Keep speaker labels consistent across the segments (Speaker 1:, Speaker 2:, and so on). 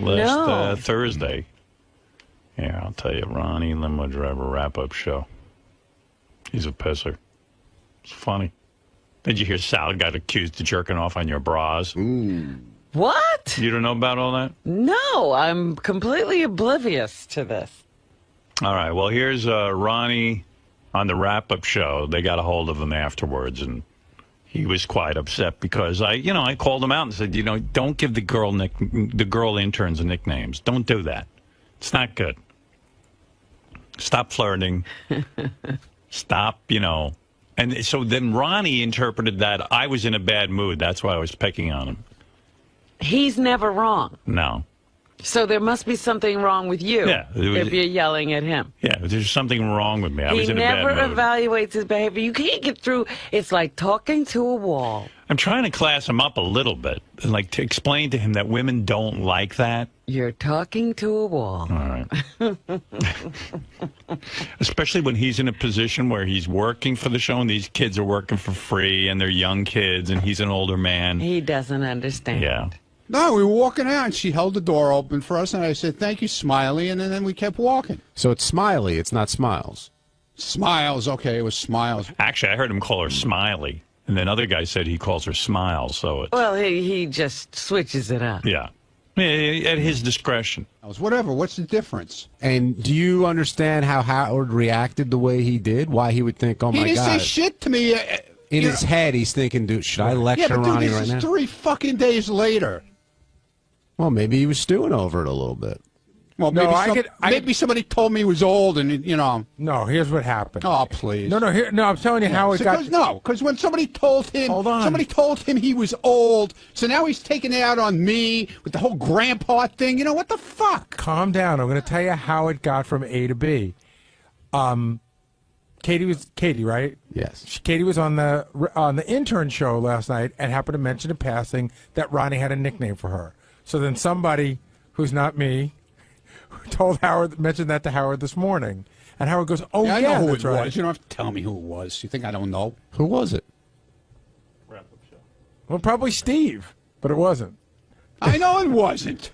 Speaker 1: last Thursday. Yeah, I'll tell you, Ronnie, limo driver wrap-up show. He's a pisser. It's funny. Did you hear Sal got accused of jerking off on your bras?
Speaker 2: Ooh.
Speaker 3: What?
Speaker 1: You don't know about all that?
Speaker 3: No, I'm completely oblivious to this.
Speaker 1: All right, well, here's Ronnie on the wrap-up show. They got a hold of him afterwards, and he was quite upset because I called him out and said, don't give the girl interns nicknames. Don't do that. It's not good. Stop flirting. Stop, And so then Ronnie interpreted that I was in a bad mood. That's why I was picking on him.
Speaker 3: He's never wrong.
Speaker 1: No.
Speaker 3: So there must be something wrong with you if you're yelling at him.
Speaker 1: Yeah, there's something wrong with me. I was in a bad mood.
Speaker 3: He never evaluates his behavior. You can't get through. It's like talking to a wall.
Speaker 1: I'm trying to class him up a little bit and to explain to him that women don't like that.
Speaker 3: You're talking to a wall.
Speaker 1: All right. Especially when he's in a position where he's working for the show and these kids are working for free and they're young kids and he's an older man.
Speaker 3: He doesn't understand.
Speaker 1: Yeah.
Speaker 2: No, we were walking out, and she held the door open for us, and I said, thank you, Smiley, and then we kept walking.
Speaker 4: So it's Smiley, it's not Smiles.
Speaker 2: Smiles, okay, it was Smiles.
Speaker 1: Actually, I heard him call her Smiley, and then other guy said he calls her Smiles, so it's...
Speaker 3: Well, he just switches it up.
Speaker 1: Yeah. At his discretion.
Speaker 2: Whatever, what's the difference?
Speaker 4: And do you understand how Howard reacted the way he did? Why he would think, oh, my God.
Speaker 2: He didn't say shit to me.
Speaker 4: In his head, he's thinking, dude, should I lecture
Speaker 2: but
Speaker 4: Ronnie
Speaker 2: this
Speaker 4: right
Speaker 2: is
Speaker 4: now?
Speaker 2: 3 fucking days later.
Speaker 4: Well, maybe he was stewing over it a little bit.
Speaker 2: Well, maybe somebody told me he was old, and
Speaker 5: No, here's what happened.
Speaker 2: Oh, please.
Speaker 5: No, I'm telling you how it got.
Speaker 2: No, because when somebody told him, he was old, so now he's taking it out on me with the whole grandpa thing. What the fuck?
Speaker 5: Calm down. I'm going to tell you how it got from A to B. Katie, right?
Speaker 4: Yes.
Speaker 5: Katie was on the intern show last night and happened to mention in passing that Ronnie had a nickname for her. So then somebody who's not me mentioned that to Howard this morning, and Howard goes, "Oh yeah,
Speaker 2: I know who
Speaker 5: that's
Speaker 2: it
Speaker 5: right."
Speaker 2: was. You don't have to tell me who it was. You think I don't know?
Speaker 4: Who was it?
Speaker 5: Well, probably Steve, but it wasn't.
Speaker 2: I know it wasn't.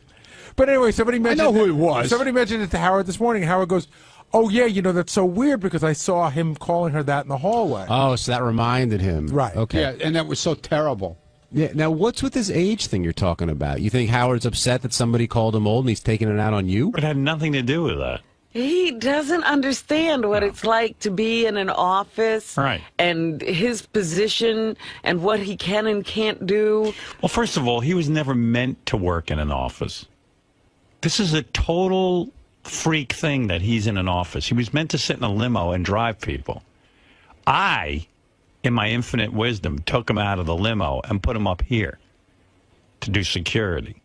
Speaker 5: But anyway, somebody mentioned.
Speaker 2: I know who it was.
Speaker 5: Somebody mentioned it to Howard this morning. Howard goes, "Oh yeah, that's so weird because I saw him calling her that in the hallway."
Speaker 4: Oh, so that reminded him.
Speaker 5: Right.
Speaker 4: Okay.
Speaker 2: Yeah, and that was so terrible.
Speaker 4: Yeah. Now, what's with this age thing you're talking about? You think Howard's upset that somebody called him old and he's taking it out on you?
Speaker 1: It had nothing to do with that.
Speaker 3: He doesn't understand what it's like to be in an office,
Speaker 1: right,
Speaker 3: and his position and what he can and can't do.
Speaker 1: Well, first of all, he was never meant to work in an office. This is a total freak thing that he's in an office. He was meant to sit in a limo and drive people. I, in my infinite wisdom, took him out of the limo and put him up here to do security.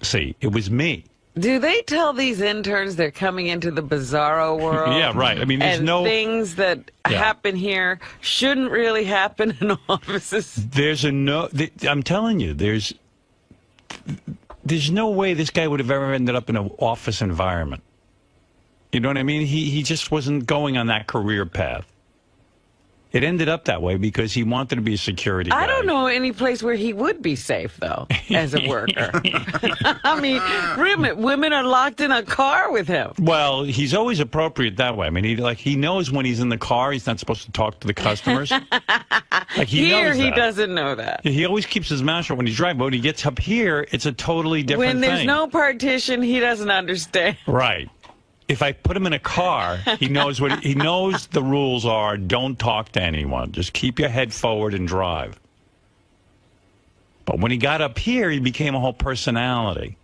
Speaker 1: See, it was me.
Speaker 3: Do they tell these interns they're coming into the bizarro world?
Speaker 1: Yeah, right. I mean, there's
Speaker 3: things that happen here shouldn't really happen in offices.
Speaker 1: I'm telling you, there's no way this guy would have ever ended up in an office environment. You know what I mean? He just wasn't going on that career path. It ended up that way because he wanted to be a security guy.
Speaker 3: I don't know any place where he would be safe, though, as a worker. I mean, women are locked in a car with him.
Speaker 1: Well, he's always appropriate that way. I mean, he knows when he's in the car, he's not supposed to talk to the customers. He
Speaker 3: doesn't know that.
Speaker 1: He always keeps his mouth shut when he's driving, but when he gets up here, it's a totally different thing.
Speaker 3: When there's no partition, he doesn't understand.
Speaker 1: Right. If I put him in a car, he knows the rules are. Don't talk to anyone. Just keep your head forward and drive. But when he got up here, he became a whole personality.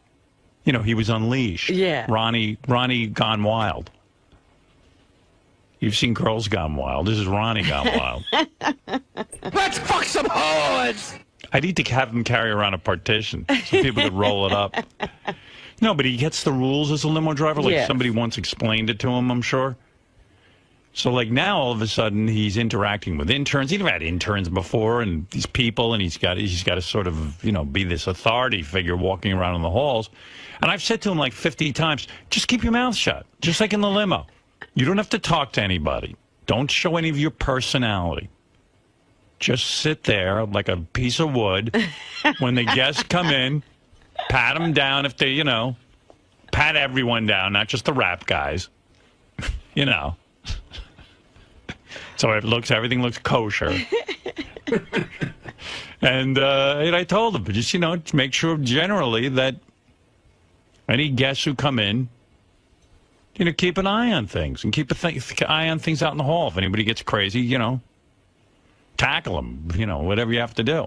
Speaker 1: He was unleashed.
Speaker 3: Yeah.
Speaker 1: Ronnie gone wild. You've seen Girls Gone Wild. This is Ronnie Gone Wild.
Speaker 2: Let's fuck some hoes!
Speaker 1: I need to have him carry around a partition so people could roll it up. No, but he gets the rules as a limo driver. Somebody once explained it to him, I'm sure. So, now, all of a sudden, he's interacting with interns. He never had interns before, and these people, and he's got to sort of, be this authority figure walking around in the halls. And I've said to him 50 times, just keep your mouth shut, just like in the limo. You don't have to talk to anybody. Don't show any of your personality. Just sit there like a piece of wood when the guests come in. Pat them down if they, you know, pat everyone down, not just the rap guys. You know. So everything looks kosher. And I told him, just, you know, make sure generally that any guests who come in, you know, keep an eye on things and keep an eye on things out in the hall. If anybody gets crazy, you know, tackle them, you know, whatever you have to do.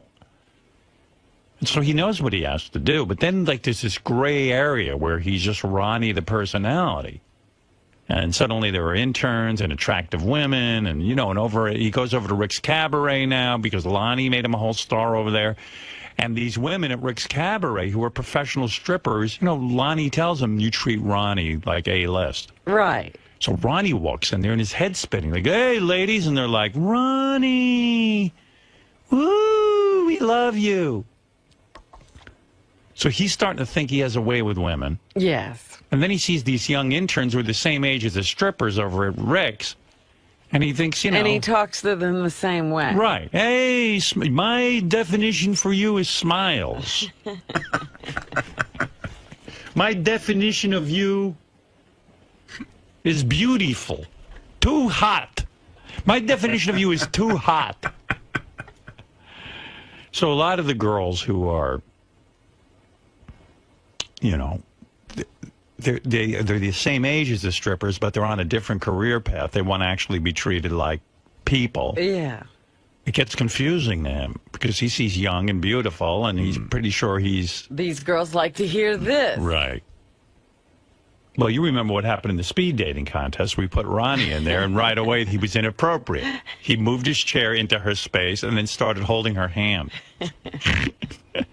Speaker 1: And so he knows what he has to do. But then, like, there's this gray area where he's just Ronnie the personality. And suddenly there are interns and attractive women. And, you know, he goes over to Rick's Cabaret now because Lonnie made him a whole star over there. And these women at Rick's Cabaret who are professional strippers, you know, Lonnie tells them, you treat Ronnie like A-list.
Speaker 3: Right.
Speaker 1: So Ronnie walks in there and his head's spinning. Like, hey, ladies. And they're like, Ronnie, woo, we love you. So he's starting to think he has a way with women.
Speaker 3: Yes.
Speaker 1: And then he sees these young interns who are the same age as the strippers over at Rick's. And he thinks, you know.
Speaker 3: And he talks to them the same way.
Speaker 1: Right. Hey, my definition for you is smiles. My definition of you is beautiful. Too hot. My definition of you is too hot. So a lot of the girls who are, you know, they're the same age as the strippers, but they're on a different career path. They want to actually be treated like people.
Speaker 3: Yeah.
Speaker 1: It gets confusing to him because he sees young and beautiful, and he's pretty sure he's...
Speaker 3: These girls like to hear this.
Speaker 1: Right. Well, you remember what happened in the speed dating contest. We put Ronnie in there, and right away he was inappropriate. He moved his chair into her space and then started holding her hand.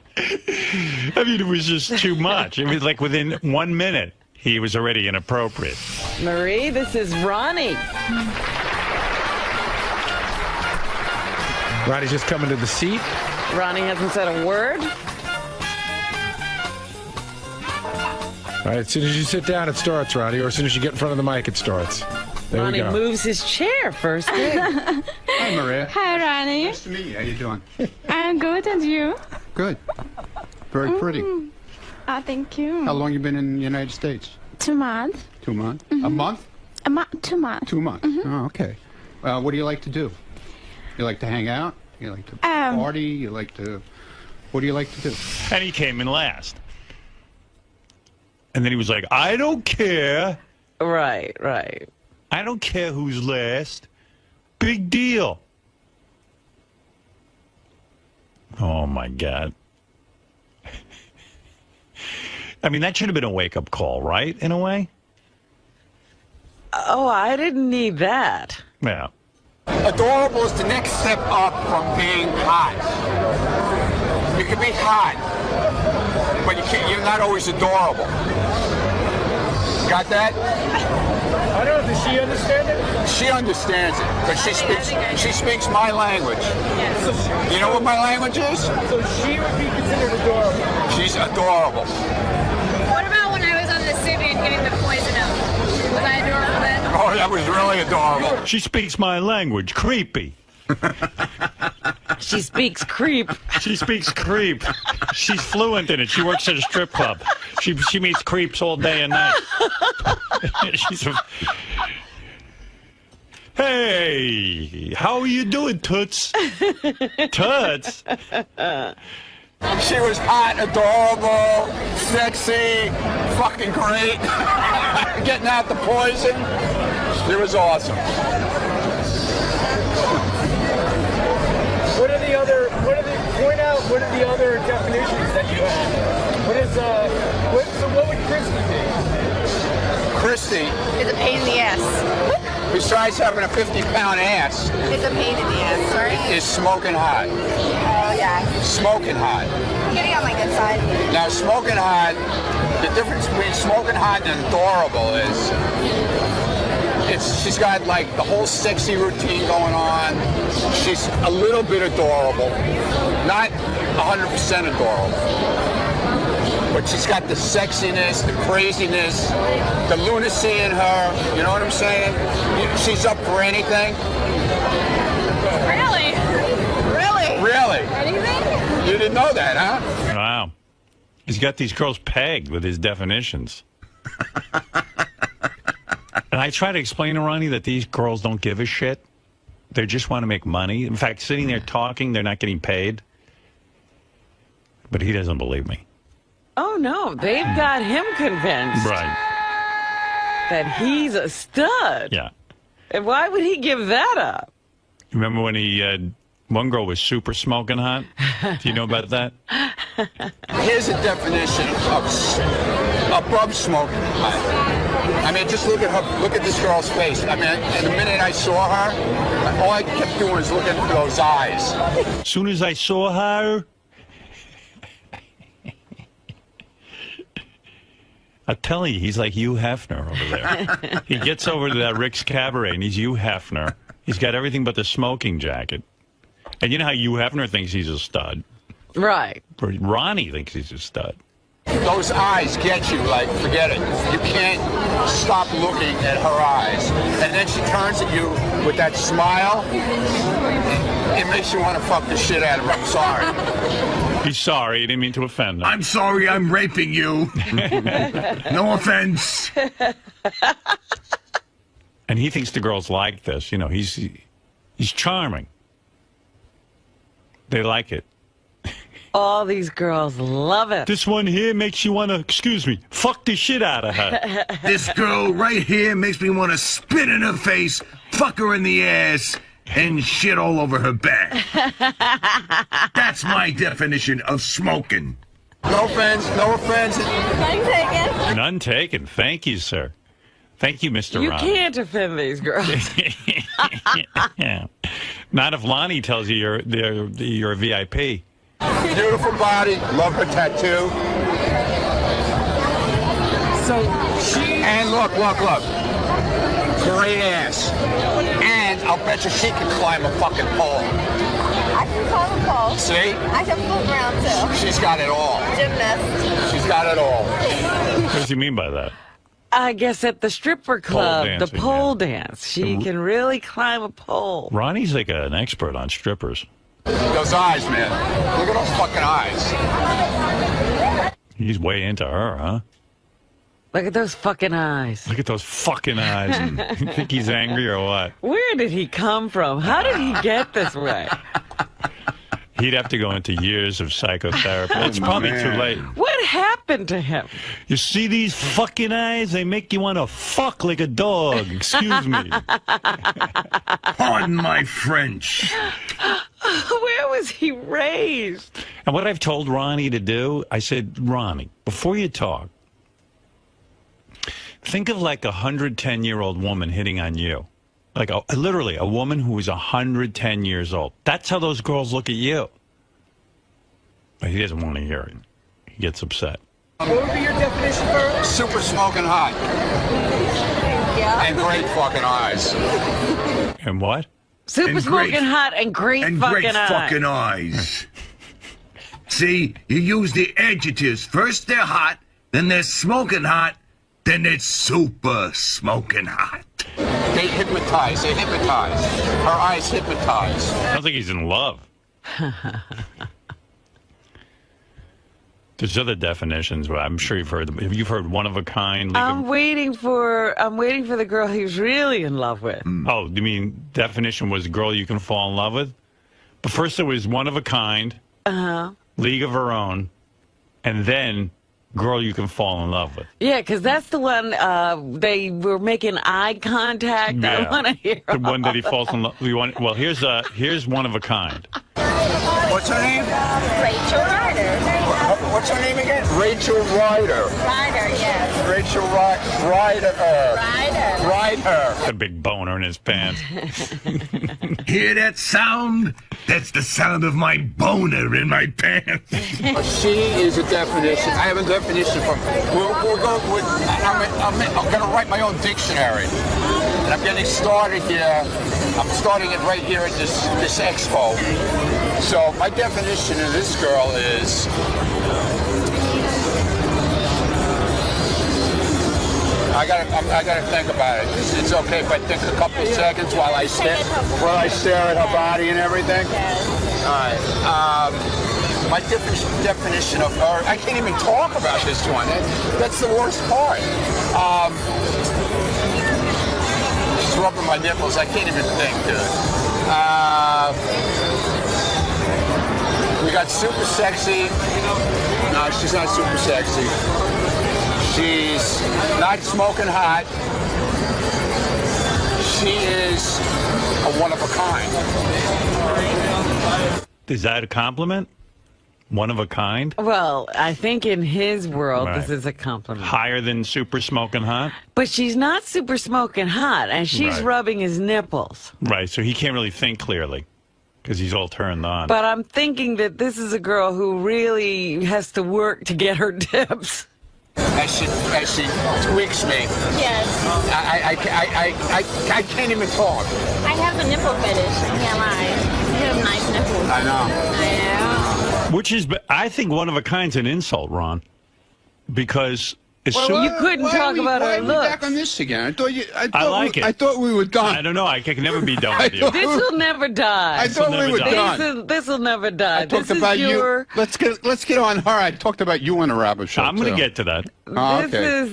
Speaker 1: I mean, it was just too much. It was like within 1 minute, he was already inappropriate.
Speaker 3: Marie, this is Ronnie.
Speaker 5: Ronnie's just coming to the seat.
Speaker 3: Ronnie hasn't said a word.
Speaker 5: All right, as soon as you sit down, it starts, Ronnie, or as soon as you get in front of the mic, it starts. There
Speaker 3: Ronnie
Speaker 5: we go.
Speaker 3: moves his chair first thing.
Speaker 2: Hi, Maria.
Speaker 6: Hi, Ronnie.
Speaker 2: Nice to meet you. How you doing?
Speaker 6: I'm good, and you?
Speaker 2: Good. Very pretty.
Speaker 6: Oh, thank you.
Speaker 2: How long you been in the United States?
Speaker 6: 2 months.
Speaker 2: 2 months? A month?
Speaker 6: 2 months.
Speaker 2: 2 months. Oh, okay. What do you like to do? You like to hang out? You like to party? You like to... What do you like to do?
Speaker 1: And he came in last. And then he was like, I don't care.
Speaker 3: Right, right.
Speaker 1: I don't care who's last. Big deal. Oh, my God. I mean, that should have been a wake-up call, right, in a way?
Speaker 3: Oh, I didn't need that.
Speaker 1: Yeah.
Speaker 7: Adorable is the next step up from being hot. You can be hot, but you're not always adorable. Got that?
Speaker 5: I don't know. Does she understand it?
Speaker 7: She understands it, but she speaks my language. You know what my language is?
Speaker 5: So she would be considered adorable.
Speaker 7: She's adorable.
Speaker 8: What about when I was on the Sybian getting the poison out? Was I adorable then?
Speaker 7: Oh, that was really adorable.
Speaker 1: She speaks my language. Creepy.
Speaker 3: She speaks creep.
Speaker 1: She speaks creep. She's fluent in it. She works at a strip club. She meets creeps all day and night. Hey, how are you doing, Toots? Toots?
Speaker 7: She was hot, adorable, sexy, fucking great. Getting out the poison. She was awesome.
Speaker 9: What are the other definitions that you have? What would Christy be?
Speaker 7: Christy,
Speaker 8: It's a pain in the ass.
Speaker 7: besides having a 50-pound ass,
Speaker 8: It's a pain in the ass, sorry.
Speaker 7: is smoking hot.
Speaker 8: Oh, yeah.
Speaker 7: Smoking hot.
Speaker 8: Getting on my good side.
Speaker 7: Now, smoking hot, the difference between smoking hot and adorable is she's got like the whole sexy routine going on. She's a little bit adorable, not 100% adorable. But she's got the sexiness, the craziness, the lunacy in her. You know what I'm saying? She's up for anything.
Speaker 8: Really? Really?
Speaker 7: Really?
Speaker 8: Anything?
Speaker 7: You didn't know that, huh?
Speaker 1: Wow. He's got these girls pegged with his definitions. And I try to explain to Ronnie that these girls don't give a shit. They just want to make money. In fact, sitting there talking, they're not getting paid. But he doesn't believe me.
Speaker 3: Oh, no. They've got him convinced.
Speaker 1: Right.
Speaker 3: That he's a stud.
Speaker 1: Yeah.
Speaker 3: And why would he give that up?
Speaker 1: Remember when one girl was super smoking hot? Do you know about that?
Speaker 7: Here's a definition of above smoking hot. I mean, just look at her. Look at this girl's face. I mean, the minute I saw her, all I kept doing was looking for those eyes.
Speaker 1: As soon as I saw her, I'm telling you, he's like Hugh Hefner over there. He gets over to that Rick's Cabaret, and he's Hugh Hefner. He's got everything but the smoking jacket. And you know how Hugh Hefner thinks he's a stud?
Speaker 3: Right.
Speaker 1: Ronnie thinks he's a stud.
Speaker 7: Those eyes get you, like, forget it. You can't stop looking at her eyes. And then she turns at you with that smile. It makes you want to fuck the shit out of her. I'm sorry.
Speaker 1: He's sorry. He didn't mean to offend her.
Speaker 10: I'm sorry I'm raping you. No offense.
Speaker 1: And he thinks the girls like this. You know, he's charming. They like it.
Speaker 3: All these girls love it.
Speaker 1: This one here makes you want to, excuse me, fuck the shit out of her.
Speaker 10: This girl right here makes me want to spit in her face, fuck her in the ass, and shit all over her back. That's my definition of smoking.
Speaker 7: No offense, no offense.
Speaker 8: None taken.
Speaker 1: None taken. Thank you, sir. Thank you, Mr.
Speaker 3: You
Speaker 1: Ron.
Speaker 3: can't offend these girls.
Speaker 1: Yeah. Not if Lonnie tells you you're a VIP.
Speaker 7: Beautiful body, love her tattoo. And look. Great ass. And I'll bet you she can climb a fucking pole.
Speaker 8: I can climb a pole.
Speaker 7: See?
Speaker 8: I can float around too.
Speaker 7: She's got it all.
Speaker 8: Gymnast.
Speaker 7: She's got it all.
Speaker 1: What does he mean by that?
Speaker 3: I guess at the stripper club,
Speaker 1: dancing,
Speaker 3: the pole dance, she can really climb a pole.
Speaker 1: Ronnie's like an expert on strippers.
Speaker 7: Those eyes, man. Look at those fucking eyes.
Speaker 1: He's way into her, huh?
Speaker 3: Look at those fucking eyes.
Speaker 1: Look at those fucking eyes. You think he's angry or what?
Speaker 3: Where did he come from? How did he get this way?
Speaker 1: He'd have to go into years of psychotherapy. It's probably too late.
Speaker 3: What happened to him?
Speaker 1: You see these fucking eyes? They make you want to fuck like a dog. Excuse me.
Speaker 10: Pardon my French.
Speaker 3: Where was he raised?
Speaker 1: And what I've told Ronnie to do, I said, Ronnie, before you talk, think of like a 110-year-old woman hitting on you. Like literally a woman who is 110 years old. That's how those girls look at you. But he doesn't want to hear it. He gets upset.
Speaker 9: What would be your definition for
Speaker 7: Super smoking hot.
Speaker 8: Yeah.
Speaker 7: And great fucking eyes.
Speaker 1: And what?
Speaker 3: Super
Speaker 10: And
Speaker 3: smoking
Speaker 10: great-
Speaker 3: hot and great
Speaker 10: And
Speaker 3: fucking
Speaker 10: great
Speaker 3: eyes.
Speaker 10: fucking eyes. See, you use the adjectives. First they're hot, then they're smoking hot, then it's super smoking hot.
Speaker 7: They hypnotize. Her eyes hypnotize.
Speaker 1: Sounds like he's in love. There's other definitions, but I'm sure you've heard them. Have you heard one of a kind?
Speaker 3: I'm waiting for the girl he's really in love with.
Speaker 1: Oh, you mean definition was girl you can fall in love with? But first it was one of a kind, League of Her Own, and then girl you can fall in love with.
Speaker 3: Yeah, because that's the one they were making eye contact.
Speaker 1: Yeah.
Speaker 3: I want to hear
Speaker 1: The one that he falls in love with. Well, here's one of a kind.
Speaker 7: What's her name?
Speaker 8: Rachel Ryder.
Speaker 7: What's her name again? Rachel Ryder.
Speaker 8: Ryder, yes.
Speaker 7: Rachel Ryder.
Speaker 8: Ryder.
Speaker 1: A big boner in his pants.
Speaker 10: Hear that sound? That's the sound of my boner in my pants.
Speaker 7: She is a definition. I have a definition from. I'm going to write my own dictionary. And I'm getting started here. I'm starting it right here at this expo. So my definition of this girl is. I gotta think about it. It's okay if I think a couple seconds while I stare at her body and everything. All right. My definition of her, I can't even talk about this one. That's the worst part. She's rubbing my nipples. I can't even think, dude. We got super sexy. No, she's not super sexy. She's not smoking hot. She is a one of a kind.
Speaker 1: Is that a compliment? One of a kind?
Speaker 3: Well, I think in his world,
Speaker 1: Right.
Speaker 3: this is a compliment.
Speaker 1: Higher than super smoking hot?
Speaker 3: But she's not super smoking hot, and she's
Speaker 1: Right.
Speaker 3: rubbing his nipples.
Speaker 1: Right, so he can't really think clearly because he's all turned on.
Speaker 3: But I'm thinking that this is a girl who really has to work to get her tips.
Speaker 7: As she tweaks me.
Speaker 8: Yes.
Speaker 7: I can't even talk.
Speaker 8: I have a nipple fetish. I can't lie. You have nice nipples.
Speaker 7: I know.
Speaker 1: Which is, I think one of a kind's an insult, Ron. Because as soon
Speaker 3: you couldn't talk about
Speaker 2: why
Speaker 3: her
Speaker 2: are we
Speaker 3: looks.
Speaker 2: back on this again? I thought
Speaker 1: like it.
Speaker 2: I thought we were done.
Speaker 1: I don't know. I can never be done with you.
Speaker 3: This will never die.
Speaker 2: I thought we were done.
Speaker 3: This will never die.
Speaker 2: I talked
Speaker 3: This
Speaker 2: about
Speaker 3: is your,
Speaker 2: you. Let's get on her. I talked about you on a rabbit show.
Speaker 1: I'm going to get to that.
Speaker 2: Oh, okay.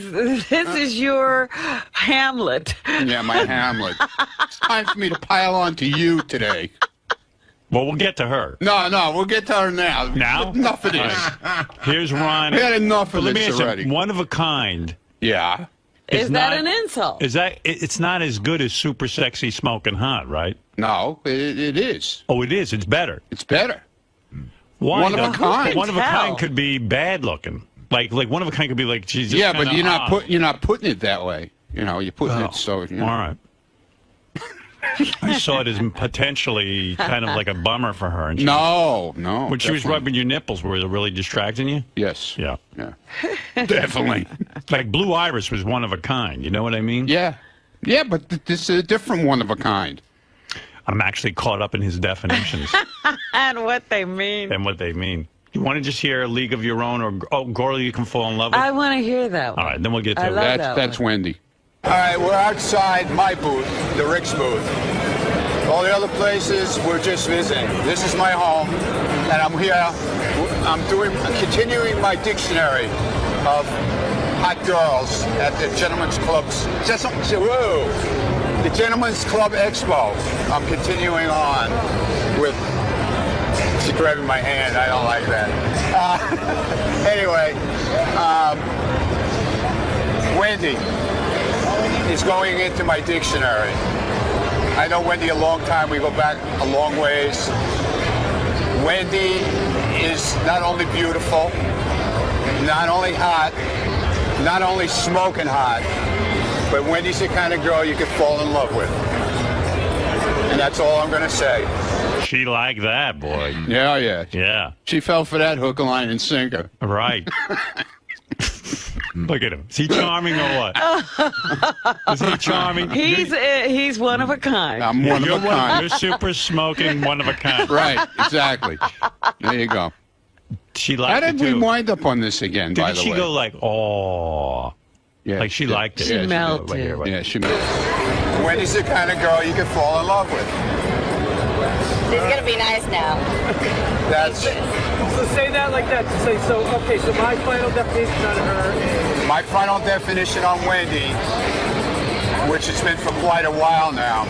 Speaker 3: This is your Hamlet.
Speaker 2: Yeah, my Hamlet. It's time for me to pile on to you today.
Speaker 1: Well, we'll get to her.
Speaker 2: No, we'll get to her now.
Speaker 1: Now?
Speaker 2: Enough of this.
Speaker 1: Right. Here's Ron.
Speaker 2: We had enough of
Speaker 1: Let me
Speaker 2: this
Speaker 1: ask you,
Speaker 2: already.
Speaker 1: one of a kind.
Speaker 2: Yeah.
Speaker 3: Is that an insult?
Speaker 1: Is that? It's not as good as super sexy smoking hot, right?
Speaker 2: No, it is.
Speaker 1: Oh, it is. It's better.
Speaker 2: It's better.
Speaker 1: Why?
Speaker 2: One of a kind.
Speaker 1: One of a kind could be bad looking. Like one of a kind could be like, she's just
Speaker 2: Yeah, but
Speaker 1: kinda
Speaker 2: you're not
Speaker 1: odd.
Speaker 2: putting it that way. You know, you're putting it so. You know.
Speaker 1: All right. I saw it as potentially kind of like a bummer for her. And she
Speaker 2: No.
Speaker 1: when she was
Speaker 2: definitely.
Speaker 1: rubbing your nipples, were they really distracting you?
Speaker 2: Yes.
Speaker 1: Yeah.
Speaker 2: Yeah. Definitely.
Speaker 1: Like Blue Iris was one of a kind. You know what I mean?
Speaker 2: Yeah. Yeah, but this is a different one of a kind.
Speaker 1: I'm actually caught up in his definitions
Speaker 3: And what they mean.
Speaker 1: and what they mean. You want to just hear a League of Your Own or Girl You Can Fall in Love with?
Speaker 3: I want to hear that one.
Speaker 1: All right, then we'll get to
Speaker 3: I
Speaker 1: it.
Speaker 3: love
Speaker 2: That's
Speaker 3: that one.
Speaker 2: Wendy.
Speaker 7: All right, we're outside my booth, the Rick's booth. All the other places, we're just visiting. This is my home, and I'm here. I'm continuing my dictionary of hot girls at the Gentlemen's Clubs. Whoa! The Gentlemen's Club Expo. I'm continuing on with. She's grabbing my hand. I don't like that. Anyway, Wendy is going into my dictionary. I know Wendy a long time. We go back a long ways. Wendy is not only beautiful, not only hot, not only smoking hot, but Wendy's the kind of girl you could fall in love with. And that's all I'm going to say.
Speaker 1: She liked that, boy.
Speaker 2: Yeah, yeah.
Speaker 1: Yeah.
Speaker 2: She fell for that hook, line, and sinker.
Speaker 1: Right. Look at him. Is he charming or what? Is he charming?
Speaker 3: He's one of a kind.
Speaker 2: I'm one of a kind.
Speaker 1: You're super smoking, one of a kind.
Speaker 2: Right, exactly. There you go.
Speaker 1: She liked
Speaker 2: How
Speaker 1: it
Speaker 2: did we
Speaker 1: too.
Speaker 2: wind up on this again, by
Speaker 1: Didn't
Speaker 2: the
Speaker 1: she
Speaker 2: way?
Speaker 1: go like, oh,
Speaker 2: Yeah,
Speaker 1: like she liked it?
Speaker 3: She
Speaker 2: yeah,
Speaker 3: melted.
Speaker 1: Wait here, wait.
Speaker 2: Yeah, she melted.
Speaker 7: Wendy's the kind of girl you could fall in love with.
Speaker 8: She's gonna be nice now.
Speaker 7: That's
Speaker 9: So say that like that. Say so. Okay. So my final definition on her is
Speaker 7: my final definition on Wendy, which has been for quite a while now,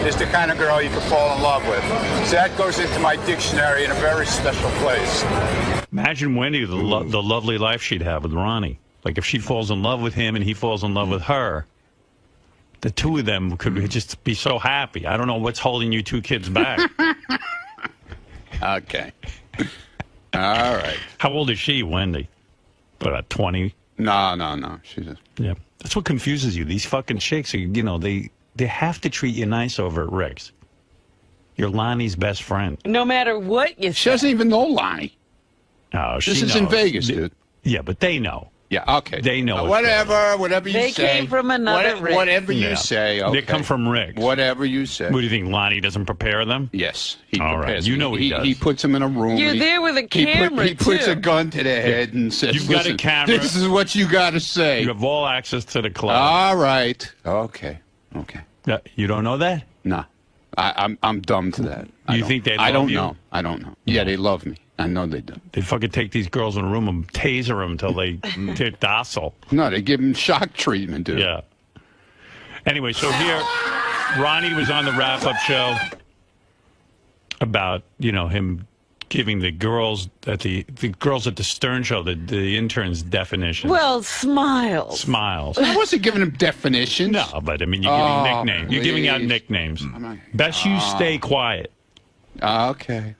Speaker 7: is the kind of girl you can fall in love with. So that goes into my dictionary in a very special place.
Speaker 1: Imagine Wendy, the lovely life she'd have with Ronnie. Like if she falls in love with him and he falls in love with her, the two of them could just be so happy. I don't know what's holding you two kids back.
Speaker 2: Okay. All right.
Speaker 1: How old is she, Wendy? About 20?
Speaker 2: No. She's a...
Speaker 1: Yeah. That's what confuses you. These fucking chicks, you know, they have to treat you nice over at Rick's. You're Lonnie's best friend.
Speaker 3: No matter what you
Speaker 2: She
Speaker 3: say.
Speaker 2: doesn't even know Lonnie.
Speaker 1: No,
Speaker 2: This is in Vegas, dude.
Speaker 1: Yeah, but they know.
Speaker 2: Yeah, okay.
Speaker 1: They know what's
Speaker 2: whatever you
Speaker 3: They
Speaker 2: say.
Speaker 3: came from another Rick.
Speaker 2: Whatever you
Speaker 1: Yeah.
Speaker 2: say, okay.
Speaker 1: They come from Rick's.
Speaker 2: Whatever you say.
Speaker 1: What do you think, Lonnie doesn't prepare them?
Speaker 2: Yes, he
Speaker 1: All right.
Speaker 2: prepares.
Speaker 1: You know he does.
Speaker 2: He puts them in a room.
Speaker 3: You're
Speaker 2: He-
Speaker 3: there with a
Speaker 2: he
Speaker 3: camera,
Speaker 2: He puts
Speaker 3: too.
Speaker 2: a gun to their head and says,
Speaker 1: You've got a
Speaker 2: "Listen,
Speaker 1: camera.
Speaker 2: This is what you got to say."
Speaker 1: You have all access to the club.
Speaker 2: All right. Okay.
Speaker 1: Yeah, you don't know that?
Speaker 2: Nah. I'm dumb to that.
Speaker 1: You think they
Speaker 2: I
Speaker 1: love
Speaker 2: don't
Speaker 1: you?
Speaker 2: know. I don't know. Yeah, they love me. I know they do.
Speaker 1: They fucking take these girls in a room and taser them until they're docile.
Speaker 2: No, they give them shock treatment, dude.
Speaker 1: Yeah. Anyway, so here, Ronnie was on the wrap-up show about, him giving the girls at the Stern show, the interns definitions.
Speaker 3: Well, smiles.
Speaker 1: Smiles.
Speaker 2: I wasn't giving them definitions.
Speaker 1: No, but I mean, you're giving nicknames. You're giving out nicknames. Best you stay quiet.
Speaker 2: Okay.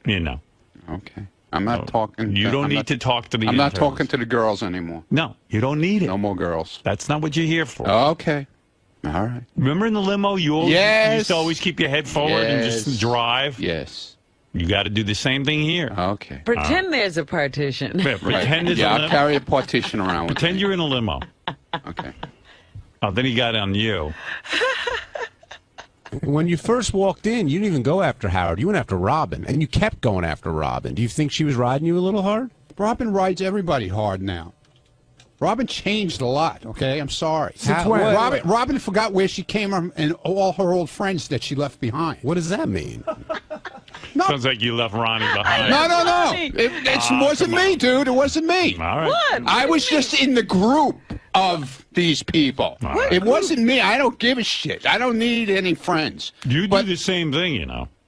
Speaker 2: Okay. I'm not talking.
Speaker 1: You don't need to talk to the
Speaker 2: I'm
Speaker 1: interns.
Speaker 2: not talking to the girls anymore.
Speaker 1: No, you don't need it.
Speaker 2: No more girls.
Speaker 1: That's not what you're here for.
Speaker 2: Okay. All right.
Speaker 1: Remember in the limo, you used to always keep your head forward and just drive?
Speaker 2: Yes.
Speaker 1: You got to do the same thing here.
Speaker 2: Okay.
Speaker 3: Pretend there's a partition.
Speaker 1: Yeah, pretend there's a
Speaker 2: I'll
Speaker 1: limo.
Speaker 2: carry a partition around with
Speaker 1: Pretend
Speaker 2: me.
Speaker 1: you're in a limo.
Speaker 2: Okay.
Speaker 1: Oh, then he got on you.
Speaker 4: When you first walked in, you didn't even go after Howard. You went after Robin, and you kept going after Robin. Do you think she was riding you a little hard?
Speaker 2: Robin rides everybody hard now. Robin changed a lot, okay? I'm sorry.
Speaker 5: Since when?
Speaker 2: Robin forgot where she came from and all her old friends that she left behind.
Speaker 4: What does that mean?
Speaker 2: No.
Speaker 1: Sounds like you left Ronnie behind.
Speaker 2: No. It wasn't me, dude. It wasn't me.
Speaker 1: All right.
Speaker 3: What?
Speaker 2: I was just in the group of these people.
Speaker 1: Right.
Speaker 2: It wasn't me. I don't give a shit. I don't need any friends.
Speaker 1: You do the same thing,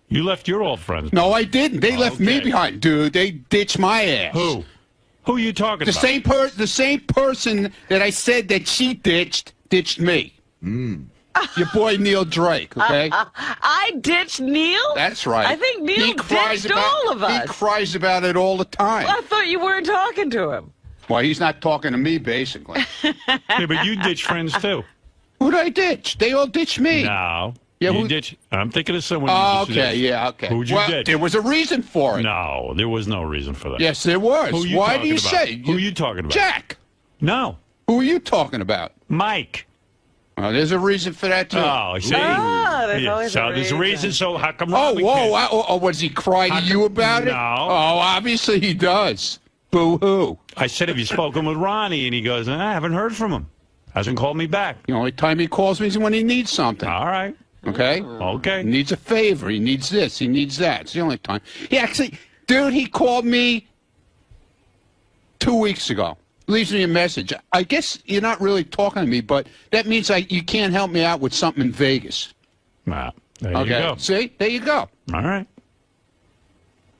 Speaker 1: You left your old friends.
Speaker 2: No, I didn't. They left me
Speaker 1: okay.
Speaker 2: behind, dude. They ditched my ass.
Speaker 1: Who? Who are you talking
Speaker 2: The
Speaker 1: about?
Speaker 2: the same person that I said that she ditched me. Your boy Neil Drake, okay?
Speaker 3: I ditched Neil?
Speaker 2: That's right.
Speaker 3: I think Neil ditched all of us.
Speaker 2: He cries about it all the time.
Speaker 3: I thought you weren't talking to him.
Speaker 2: Well, he's not talking to me, basically.
Speaker 1: Yeah, but you ditch friends, too.
Speaker 2: Who'd I ditch? They all ditched me.
Speaker 1: No.
Speaker 2: Yeah,
Speaker 1: you
Speaker 2: who-
Speaker 1: ditch. I'm thinking of someone.
Speaker 2: Oh,
Speaker 1: you ditched.
Speaker 2: okay, yeah, okay.
Speaker 1: Who'd you
Speaker 2: well,
Speaker 1: ditch?
Speaker 2: there was a reason for it.
Speaker 1: No, there was no reason for that.
Speaker 2: Yes, there was.
Speaker 1: Who you
Speaker 2: Why
Speaker 1: talking
Speaker 2: do you
Speaker 1: about?
Speaker 2: say?
Speaker 1: Who are you talking about?
Speaker 2: Jack.
Speaker 1: No.
Speaker 2: Who are you talking about?
Speaker 1: Mike.
Speaker 2: Well, there's a reason for that, too.
Speaker 1: Oh, see?
Speaker 3: there's always
Speaker 1: so
Speaker 3: a
Speaker 1: there's a reason. So how come
Speaker 2: Oh,
Speaker 1: Robin
Speaker 2: whoa.
Speaker 1: can't?
Speaker 2: Was he crying to you about it?
Speaker 1: No.
Speaker 2: Oh, obviously he does. Boo-hoo.
Speaker 1: I said, have you spoken with Ronnie? And he goes, I haven't heard from him. Hasn't called me back.
Speaker 2: The only time he calls me is when he needs something.
Speaker 1: All right.
Speaker 2: Okay?
Speaker 1: Okay.
Speaker 2: He needs a favor. He needs this. He needs that. It's the only time. He actually, dude, he called me 2 weeks ago. Leaves me a message. I guess you're not really talking to me, but that means you can't help me out with something in Vegas.
Speaker 1: Nah, there you
Speaker 2: Okay?
Speaker 1: go.
Speaker 2: See? There you go.
Speaker 1: All right.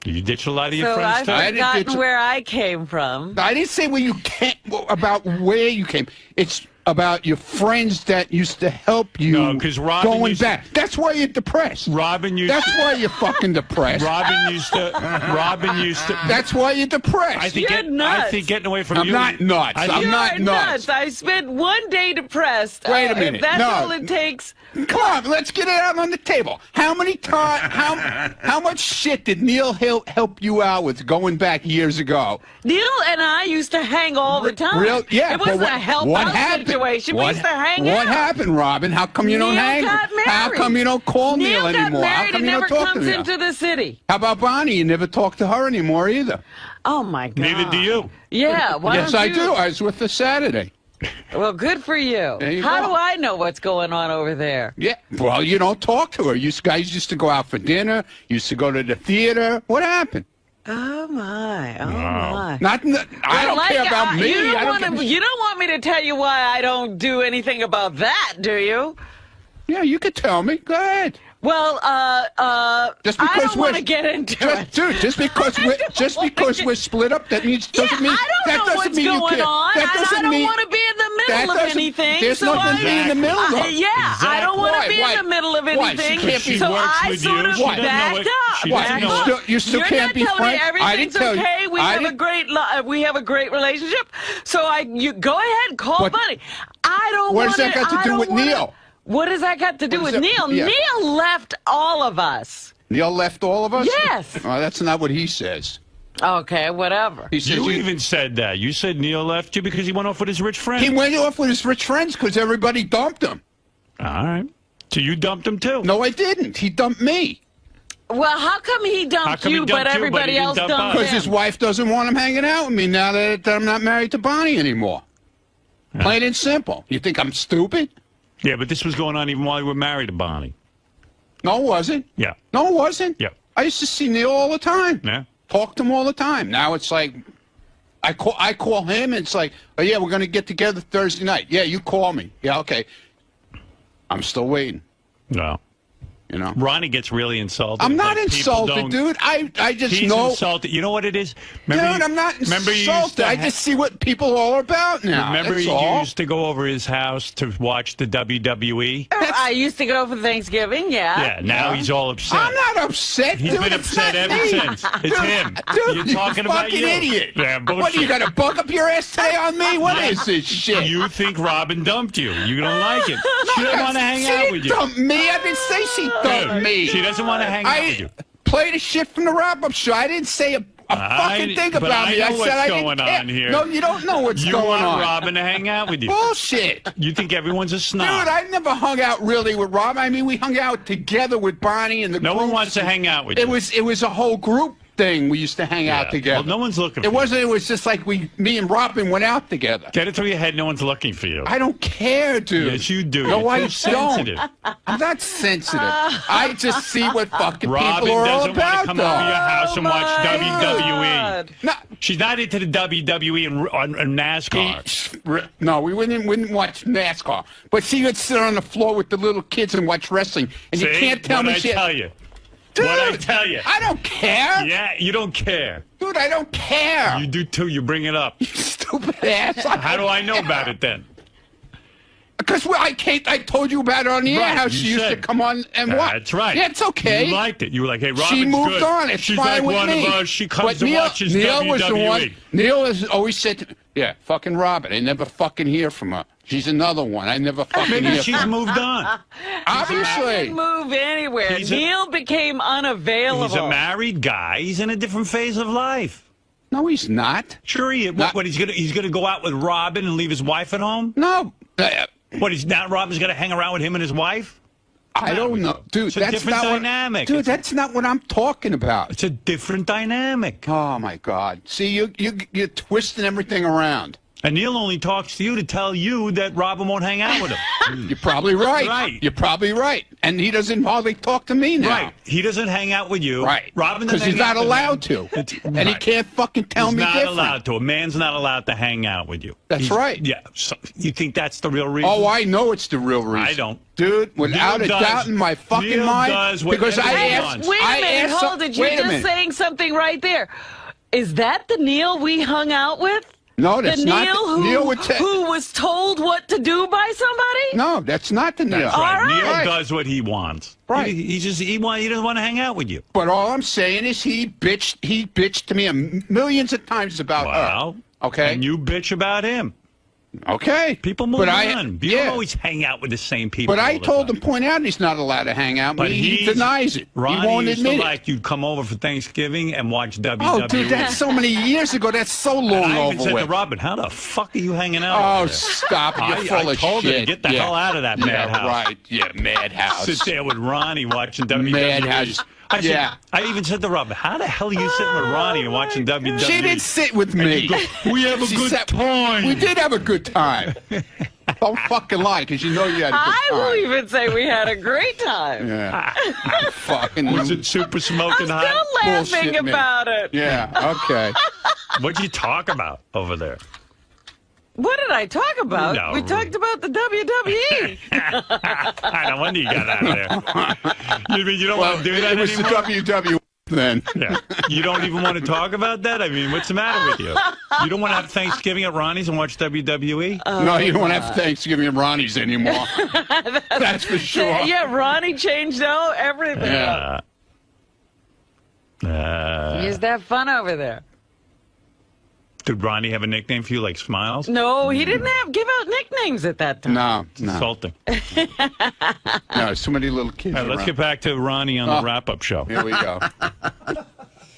Speaker 1: You ditch a lot of your
Speaker 3: So
Speaker 1: friends,
Speaker 3: I've
Speaker 1: too?
Speaker 2: I didn't
Speaker 3: forgotten
Speaker 2: ditch-
Speaker 3: where I came from.
Speaker 2: I didn't say where you came, about where you came. It's about your friends that used to help you.
Speaker 1: No, 'cause Robin
Speaker 2: going
Speaker 1: used to-
Speaker 2: back. That's why you're depressed.
Speaker 1: Robin used
Speaker 2: That's
Speaker 1: to...
Speaker 2: why you're fucking depressed.
Speaker 1: Robin used to...
Speaker 2: That's why you're depressed.
Speaker 1: I think,
Speaker 3: You're nuts.
Speaker 1: I think getting away from
Speaker 2: I'm
Speaker 1: you...
Speaker 2: not nuts.
Speaker 1: I
Speaker 2: I'm
Speaker 1: think-
Speaker 3: You're
Speaker 2: not nuts.
Speaker 3: I spent 1 day depressed.
Speaker 2: Wait a minute.
Speaker 3: If that's
Speaker 2: No.
Speaker 3: all it takes.
Speaker 2: Come on, let's get it out on the table. How many times? How much shit did Neil help you out with going back years ago?
Speaker 3: Neil and I used to hang all the time.
Speaker 2: Real? Yeah.
Speaker 3: It wasn't
Speaker 2: but
Speaker 3: a help
Speaker 2: what
Speaker 3: out
Speaker 2: happened?
Speaker 3: situation. We
Speaker 2: What,
Speaker 3: used to hang out.
Speaker 2: What happened, Robin? How come you don't
Speaker 3: Neil
Speaker 2: hang?
Speaker 3: got married.
Speaker 2: How come you don't call Neil
Speaker 3: got
Speaker 2: anymore? How
Speaker 3: married
Speaker 2: come
Speaker 3: and
Speaker 2: you
Speaker 3: never
Speaker 2: don't talk to
Speaker 3: comes
Speaker 2: me?
Speaker 3: into the city.
Speaker 2: How about Bonnie? You never talk to her anymore either.
Speaker 3: Oh my God.
Speaker 1: Neither do you.
Speaker 3: Yeah. Why
Speaker 2: Yes,
Speaker 3: don't
Speaker 2: I
Speaker 3: you?
Speaker 2: do. I was with her Saturday.
Speaker 3: Well, good for you.
Speaker 2: There you
Speaker 3: How
Speaker 2: go.
Speaker 3: do I know what's going on over there?
Speaker 2: Yeah. Well, you don't talk to her. You guys used to go out for dinner. Used to go to the theater. What happened?
Speaker 3: Oh my. Oh my.
Speaker 2: I don't care about me.
Speaker 3: You
Speaker 2: I
Speaker 3: don't,
Speaker 2: don't give a
Speaker 3: you don't want me to tell you why I don't do anything about that, do you?
Speaker 2: Yeah, you could tell me. Go ahead.
Speaker 3: Well,
Speaker 2: Just
Speaker 3: I
Speaker 2: because
Speaker 3: don't want to get into it.
Speaker 2: Dude, just because we're split up, that means doesn't mean
Speaker 3: I don't
Speaker 2: that
Speaker 3: know
Speaker 2: doesn't
Speaker 3: what's
Speaker 2: mean you
Speaker 3: going
Speaker 2: can't.
Speaker 3: on,
Speaker 2: That
Speaker 3: and
Speaker 2: doesn't
Speaker 3: I don't
Speaker 2: mean
Speaker 3: want to be in the
Speaker 2: that
Speaker 3: middle of
Speaker 2: doesn't-
Speaker 3: anything.
Speaker 2: There's
Speaker 3: so
Speaker 2: nothing to be in the middle of.
Speaker 3: I don't want to be
Speaker 2: Why?
Speaker 3: in the middle of
Speaker 2: Why?
Speaker 3: anything.
Speaker 2: She can't be-
Speaker 3: so
Speaker 1: works
Speaker 3: I
Speaker 1: with
Speaker 3: sort
Speaker 1: you.
Speaker 3: of
Speaker 1: She doesn't know
Speaker 3: backed
Speaker 1: what-
Speaker 3: up.
Speaker 1: she
Speaker 3: Backed
Speaker 1: doesn't know
Speaker 3: up.
Speaker 1: what-
Speaker 2: you still
Speaker 3: You're
Speaker 2: can't
Speaker 3: not
Speaker 2: be
Speaker 3: telling me
Speaker 2: friends? I
Speaker 3: everything's
Speaker 2: didn't tell you.
Speaker 3: okay. We have a great relationship. So you go ahead, call
Speaker 2: But-
Speaker 3: Bunny. I don't.
Speaker 2: What does that got to do with Neil?
Speaker 3: What does that got to do
Speaker 2: What
Speaker 3: with
Speaker 2: does that-
Speaker 3: Neil?
Speaker 2: yeah.
Speaker 3: Neil left all of us.
Speaker 2: Neil left all of us?
Speaker 3: Yes.
Speaker 2: Well, that's not what he says.
Speaker 3: Okay, whatever.
Speaker 2: He says
Speaker 1: You even said that. You said Neil left you because he went off with his rich friend.
Speaker 2: he went off with his rich friends because everybody dumped him.
Speaker 1: All right. So you dumped him, too?
Speaker 2: No, I didn't. He dumped me
Speaker 3: Well, how come he dumped
Speaker 1: come he
Speaker 3: you,
Speaker 1: dumped
Speaker 3: but
Speaker 1: you, but he
Speaker 3: everybody
Speaker 1: didn't
Speaker 3: else
Speaker 1: dump
Speaker 3: dumped
Speaker 1: us?
Speaker 2: because
Speaker 3: him?
Speaker 2: his wife doesn't want him hanging out with me now that I'm not married to Bonnie anymore. Plain and simple. You think I'm stupid?
Speaker 1: Yeah, but this was going on even while you were married to Bonnie.
Speaker 2: No, it wasn't.
Speaker 1: Yeah.
Speaker 2: No, it wasn't.
Speaker 1: Yeah.
Speaker 2: I used to see Neil all the time.
Speaker 1: Yeah.
Speaker 2: talk to him all the time. Now it's like, I call him, and it's like, oh, yeah, we're going to get together Thursday night. Yeah, you call me. Yeah, okay. I'm still waiting.
Speaker 1: No.
Speaker 2: You know,
Speaker 1: Ronnie gets really insulted.
Speaker 2: I'm not insulted, dude. I just
Speaker 1: he's
Speaker 2: know.
Speaker 1: Insulted. You know what it is?
Speaker 2: Dude, I'm not insulted. I just see what people are about now.
Speaker 1: Remember,
Speaker 2: you
Speaker 1: used to go over his house to watch the WWE?
Speaker 3: I used to go for Thanksgiving, yeah.
Speaker 1: Yeah, now he's all upset.
Speaker 2: I'm not upset,
Speaker 1: He's
Speaker 2: dude.
Speaker 1: been upset ever since. It's him.
Speaker 2: Dude,
Speaker 1: You're talking
Speaker 2: you
Speaker 1: about
Speaker 2: fucking
Speaker 1: you.
Speaker 2: idiot.
Speaker 1: Yeah, bullshit.
Speaker 2: What, you got a bug up your ass today on me? What is this shit?
Speaker 1: You think Robin dumped you. You don't like it. She doesn't want to hang out with you.
Speaker 2: She didn't dump me. I didn't say she dumped me.
Speaker 1: She doesn't want to hang out with you.
Speaker 2: Play the shit from the wrap-up show. I didn't say a fucking thing about me.
Speaker 1: I know
Speaker 2: said I
Speaker 1: what's
Speaker 2: didn't
Speaker 1: going
Speaker 2: care.
Speaker 1: on here.
Speaker 2: No, you don't know what's
Speaker 1: you
Speaker 2: going
Speaker 1: want
Speaker 2: on.
Speaker 1: Robin to hang out with you.
Speaker 2: Bullshit.
Speaker 1: You think everyone's a snob.
Speaker 2: Dude, I never hung out really with Rob. I mean, we hung out together with Bonnie and the
Speaker 1: No one
Speaker 2: groups.
Speaker 1: wants to hang out with you.
Speaker 2: It was a whole group thing. We used to hang out together.
Speaker 1: Well, no one's looking for
Speaker 2: It
Speaker 1: you.
Speaker 2: wasn't. It was just like me and Robin went out together.
Speaker 1: Get it through your head. No one's looking for you.
Speaker 2: I don't care, dude.
Speaker 1: Yes, you do.
Speaker 2: No,
Speaker 1: You're
Speaker 2: I
Speaker 1: too sensitive.
Speaker 2: don't. I'm not sensitive. I just see what fucking
Speaker 1: Robin
Speaker 2: people are all
Speaker 1: doesn't want
Speaker 2: about,
Speaker 1: to come over your house and watch
Speaker 3: God.
Speaker 1: WWE.
Speaker 2: No.
Speaker 1: She's not into the WWE and NASCAR.
Speaker 2: No, we wouldn't watch NASCAR. But she would sit on the floor with the little kids and watch wrestling. And you
Speaker 1: See?
Speaker 2: can't tell me
Speaker 1: What'd
Speaker 2: she...
Speaker 1: I tell you?
Speaker 2: Dude,
Speaker 1: What'd I tell you?
Speaker 2: I don't care.
Speaker 1: Yeah, you don't care.
Speaker 2: Dude, I don't care.
Speaker 1: You do too. You bring it up.
Speaker 2: Stupid ass.
Speaker 1: How do I know about it then?
Speaker 2: Because I told you about it on the air,
Speaker 1: Right,
Speaker 2: how
Speaker 1: you
Speaker 2: she used to
Speaker 1: said.
Speaker 2: come on and watch.
Speaker 1: That's right.
Speaker 2: Yeah, it's okay.
Speaker 1: You liked it. You were like, hey, Robin's
Speaker 2: She moved
Speaker 1: good.
Speaker 2: on. It's
Speaker 1: She's
Speaker 2: fine
Speaker 1: like
Speaker 2: with
Speaker 1: one
Speaker 2: me.
Speaker 1: of us. She comes
Speaker 2: But
Speaker 1: to watch his
Speaker 2: Neil
Speaker 1: WWE.
Speaker 2: was the one. Neil has always said, to me, yeah, fucking Robin. I never fucking hear from her. She's another one. I never fucking
Speaker 1: Maybe
Speaker 2: hear
Speaker 1: she's
Speaker 2: from her.
Speaker 1: moved on.
Speaker 2: Obviously.
Speaker 3: Didn't move anywhere.
Speaker 1: He's
Speaker 3: Neil became unavailable.
Speaker 1: He's a married guy. He's in a different phase of life.
Speaker 2: No, he's not.
Speaker 1: Sure, he's gonna go out with Robin and leave his wife at home?
Speaker 2: No.
Speaker 1: What? He's not. Robin's gonna hang around with him and his wife?
Speaker 2: I don't know, dude.
Speaker 1: It's a
Speaker 2: that's
Speaker 1: different
Speaker 2: not
Speaker 1: dynamic.
Speaker 2: Dude, that's not what I'm talking about.
Speaker 1: It's a different dynamic.
Speaker 2: Oh my God! See, you're twisting everything around.
Speaker 1: And Neil only talks to you to tell you that Robin won't hang out with him.
Speaker 2: You're probably right.
Speaker 1: Right.
Speaker 2: You're probably right. And he doesn't hardly talk to me now.
Speaker 1: Right. He doesn't hang out with you.
Speaker 2: Right.
Speaker 1: Robin
Speaker 2: because
Speaker 1: doesn't
Speaker 2: he's
Speaker 1: hang
Speaker 2: not
Speaker 1: out with
Speaker 2: allowed
Speaker 1: him.
Speaker 2: to. And he can't fucking tell
Speaker 1: He's
Speaker 2: me
Speaker 1: not
Speaker 2: different.
Speaker 1: allowed to. A man's not allowed to hang out with you.
Speaker 2: That's right.
Speaker 1: Yeah. So you think that's the real reason?
Speaker 2: Oh, I know it's the real reason.
Speaker 1: I don't.
Speaker 2: Dude, without
Speaker 1: Neil
Speaker 2: a
Speaker 1: does-
Speaker 2: doubt in my fucking
Speaker 1: Neil
Speaker 2: mind.
Speaker 1: does
Speaker 2: Because
Speaker 1: whatever
Speaker 2: I
Speaker 1: he
Speaker 2: asked.
Speaker 1: wants.
Speaker 3: Wait a minute, hold it. You're
Speaker 2: wait a
Speaker 3: just
Speaker 2: minute.
Speaker 3: saying something right there. Is that the Neil we hung out with?
Speaker 2: No, that's
Speaker 3: the
Speaker 2: not.
Speaker 3: Neil
Speaker 2: Neil would
Speaker 3: who was told what to do by somebody?
Speaker 2: No, that's not the Neil.
Speaker 1: That's right.
Speaker 3: All right.
Speaker 1: Neil
Speaker 2: Right.
Speaker 1: does what he wants.
Speaker 2: Right.
Speaker 1: He doesn't want to hang out with you.
Speaker 2: But all I'm saying is he bitched to me millions of times about
Speaker 1: Wow.
Speaker 2: her. Okay.
Speaker 1: And you bitch about him.
Speaker 2: Okay.
Speaker 1: People move on. You don't always hang out with the same people.
Speaker 2: But I
Speaker 1: all the
Speaker 2: told
Speaker 1: time.
Speaker 2: him, point out he's not allowed to hang out.
Speaker 1: But
Speaker 2: But he
Speaker 1: he's-
Speaker 2: denies it.
Speaker 1: Ronnie
Speaker 2: he won't
Speaker 1: used
Speaker 2: admit
Speaker 1: to
Speaker 2: it.
Speaker 1: like you'd come over for Thanksgiving and watch WWE.
Speaker 2: Oh, dude, that's so many years ago. That's so
Speaker 1: And
Speaker 2: long
Speaker 1: I even
Speaker 2: over
Speaker 1: said
Speaker 2: with.
Speaker 1: to Robin, how the fuck are you hanging out
Speaker 2: Oh,
Speaker 1: over there?
Speaker 2: stop it. You're full
Speaker 1: I
Speaker 2: of
Speaker 1: told her
Speaker 2: shit.
Speaker 1: to get the
Speaker 2: Yeah.
Speaker 1: hell out of that
Speaker 2: Yeah,
Speaker 1: madhouse.
Speaker 2: right. Yeah, madhouse.
Speaker 1: Sit there with Ronnie watching WWE.
Speaker 2: Madhouse.
Speaker 1: I said,
Speaker 2: Yeah.
Speaker 1: I even said to Robin, how the hell are you sitting with Ronnie and watching WWE?
Speaker 2: She didn't sit with me.
Speaker 1: We have a
Speaker 2: She
Speaker 1: good
Speaker 2: sat-
Speaker 1: time.
Speaker 2: We did have a good time. Don't fucking lie, because you know you had a good
Speaker 3: I
Speaker 2: time.
Speaker 3: will even say we had a great time.
Speaker 2: Yeah. fucking.
Speaker 1: Was it super smoking
Speaker 3: I'm
Speaker 1: hot?
Speaker 3: still laughing
Speaker 2: Bullshit, man.
Speaker 3: about it.
Speaker 2: Yeah, okay.
Speaker 1: What'd you talk about over there?
Speaker 3: What did I talk about?
Speaker 1: No.
Speaker 3: We talked about the WWE.
Speaker 1: No wonder you got out of there. You mean you don't want to do that
Speaker 2: it was
Speaker 1: anymore?
Speaker 2: the WWE then.
Speaker 1: Yeah. You don't even want to talk about that? I mean, what's the matter with you? You don't want to have Thanksgiving at Ronnie's and watch WWE?
Speaker 2: No, you don't have Thanksgiving at Ronnie's anymore. That's for sure.
Speaker 3: Yeah, Ronnie changed out everything.
Speaker 2: Yeah.
Speaker 3: You used to have fun over there.
Speaker 1: Did Ronnie have a nickname for you, like Smiles?
Speaker 3: No, he didn't give out nicknames at that time.
Speaker 2: No, no.
Speaker 1: Insulting.
Speaker 2: No, so many little kids.
Speaker 1: All right, let's
Speaker 2: around.
Speaker 1: get back to Ronnie on the wrap-up show.
Speaker 2: Here we go.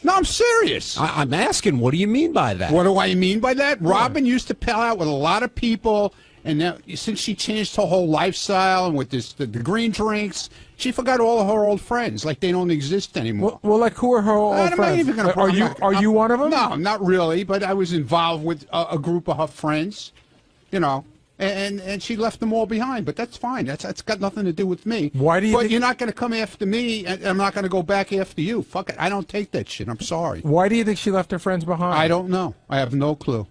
Speaker 2: No, I'm serious.
Speaker 4: I'm asking, what do you mean by that?
Speaker 2: What do I mean by that? Robin used to pal out with a lot of people, and now since she changed her whole lifestyle and with the green drinks, she forgot all of her old friends. Like they don't exist anymore.
Speaker 5: Well, like who are her old
Speaker 2: I'm not
Speaker 5: friends?
Speaker 2: even gonna.
Speaker 5: Are you one of them?
Speaker 2: No, not really. But I was involved with a group of her friends. You know, and she left them all behind. But that's fine. That's got nothing to do with me.
Speaker 5: Why do you?
Speaker 2: But you're not going to come after me, and I'm not going to go back after you. Fuck it. I don't take that shit. I'm sorry.
Speaker 5: Why do you think she left her friends behind?
Speaker 2: I don't know. I have no clue.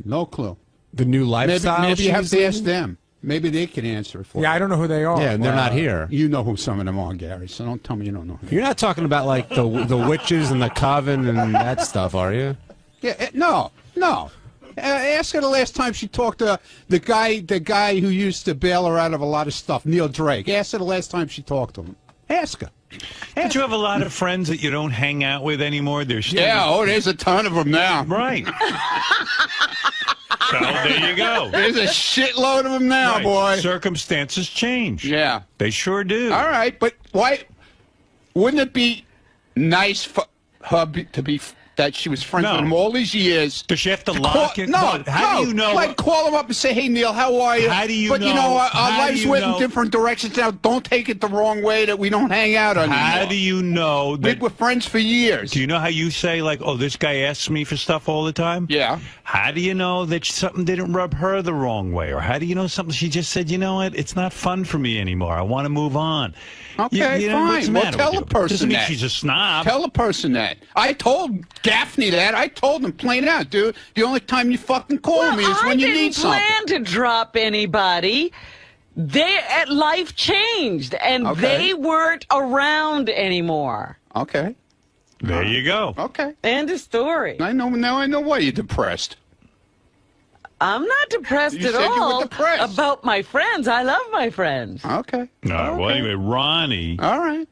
Speaker 2: No clue.
Speaker 4: The new lifestyle.
Speaker 2: Maybe you have to ask them. Maybe they can answer it for you.
Speaker 5: Yeah, I don't know who they are.
Speaker 4: Yeah, and they're not here.
Speaker 2: You know who some of them are, Gary, so don't tell me you don't know.
Speaker 4: You're not talking about like the witches and the coven and that stuff, are you?
Speaker 2: Yeah, no. Ask her the last time she talked to the guy who used to bail her out of a lot of stuff, Neil Drake. Ask her the last time she talked to him. Ask her.
Speaker 1: But you have a lot of friends that you don't hang out with anymore. There's still...
Speaker 2: Yeah, there's a ton of them now.
Speaker 1: Right. So there you go.
Speaker 2: There's a shitload of them now,
Speaker 1: Right.
Speaker 2: boy.
Speaker 1: Circumstances change.
Speaker 2: Yeah.
Speaker 1: They sure do.
Speaker 2: All right, but why wouldn't it be nice for her to be that she was friends with him all these years?
Speaker 1: Does she have to lock it?
Speaker 2: No,
Speaker 1: How do you know?
Speaker 2: Like call him up and say, "Hey, Neil, how are you?"
Speaker 1: How do you
Speaker 2: but
Speaker 1: know?
Speaker 2: You know, our
Speaker 1: How do
Speaker 2: lives
Speaker 1: you
Speaker 2: went
Speaker 1: know?
Speaker 2: in different directions now. Don't take it the wrong way that we don't hang out anymore.
Speaker 1: How do you know that
Speaker 2: we're friends for years?
Speaker 1: Do you know how you say, like, oh, this guy asks me for stuff all the time?
Speaker 2: Yeah.
Speaker 1: How do you know that something didn't rub her the wrong way? Or how do you know something she just said, you know what, it's not fun for me anymore. I want to move on.
Speaker 2: Okay,
Speaker 1: you know, what's the
Speaker 2: fine. Well,
Speaker 1: matter
Speaker 2: tell
Speaker 1: with
Speaker 2: the
Speaker 1: you?
Speaker 2: person
Speaker 1: Doesn't mean
Speaker 2: that.
Speaker 1: she's a snob.
Speaker 2: Tell the person that. I told Gaffney that. I told him plain out, dude. The only time you fucking call me is when you need something.
Speaker 3: I didn't plan to drop anybody. Life changed, and they weren't around anymore.
Speaker 2: Okay.
Speaker 1: There you go.
Speaker 2: Okay.
Speaker 3: End of story.
Speaker 2: I know now. I know why you're depressed.
Speaker 3: I'm not depressed
Speaker 2: You
Speaker 3: at
Speaker 2: said you were
Speaker 3: all
Speaker 2: depressed.
Speaker 3: about my friends. I love my friends.
Speaker 2: Okay.
Speaker 1: All right, well, anyway, Ronnie.
Speaker 2: All right.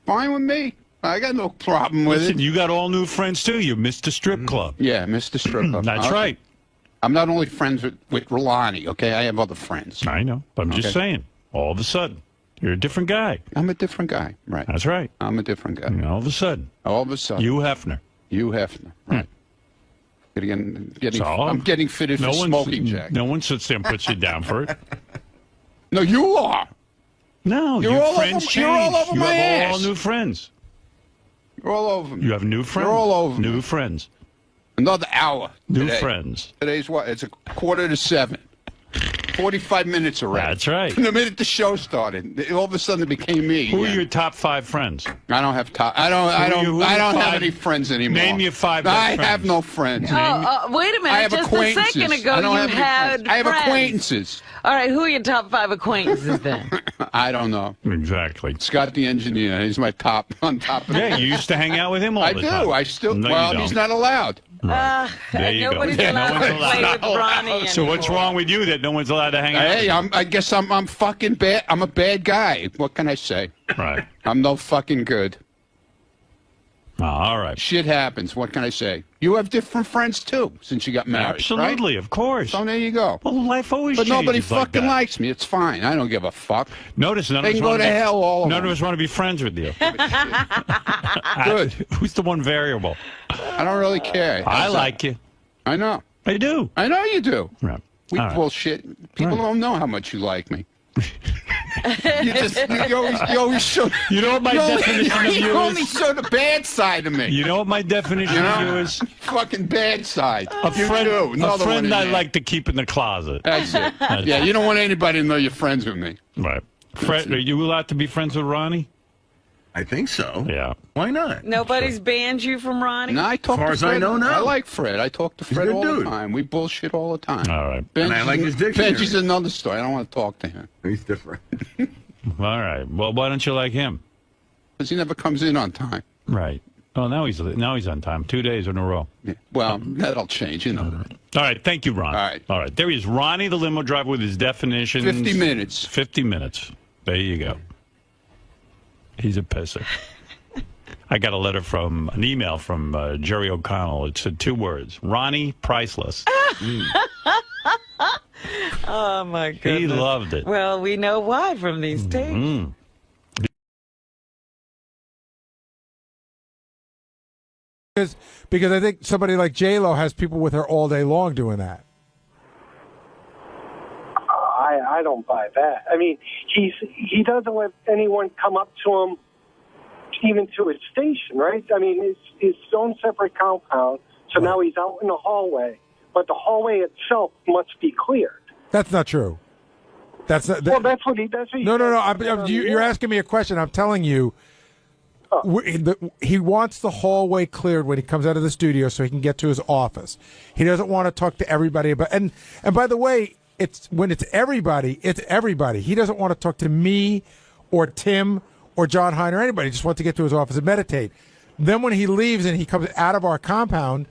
Speaker 2: Fine with me. I got no problem with
Speaker 1: Listen,
Speaker 2: it.
Speaker 1: you got all new friends, too. You missed the strip club.
Speaker 2: Yeah, Mr. Strip Club.
Speaker 1: That's right.
Speaker 2: I'm not only friends with Ronnie, okay? I have other friends.
Speaker 1: I know. But I'm just saying, all of a sudden, you're a different guy.
Speaker 2: I'm a different guy. Right.
Speaker 1: That's right.
Speaker 2: I'm a different guy.
Speaker 1: And all of a sudden.
Speaker 2: All of a sudden.
Speaker 1: Hugh Hefner.
Speaker 2: Hugh Hefner. Right. I'm getting fitted for smoking jack.
Speaker 1: No one sits there and puts you down for it.
Speaker 2: No, you are.
Speaker 1: No,
Speaker 2: You're
Speaker 1: your
Speaker 2: all
Speaker 1: friends
Speaker 2: over,
Speaker 1: change.
Speaker 2: you're all over
Speaker 1: you
Speaker 2: my
Speaker 1: have
Speaker 2: ass.
Speaker 1: all new friends.
Speaker 2: You're all over me.
Speaker 1: You have new friends.
Speaker 2: You're all over
Speaker 1: New
Speaker 2: me.
Speaker 1: friends.
Speaker 2: Another hour.
Speaker 1: New
Speaker 2: today.
Speaker 1: friends.
Speaker 2: Today's what? It's 6:45. 45 minutes already.
Speaker 1: That's right.
Speaker 2: From the minute the show started, all of a sudden it became me.
Speaker 1: Who are
Speaker 2: again.
Speaker 1: your top 5 friends?
Speaker 2: I don't have top. I don't have any friends anymore.
Speaker 1: Name your 5
Speaker 2: I
Speaker 1: best
Speaker 2: have
Speaker 1: friends.
Speaker 2: no friends.
Speaker 3: Wait a minute.
Speaker 2: I have
Speaker 3: Just a
Speaker 2: acquaintances.
Speaker 3: second ago,
Speaker 2: I don't
Speaker 3: you
Speaker 2: have any
Speaker 3: had
Speaker 2: friends. I have
Speaker 3: friends.
Speaker 2: acquaintances.
Speaker 3: All right, who are your top 5 acquaintances then?
Speaker 2: I don't know.
Speaker 1: Exactly.
Speaker 2: Scott the engineer. He's my top on top of
Speaker 1: Yeah, you used to hang out with him all the time.
Speaker 2: I still.
Speaker 1: No,
Speaker 2: well,
Speaker 1: you
Speaker 2: he's
Speaker 1: don't.
Speaker 2: not allowed.
Speaker 1: There you
Speaker 3: Nobody's
Speaker 1: go.
Speaker 3: allowed
Speaker 1: No one's
Speaker 3: to play
Speaker 1: allowed.
Speaker 3: with Ronnie
Speaker 1: So what's
Speaker 3: anymore.
Speaker 1: wrong with you that no one's allowed to hang out?
Speaker 2: Hey, I guess I'm fucking bad. I'm a bad guy. What can I say?
Speaker 1: Right.
Speaker 2: I'm no fucking good.
Speaker 1: Oh, all right.
Speaker 2: Shit happens. What can I say? You have different friends too since you got married.
Speaker 1: Absolutely,
Speaker 2: right?
Speaker 1: of course.
Speaker 2: So there you go.
Speaker 1: Well, life always
Speaker 2: But nobody
Speaker 1: changes like
Speaker 2: fucking
Speaker 1: that.
Speaker 2: likes me. It's fine. I don't give a fuck.
Speaker 1: Notice none
Speaker 2: They
Speaker 1: of us
Speaker 2: can go
Speaker 1: want
Speaker 2: to
Speaker 1: be,
Speaker 2: hell, all of
Speaker 1: None
Speaker 2: them.
Speaker 1: of us want to be friends with you.
Speaker 2: Good.
Speaker 1: Who's the one variable?
Speaker 2: I don't really care.
Speaker 1: I like you.
Speaker 2: I know.
Speaker 1: I do.
Speaker 2: I know you do.
Speaker 1: Right.
Speaker 2: We
Speaker 1: All right.
Speaker 2: bullshit. People
Speaker 1: Right.
Speaker 2: don't know how much you like me. you always show.
Speaker 1: You know what my definition of
Speaker 2: you
Speaker 1: you
Speaker 2: only
Speaker 1: is?
Speaker 2: show the bad side of me.
Speaker 1: You know what my definition of you is?
Speaker 2: Fucking bad side.
Speaker 1: A
Speaker 2: You
Speaker 1: friend,
Speaker 2: do.
Speaker 1: a
Speaker 2: Another one
Speaker 1: friend
Speaker 2: in
Speaker 1: I
Speaker 2: there.
Speaker 1: like to keep in the closet.
Speaker 2: That's it. Yeah, you don't want anybody to know you're friends with me.
Speaker 1: Right. Fred, are you allowed to be friends with Ronnie?
Speaker 10: I think so.
Speaker 1: Yeah.
Speaker 10: Why not?
Speaker 3: Nobody's banned you from Ronnie?
Speaker 2: No, I talk
Speaker 10: As far
Speaker 2: to
Speaker 10: as
Speaker 2: Fred.
Speaker 10: I know, no.
Speaker 2: I like Fred. I talk to
Speaker 10: He's a
Speaker 2: Fred
Speaker 10: good
Speaker 2: all the
Speaker 10: dude.
Speaker 2: time. We bullshit all the time.
Speaker 1: All right.
Speaker 2: Benji's,
Speaker 10: And I like his dictionary.
Speaker 2: Benji's another story. I don't want to talk to him
Speaker 10: He's different.
Speaker 1: All right. Well, why don't you like him?
Speaker 2: because he never comes in on time.
Speaker 1: Right. Oh, now he's on time. 2 days in a row.
Speaker 2: Yeah. Well, that'll change, you know that.
Speaker 1: All right. Thank you, Ron.
Speaker 2: All right.
Speaker 1: All right. There he is. Ronnie, the limo driver, with his definitions.
Speaker 2: 50 minutes.
Speaker 1: 50 minutes. There you go. He's a pisser. I got an email from Jerry O'Connell. It said 2 words. Ronnie, priceless.
Speaker 3: Oh, my goodness.
Speaker 1: He loved it.
Speaker 3: Well, we know why from these tapes.
Speaker 1: Mm.
Speaker 5: Because I think somebody like J-Lo has people with her all day long doing that.
Speaker 9: I don't buy that. I mean, he doesn't let anyone come up to him, even to his station, right? I mean, it's his own separate compound. So now he's out in the hallway but the hallway itself must be cleared.
Speaker 5: That's not true. That's not,
Speaker 9: Well, that's what he does.
Speaker 5: No. You're asking me a question. I'm telling you. He wants the hallway cleared when he comes out of the studio so he can get to his office. He doesn't want to talk to everybody about. And by the way, when it's everybody. He doesn't want to talk to me or Tim or John Hine or anybody. He just wants to get to his office and meditate. Then when he leaves and he comes out of our compound,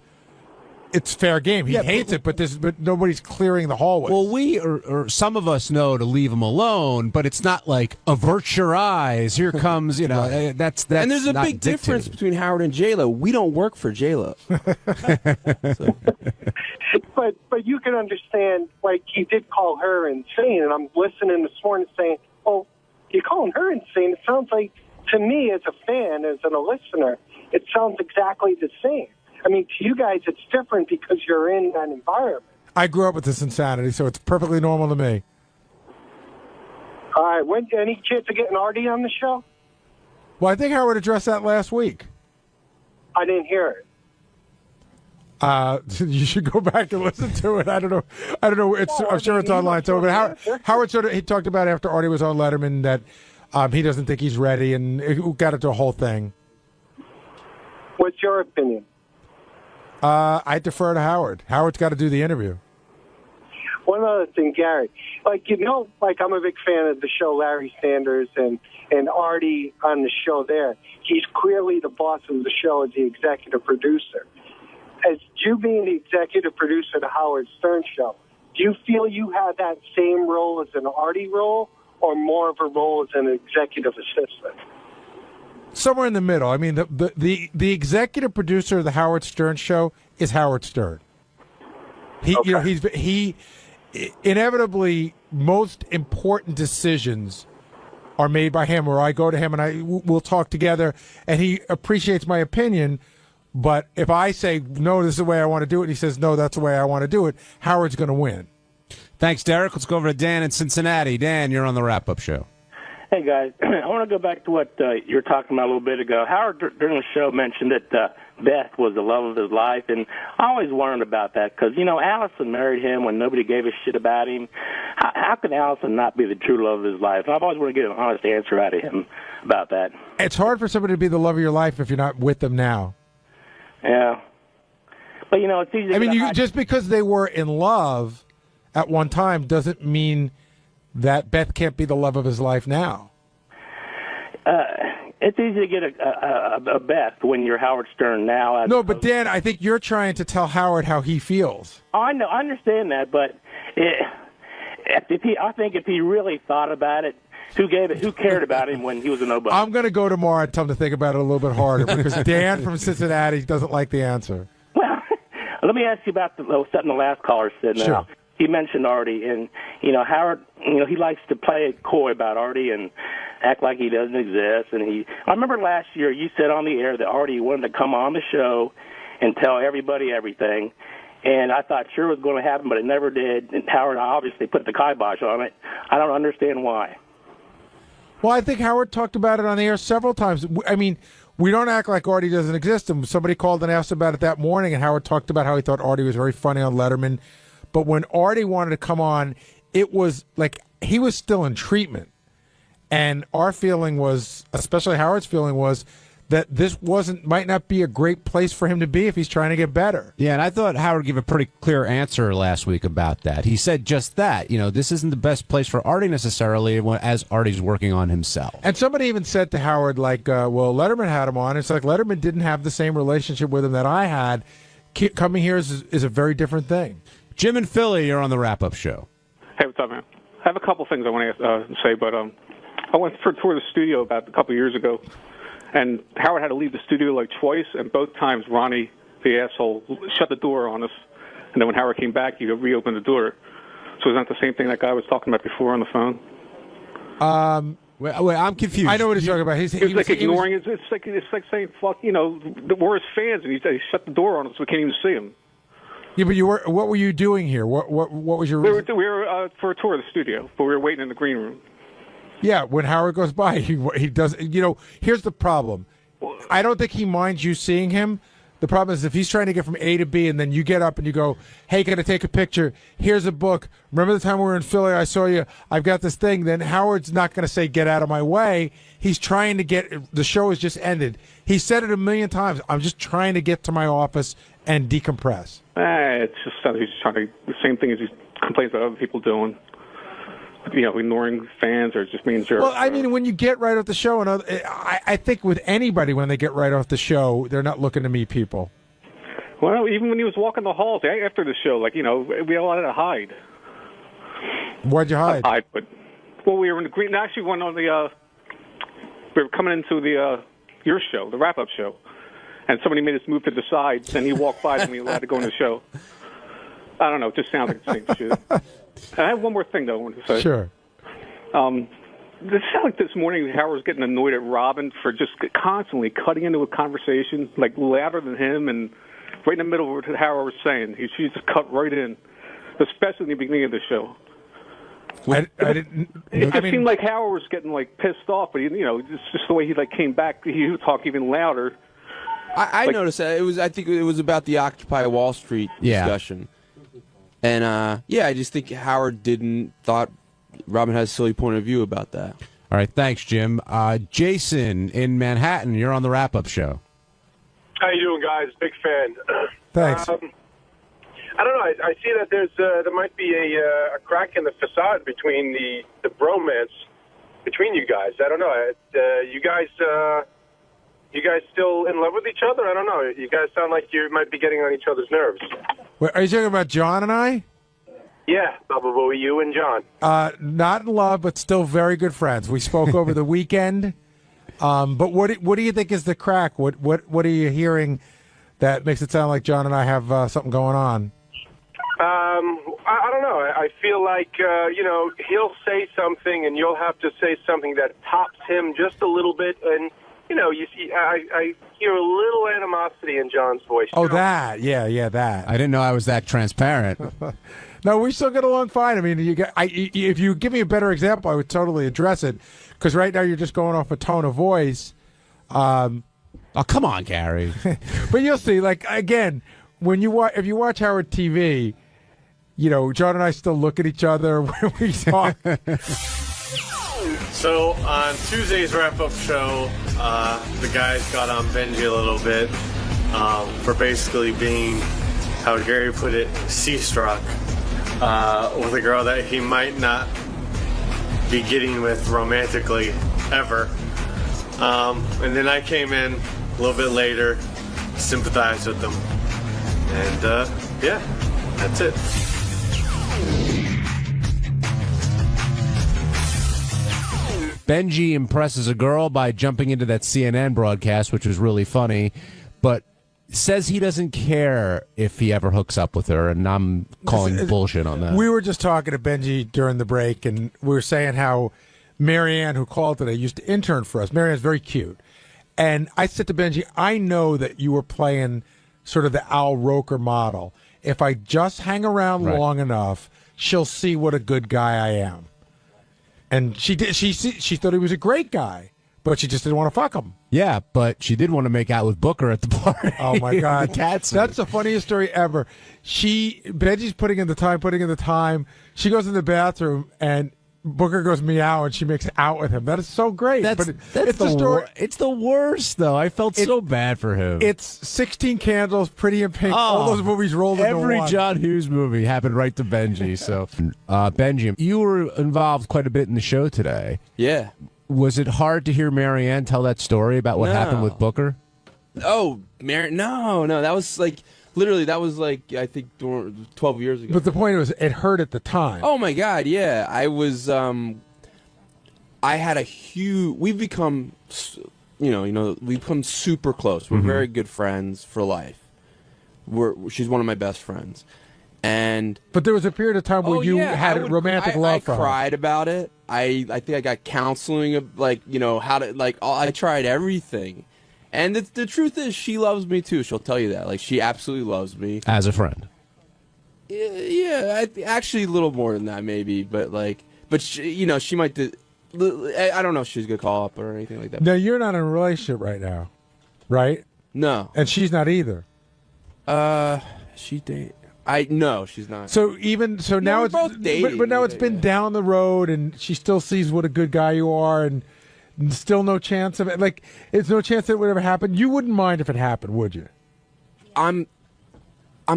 Speaker 5: it's fair game. He hates it, but nobody's clearing the hallway.
Speaker 4: Well, we or some of us know to leave him alone, but it's not like avert your eyes. Here comes, that's
Speaker 11: and there's a
Speaker 4: not
Speaker 11: big difference between Howard and J-Lo. We don't work for J-Lo.
Speaker 9: But you can understand, like, he did call her insane, and I'm listening this morning saying, oh, you're calling her insane? It sounds like, to me as a fan, as a listener, it sounds exactly the same. I mean, to you guys, it's different because you're in that environment.
Speaker 5: I grew up with this insanity, so it's perfectly normal to me.
Speaker 9: All right. Any chance of getting Artie on the show?
Speaker 5: Well, I think Howard addressed that last week.
Speaker 9: I didn't hear it.
Speaker 5: You should go back and listen to it. I don't know. I'm sure it's online. So, but Howard he talked about after Artie was on Letterman that he doesn't think he's ready, and it got into a whole thing.
Speaker 9: What's your opinion?
Speaker 5: I defer to Howard. Howard's got to do the interview.
Speaker 9: One other thing, Gary, I'm a big fan of the show Larry Sanders and Artie on the show there. He's clearly the boss of the show as the executive producer. As you being the executive producer of the Howard Stern show, do you feel you have that same role as an Artie role or more of a role as an executive assistant?
Speaker 5: Somewhere in the middle. I mean, the executive producer of the Howard Stern show is Howard Stern. He inevitably, most important decisions are made by him, where I go to him and we'll talk together, and he appreciates my opinion. But if I say, no, this is the way I want to do it, and he says, no, that's the way I want to do it, Howard's going to win.
Speaker 4: Thanks, Derek. Let's go over to Dan in Cincinnati. Dan, you're on the wrap-up show.
Speaker 12: Hey, guys. I want to go back to what you were talking about a little bit ago. Howard, during the show, mentioned that Beth was the love of his life, and I always wondered about that because, Allison married him when nobody gave a shit about him. How could Allison not be the true love of his life? I've always wanted to get an honest answer out of him about that.
Speaker 5: It's hard for somebody to be the love of your life if you're not with them now.
Speaker 12: Yeah. But, it's easy to
Speaker 5: just because they were in love at one time doesn't mean that Beth can't be the love of his life now.
Speaker 12: It's easy to get a Beth when you're Howard Stern now.
Speaker 5: No, but Dan, I think you're trying to tell Howard how he feels.
Speaker 12: Oh, I know, I understand that, but I think if he really thought about it, who cared about him when he was a nobody?
Speaker 5: I'm going to go tomorrow and tell him to think about it a little bit harder because Dan from Cincinnati doesn't like the answer.
Speaker 12: Well, let me ask you about something the last caller said. Now.
Speaker 5: Sure.
Speaker 12: He mentioned Artie, and, Howard, he likes to play coy about Artie and act like he doesn't exist. And I remember last year you said on the air that Artie wanted to come on the show and tell everybody everything. And I thought sure it was going to happen, but it never did. And Howard obviously put the kibosh on it. I don't understand why.
Speaker 5: Well, I think Howard talked about it on the air several times. I mean, we don't act like Artie doesn't exist. And somebody called and asked about it that morning, and Howard talked about how he thought Artie was very funny on Letterman. But when Artie wanted to come on, it was like he was still in treatment. And our feeling was, especially Howard's feeling was, that this might not be a great place for him to be if he's trying to get better.
Speaker 4: Yeah, and I thought Howard gave a pretty clear answer last week about that. He said just that. This isn't the best place for Artie necessarily as Artie's working on himself.
Speaker 5: And somebody even said to Howard, like, well, Letterman had him on. It's like Letterman didn't have the same relationship with him that I had. Coming here is a very different thing.
Speaker 4: Jim in Philly, you're on the wrap-up show.
Speaker 13: Hey, what's up, man? I have a couple things I want to say, but I went for a tour of the studio about a couple of years ago, and Howard had to leave the studio like twice, and both times Ronnie, the asshole, shut the door on us, and then when Howard came back, he reopened the door. So is that the same thing that guy was talking about before on the phone?
Speaker 4: Wait, I'm confused.
Speaker 5: I know what he's talking about. He
Speaker 13: was ignoring it. It's like saying, fuck, we're his fans, and he shut the door on us, so we can't even see him.
Speaker 5: Yeah, but what were you doing here? What was your reason?
Speaker 13: We were for a tour of the studio, but we were waiting in the green room.
Speaker 5: Yeah, when Howard goes by, he does. Here's the problem. I don't think he minds you seeing him. The problem is if he's trying to get from A to B and then you get up and you go, hey, can I take a picture? Here's a book. Remember the time we were in Philly, I saw you. I've got this thing. Then Howard's not going to say, get out of my way. He's trying to get, the show has just ended. He said it a million times. I'm just trying to get to my office and decompress.
Speaker 13: It's just he's just trying to, the same thing as he complains about other people doing. Ignoring fans or just being jerks.
Speaker 5: Well, I mean, when you get right off the show, and I think with anybody, when they get right off the show, they're not looking to meet people.
Speaker 13: Well, even when he was walking the halls after the show, we all had to hide.
Speaker 5: Why'd you hide?
Speaker 13: Well, we were in the green. Actually, we were coming into your show, the wrap-up show, and somebody made us move to the side. Then he walked by, and we allowed to go in the show. I don't know. It just sounds like the same shit. I have one more thing, though, I want to say.
Speaker 5: Sure.
Speaker 13: It sounded like this morning Howard was getting annoyed at Robin for just constantly cutting into a conversation, louder than him, and right in the middle of what Howard was saying. She just cut right in, especially in the beginning of the show. It seemed like Howard was getting, pissed off, but, it's just the way he, I back. He would talk even louder.
Speaker 11: I noticed that. I think it was about the Occupy Wall Street discussion. And, I just think Howard thought Robin has a silly point of view about that.
Speaker 4: All right, thanks, Jim. Jason in Manhattan, you're on the wrap-up show.
Speaker 14: How you doing, guys? Big fan.
Speaker 5: Thanks.
Speaker 14: I don't know. I see that there might be a crack in the facade between the bromance between you guys. I don't know. You guys still in love with each other? I don't know. You guys sound like you might be getting on each other's nerves.
Speaker 5: Wait, are you talking about John and I?
Speaker 14: Yeah, Baba Booey, you and John.
Speaker 5: Not in love, but still very good friends. We spoke over the weekend. But what do you think is the crack? What are you hearing that makes it sound like John and I have something going on?
Speaker 14: I don't know. I feel like, he'll say something and you'll have to say something that tops him just a little bit. And, you see, I hear a little animosity in John's voice.
Speaker 5: Oh, that. Yeah, that.
Speaker 4: I didn't know I was that transparent.
Speaker 5: No, we still get along fine. I mean, if you give me a better example, I would totally address it. Because right now you're just going off a tone of voice.
Speaker 4: Oh, come on, Gary.
Speaker 5: But you'll see, again, when if you watch Howard TV, John and I still look at each other when we talk.
Speaker 15: So on Tuesday's wrap-up show, the guys got on Benji a little bit for basically being, how Gary put it, C-struck with a girl that he might not be getting with romantically ever. And then I came in a little bit later, sympathized with them, and yeah, that's it.
Speaker 4: Benji impresses a girl by jumping into that CNN broadcast, which was really funny, but says he doesn't care if he ever hooks up with her, and I'm calling bullshit on that.
Speaker 5: We were just talking to Benji during the break, and we were saying how Marianne, who called today, used to intern for us. Marianne's very cute. And I said to Benji, I know that you were playing sort of the Al Roker model. If I just hang around long enough, she'll see what a good guy I am. And she did. She thought he was a great guy, but she just didn't want to fuck him.
Speaker 4: Yeah, but she did want to make out with Booker at the party.
Speaker 5: Oh my God,
Speaker 4: That's
Speaker 5: the funniest story ever. Benji's putting in the time. She goes in the bathroom and Booker goes meow and she makes out with him. That is so great.
Speaker 4: That's
Speaker 5: it's the story.
Speaker 4: It's the worst, though. I felt so bad for him.
Speaker 5: It's 16 Candles, Pretty in Pink, all those movies rolled into one.
Speaker 4: Every John Hughes movie happened right to Benji. So, Benji, you were involved quite a bit in the show today.
Speaker 11: Yeah.
Speaker 4: Was it hard to hear Marianne tell that story about what happened with Booker?
Speaker 11: Oh, no. That was literally, I think 12 years ago.
Speaker 5: But the point was, it hurt at the time.
Speaker 11: Oh my God, yeah. I was, I had a huge, we've become, we've become super close. We're very good friends for life. She's one of my best friends.
Speaker 5: But there was a period of time where you had romantic love for her.
Speaker 11: I cried about it. I think I got counseling of how to I tried everything, and the truth is she loves me too. She'll tell you that. She absolutely loves me
Speaker 4: as a friend.
Speaker 11: Yeah, actually a little more than that maybe, but she, she might. I don't know if she's gonna call up or anything like that.
Speaker 5: No, you're not in a relationship right now, right?
Speaker 11: No,
Speaker 5: and she's not either.
Speaker 11: She date. No, she's not.
Speaker 5: So now
Speaker 11: we're
Speaker 5: it's
Speaker 11: both dating,
Speaker 5: but now it's been down the road, and she still sees what a good guy you are, and still no chance of it. Like, it's no chance that it would ever happen. You wouldn't mind if it happened, would you?
Speaker 11: I'm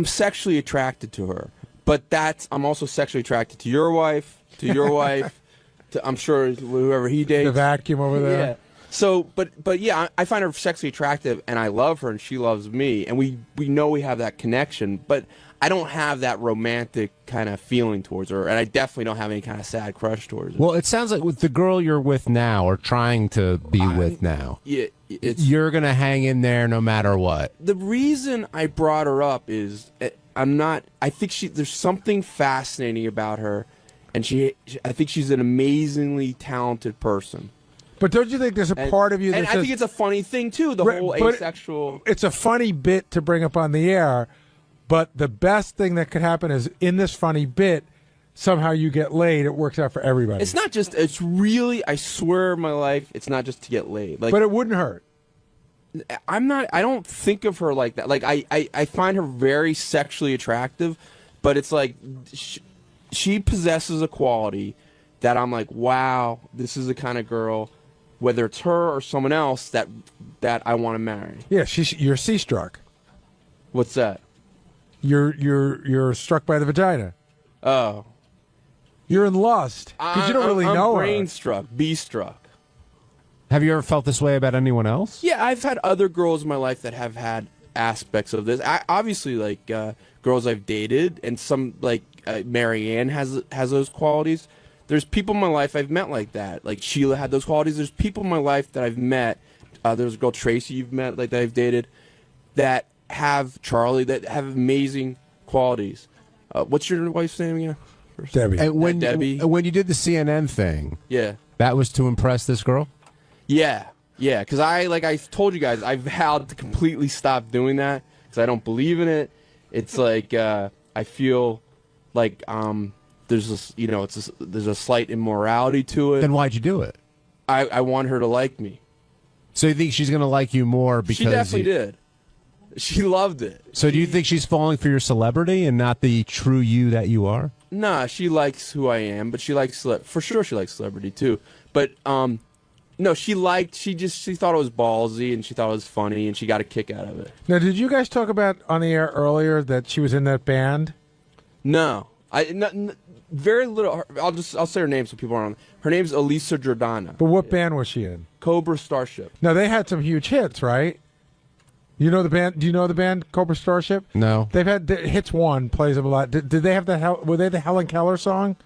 Speaker 11: sexually attracted to her, but I'm also sexually attracted to your wife, to your wife, to I'm sure whoever he dates.
Speaker 5: The vacuum over there.
Speaker 11: Yeah. So, but yeah, I find her sexually attractive, and I love her, and she loves me, and we know we have that connection, but I don't have that romantic kind of feeling towards her, and I definitely don't have any kind of sad crush towards her.
Speaker 4: Well, it sounds like with the girl you're with now, or trying to be with now,
Speaker 11: Yeah,
Speaker 4: you're going to hang in there no matter what.
Speaker 11: The reason I brought her up is I think there's something fascinating about her, and I think she's an amazingly talented person.
Speaker 5: But don't you think there's a part of you that
Speaker 11: and
Speaker 5: says,
Speaker 11: I think it's a funny thing too, the whole asexual.
Speaker 5: It's a funny bit to bring up on the air, but the best thing that could happen is in this funny bit, somehow you get laid. It works out for everybody.
Speaker 11: It's not just. It's really. I swear, my life. It's not just to get laid. Like,
Speaker 5: but it wouldn't hurt.
Speaker 11: I'm not. I don't think of her like that. Like I find her very sexually attractive, but it's like she possesses a quality that I'm like, wow, this is the kind of girl, whether it's her or someone else, that I want to marry.
Speaker 5: Yeah, you're sea-struck.
Speaker 11: What's that?
Speaker 5: You're struck by the vagina.
Speaker 11: Oh.
Speaker 5: You're in lust because you don't really know her.
Speaker 11: I'm brain-struck, bee-struck.
Speaker 4: Have you ever felt this way about anyone else?
Speaker 11: Yeah, I've had other girls in my life that have had aspects of this. Obviously, like girls I've dated, and some like Marianne has those qualities. There's people in my life I've met like that. Like Sheila had those qualities. There's people in my life that I've met. There's a girl Tracy you've met, like that I've dated, that have Charlie, that have amazing qualities. What's your wife's name again?
Speaker 5: Debbie.
Speaker 4: And
Speaker 11: Debbie.
Speaker 4: when you did the CNN thing,
Speaker 11: Yeah.
Speaker 4: that was to impress this girl?
Speaker 11: Yeah. Because I told you guys, I vowed to completely stop doing that because I don't believe in it. It's like I feel like there's this, there's a slight immorality to it.
Speaker 4: Then why'd you do it?
Speaker 11: I want her to like me.
Speaker 4: So you think she's going to like you more because
Speaker 11: She definitely did. She loved it.
Speaker 4: So do you think she's falling for your celebrity and not the true you that you are?
Speaker 11: Nah, she likes who I am, but she likes for sure she likes celebrity too. But no, she thought it was ballsy and she thought it was funny and she got a kick out of it.
Speaker 5: Now, did you guys talk about on the air earlier that she was in that band?
Speaker 11: No, very little. I'll say her name so people aren't. Her name's 𝗦𝗁𝗲𝗿𝗱.
Speaker 5: But what band was she in?
Speaker 11: Cobra Starship.
Speaker 5: Now they had some huge hits, right? You know the band? Do you know the band Cobra Starship?
Speaker 4: No.
Speaker 5: They've had Hits One plays them a lot. Did they have were they the Helen Keller song,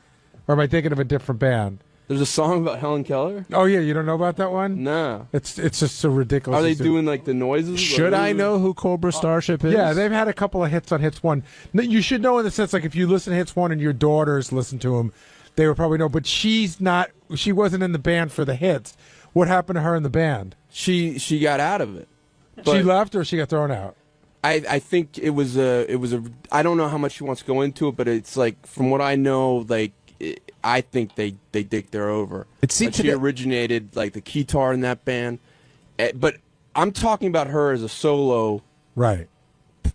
Speaker 5: or am I thinking of a different band?
Speaker 11: There's a song about Helen Keller?
Speaker 5: Oh yeah, you don't know about that one?
Speaker 11: No.
Speaker 5: It's just so ridiculous.
Speaker 11: Are they doing like the noises?
Speaker 4: Should I know who Cobra Starship is?
Speaker 5: Yeah, they've had a couple of hits on Hits One. You should know in the sense, like if you listen to Hits One and your daughters listen to them, they would probably know. But she wasn't in the band for the hits. What happened to her in the band?
Speaker 11: She got out of it.
Speaker 5: She left or she got thrown out?
Speaker 11: I think it was a I don't know how much she wants to go into it, but it's like from what I know, like I think they dicked her over. She originated like the guitar in that band, but I'm talking about her as a solo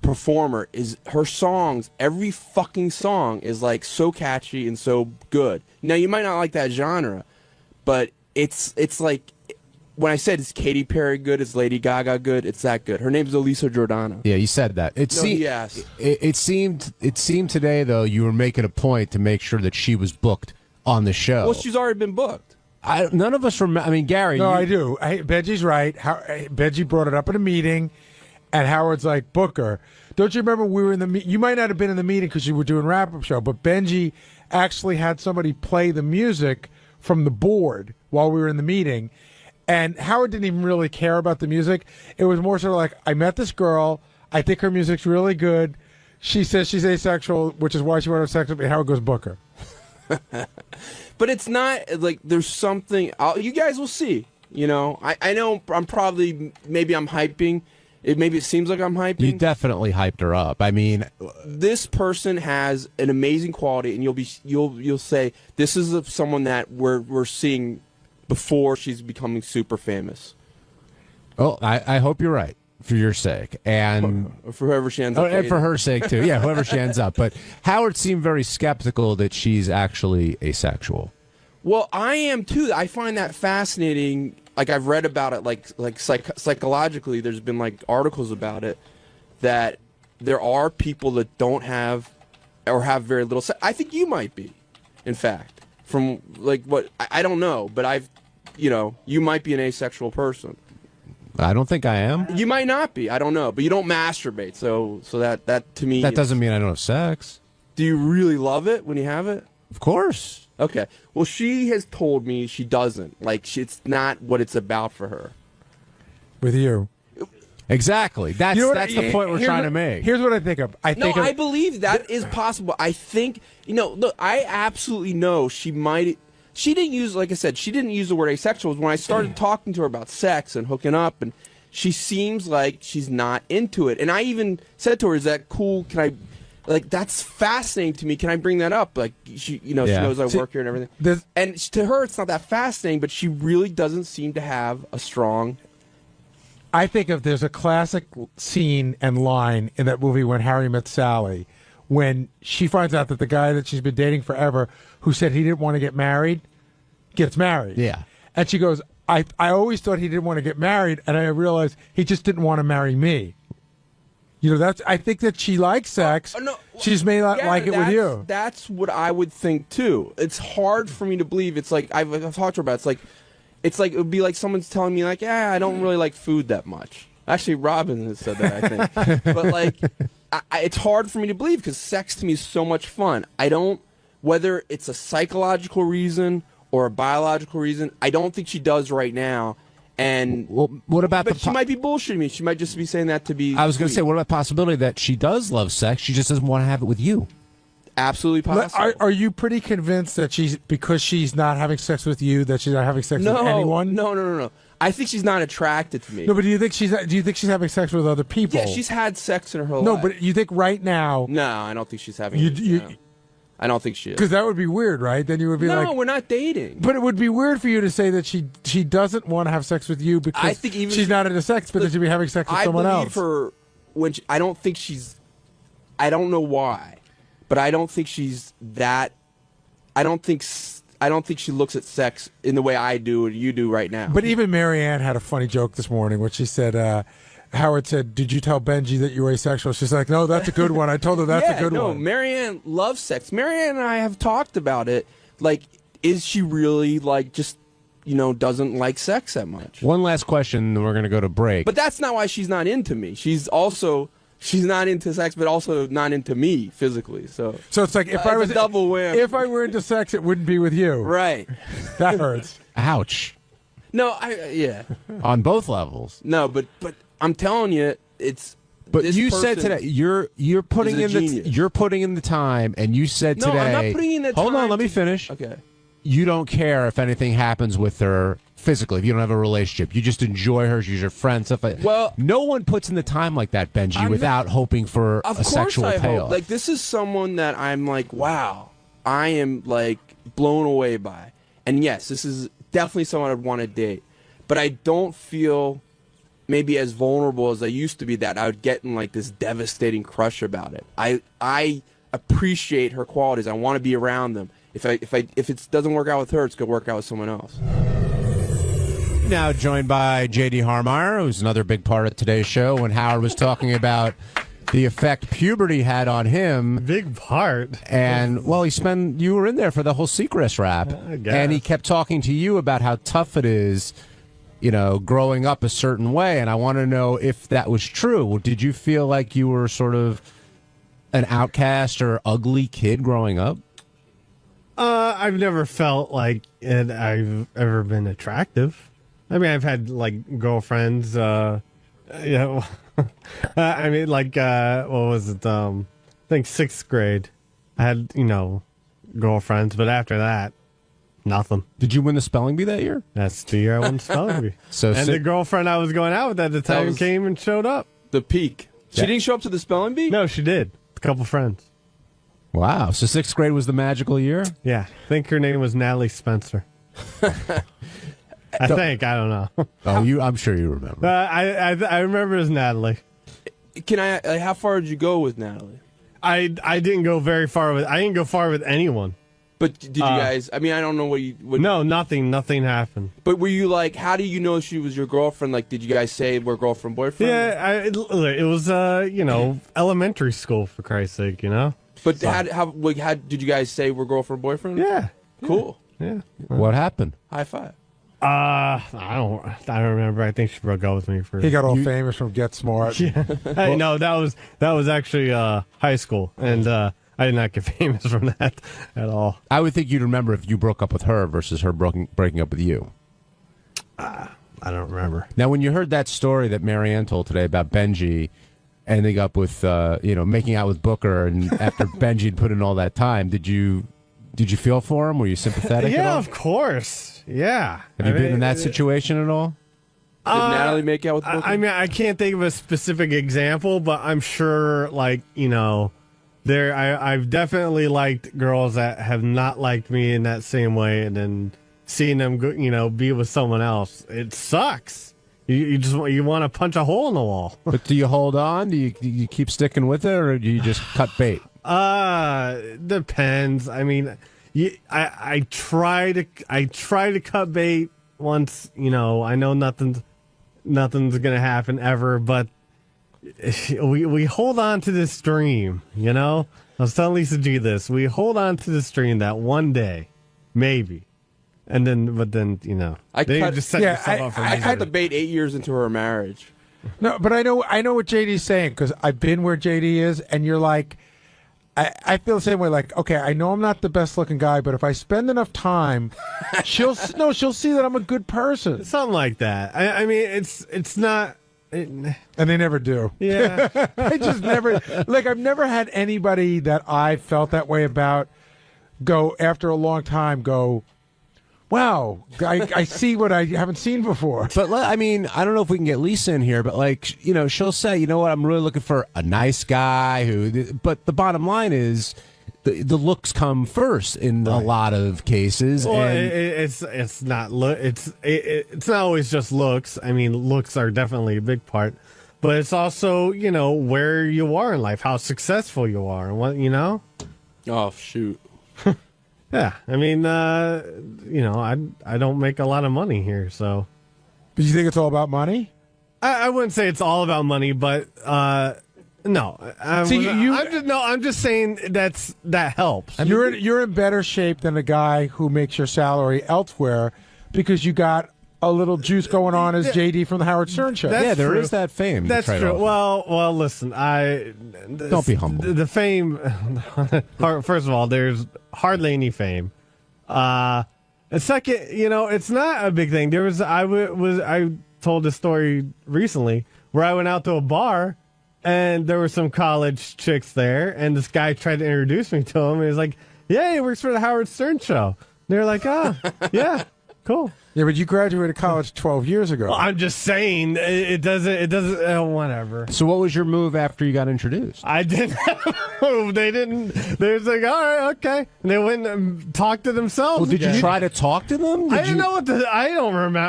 Speaker 11: performer. Is her songs, every fucking song is like so catchy and so good. Now you might not like that genre, but it's like when I said is Katy Perry good, is Lady Gaga good, it's that good. Her name's 𝗦𝗁𝗲𝗿𝗱.
Speaker 4: Yeah, you said that. It seemed today though you were making a point to make sure that she was booked on the show.
Speaker 11: Well, she's already been booked.
Speaker 4: None of us remember. I mean, Gary.
Speaker 5: No, I do. Benji's right. Benji brought it up in a meeting, and Howard's like, book her. Don't you remember we were in the you might not have been in the meeting because you were doing wrap-up show, but Benji actually had somebody play the music from the board while we were in the meeting. And Howard didn't even really care about the music. It was more sort of like, I met this girl. I think her music's really good. She says she's asexual, which is why she wanted sex with me. Howard goes, book her.
Speaker 11: But it's not like there's something. You guys will see. You know, I know I'm probably maybe I'm hyping. Maybe it seems like I'm hyping.
Speaker 4: You definitely hyped her up. I mean,
Speaker 11: this person has an amazing quality, and you'll say this is someone that we're seeing before she's becoming super famous.
Speaker 4: Oh, I hope you're right. for your sake, and
Speaker 11: for whoever she ends up
Speaker 4: and for
Speaker 11: dating.
Speaker 4: her sake too. Yeah, whoever she ends up. But Howard seemed very skeptical that she's actually asexual.
Speaker 11: Well, I am too. I find that fascinating. Like I've read about it, like psychologically, there's been like articles about it that there are people that don't have or have very little sex. I think you might be, in fact, from like what I don't know, but you might be an asexual person.
Speaker 4: I don't think I am.
Speaker 11: You might not be. I don't know, but you don't masturbate, so that to me
Speaker 4: That doesn't mean I don't have sex.
Speaker 11: Do you really love it when you have it?
Speaker 4: Of course.
Speaker 11: Okay. Well, she has told me she doesn't. Like, it's not what it's about for her.
Speaker 5: With you.
Speaker 4: Exactly. That's the point we're trying to make.
Speaker 5: Here's what I think of. I
Speaker 11: believe that is possible. I think, look, I absolutely know she didn't use, like I said, she didn't use the word asexual. When I started talking to her about sex and hooking up, and she seems like she's not into it. And I even said to her, is that cool? Can I... Like, that's fascinating to me. Can I bring that up? Like, she knows I work here and everything. And to her, it's not that fascinating, but she really doesn't seem to have a strong...
Speaker 5: I think there's a classic scene and line in that movie When Harry Met Sally, when she finds out that the guy that she's been dating forever, who said he didn't want to get married, gets married.
Speaker 4: Yeah.
Speaker 5: And she goes, I always thought he didn't want to get married, and I realized he just didn't want to marry me. I think that she likes sex.
Speaker 11: No,
Speaker 5: she just may not like it with you.
Speaker 11: That's what I would think too. It's hard for me to believe. It's like I've talked to her about. It's like it would be like someone's telling me like, yeah, I don't really like food that much. Actually, Robin has said that, I think. But like, it's hard for me to believe because sex to me is so much fun. Whether it's a psychological reason or a biological reason, I don't think she does right now. And
Speaker 4: what about
Speaker 11: she might be bullshitting me. She might just be saying that to be.
Speaker 4: I was going to say, what about the possibility that she does love sex? She just doesn't want to have it with you.
Speaker 11: Absolutely possible.
Speaker 5: Are you pretty convinced that because she's not having sex with you, that she's not having sex with anyone?
Speaker 11: No. I think she's not attracted to me.
Speaker 5: No, but do you think she's having sex with other people?
Speaker 11: Yeah, she's had sex in her life.
Speaker 5: No, but you think right now?
Speaker 11: No, I don't think she's having. I don't think she is.
Speaker 5: Because that would be weird, right? Then you would be like,
Speaker 11: no, we're not dating.
Speaker 5: But it would be weird for you to say that she doesn't want to have sex with you because
Speaker 11: I think even
Speaker 5: she's not into sex, but that she'd be having sex with someone else.
Speaker 11: I believe her when I don't think she's. I don't know why, but I don't think she's that. I don't think she looks at sex in the way I do or you do right now.
Speaker 5: But even Marianne had a funny joke this morning when she said. Howard said, "Did you tell Benji that you were asexual?" She's like, "No, that's a good one. I told her that's a good one."
Speaker 11: Marianne loves sex. Marianne and I have talked about it. Like, is she really like just doesn't like sex that much?
Speaker 4: One last question, then we're going to go to break.
Speaker 11: But that's not why she's not into me. She's not into sex, but also not into me physically. So
Speaker 5: it's like if I was
Speaker 11: a double whammy.
Speaker 5: If I were into sex, it wouldn't be with you.
Speaker 11: Right.
Speaker 5: That hurts.
Speaker 4: Ouch.
Speaker 11: No,
Speaker 4: On both levels.
Speaker 11: No, but I'm telling you, it's.
Speaker 4: But you said today you're putting in the time, and you said today.
Speaker 11: No, I'm not putting in the time.
Speaker 4: Hold on, let me finish.
Speaker 11: Okay.
Speaker 4: You don't care if anything happens with her physically, if you don't have a relationship. You just enjoy her. She's your friend. Stuff like.
Speaker 11: Well,
Speaker 4: no one puts in the time like that, Benji, without hoping for a sexual payoff.
Speaker 11: Hope. Like, this is someone that I'm like, wow, I am like blown away by, and yes, this is definitely someone I'd want to date, but I don't feel maybe as vulnerable as I used to be that I would get in like this devastating crush about it. I appreciate her qualities. I want to be around them. If it doesn't work out with her, it's gonna work out with someone else.
Speaker 4: Now joined by J.D. Harmeyer, who's another big part of today's show. When Howard was talking about the effect puberty had on him,
Speaker 15: big part,
Speaker 4: and well, you were in there for the whole Seacrest rap, and he kept talking to you about how tough it is. Growing up a certain way, and I want to know if that was true. Did you feel like you were sort of an outcast or ugly kid growing up?
Speaker 15: I've never felt like I've ever been attractive. I mean, I've had like girlfriends. I mean, like what was it? I think 6th grade. I had girlfriends, but after that. Nothing.
Speaker 4: Did you win the spelling bee that year?
Speaker 15: That's the year I won the spelling bee. The girlfriend I was going out with at the time came and showed up.
Speaker 11: The peak. She didn't show up to the spelling bee?
Speaker 15: No, she did. A couple friends.
Speaker 4: Wow. So 6th grade was the magical year?
Speaker 15: Yeah. I think her name was Natalie Spencer.
Speaker 16: I think. I don't know.
Speaker 4: I'm sure you remember.
Speaker 16: I remember it was Natalie.
Speaker 11: Can I? How far did you go with Natalie?
Speaker 16: I didn't go very far with. I didn't go far with anyone.
Speaker 11: But did you guys? I mean, I don't know what you.
Speaker 16: No, nothing. Nothing happened.
Speaker 11: But were you like? How do you know she was your girlfriend? Like, did you guys say we're girlfriend boyfriend?
Speaker 16: Yeah, it was elementary school, for Christ's sake,
Speaker 11: But how did you guys say we're girlfriend boyfriend?
Speaker 16: Yeah.
Speaker 11: Cool.
Speaker 16: Yeah.
Speaker 4: What happened?
Speaker 11: High five.
Speaker 16: I don't remember. I think she broke up with me for.
Speaker 5: He got all famous from Get Smart.
Speaker 16: Yeah. Hey, no, that was actually high school, and I did not get famous from that at all.
Speaker 4: I would think you'd remember if you broke up with her versus her breaking up with you.
Speaker 16: I don't remember.
Speaker 4: Now, when you heard that story that Marianne told today about Benji ending up with, making out with Booker, and after Benji had put in all that time, did you feel for him? Were you sympathetic at all?
Speaker 16: Yeah, of course. Yeah.
Speaker 4: Have you been in that situation at all?
Speaker 11: Did Natalie make out with Booker?
Speaker 16: I mean, I can't think of a specific example, but I'm sure, I've definitely liked girls that have not liked me in that same way, and then seeing them, be with someone else. It sucks. You just want to punch a hole in the wall.
Speaker 4: But do you hold on? Do you keep sticking with it, or do you just cut bait?
Speaker 16: Depends. I mean, I try to cut bait once. I know nothing's gonna happen ever, but we hold on to this dream, I was telling Lisa G this. We hold on to this dream that one day, maybe, but then
Speaker 11: I cut the bait 8 years into her marriage.
Speaker 5: No, but I know what JD's saying, because I've been where JD is, and you're like, I feel the same way. Like, okay, I know I'm not the best looking guy, but if I spend enough time, she'll see that I'm a good person.
Speaker 16: Something like that. I mean, it's not.
Speaker 5: And they never do.
Speaker 16: Yeah.
Speaker 5: I just never, I've never had anybody that I felt that way about go, after a long time, wow, I see what I haven't seen before.
Speaker 4: But, I mean, I don't know if we can get Lisa in here, but, she'll say, you know what, I'm really looking for a nice guy but the bottom line is, the looks come first in a lot of cases.
Speaker 16: Well,
Speaker 4: and
Speaker 16: it's not it's not always just looks. I mean, looks are definitely a big part, but it's also where you are in life, how successful you are, and what
Speaker 11: Oh shoot!
Speaker 16: Yeah, I mean, I don't make a lot of money here, so.
Speaker 5: But you think it's all about money?
Speaker 16: I wouldn't say it's all about money, but no. I'm just saying that helps.
Speaker 5: You're in better shape than a guy who makes your salary elsewhere because you got a little juice going on as JD from the Howard Stern show.
Speaker 4: There is that fame.
Speaker 16: That's true. Well, listen,
Speaker 4: don't be humble.
Speaker 16: The fame. First of all, there's hardly any fame. And second, it's not a big thing. I told a story recently where I went out to a bar. And there were some college chicks there, and this guy tried to introduce me to him. And he was like, "Yeah, he works for the Howard Stern show." They were like, "Oh, yeah, cool."
Speaker 5: Yeah, but you graduated college 12 years ago.
Speaker 16: Well, I'm just saying it doesn't. Whatever.
Speaker 4: So, what was your move after you got introduced?
Speaker 16: I didn't have a move. They didn't. They was like, "All right, okay," and they went and talked to themselves.
Speaker 4: Well, did you try to talk to them?
Speaker 16: I didn't know what to. I don't remember.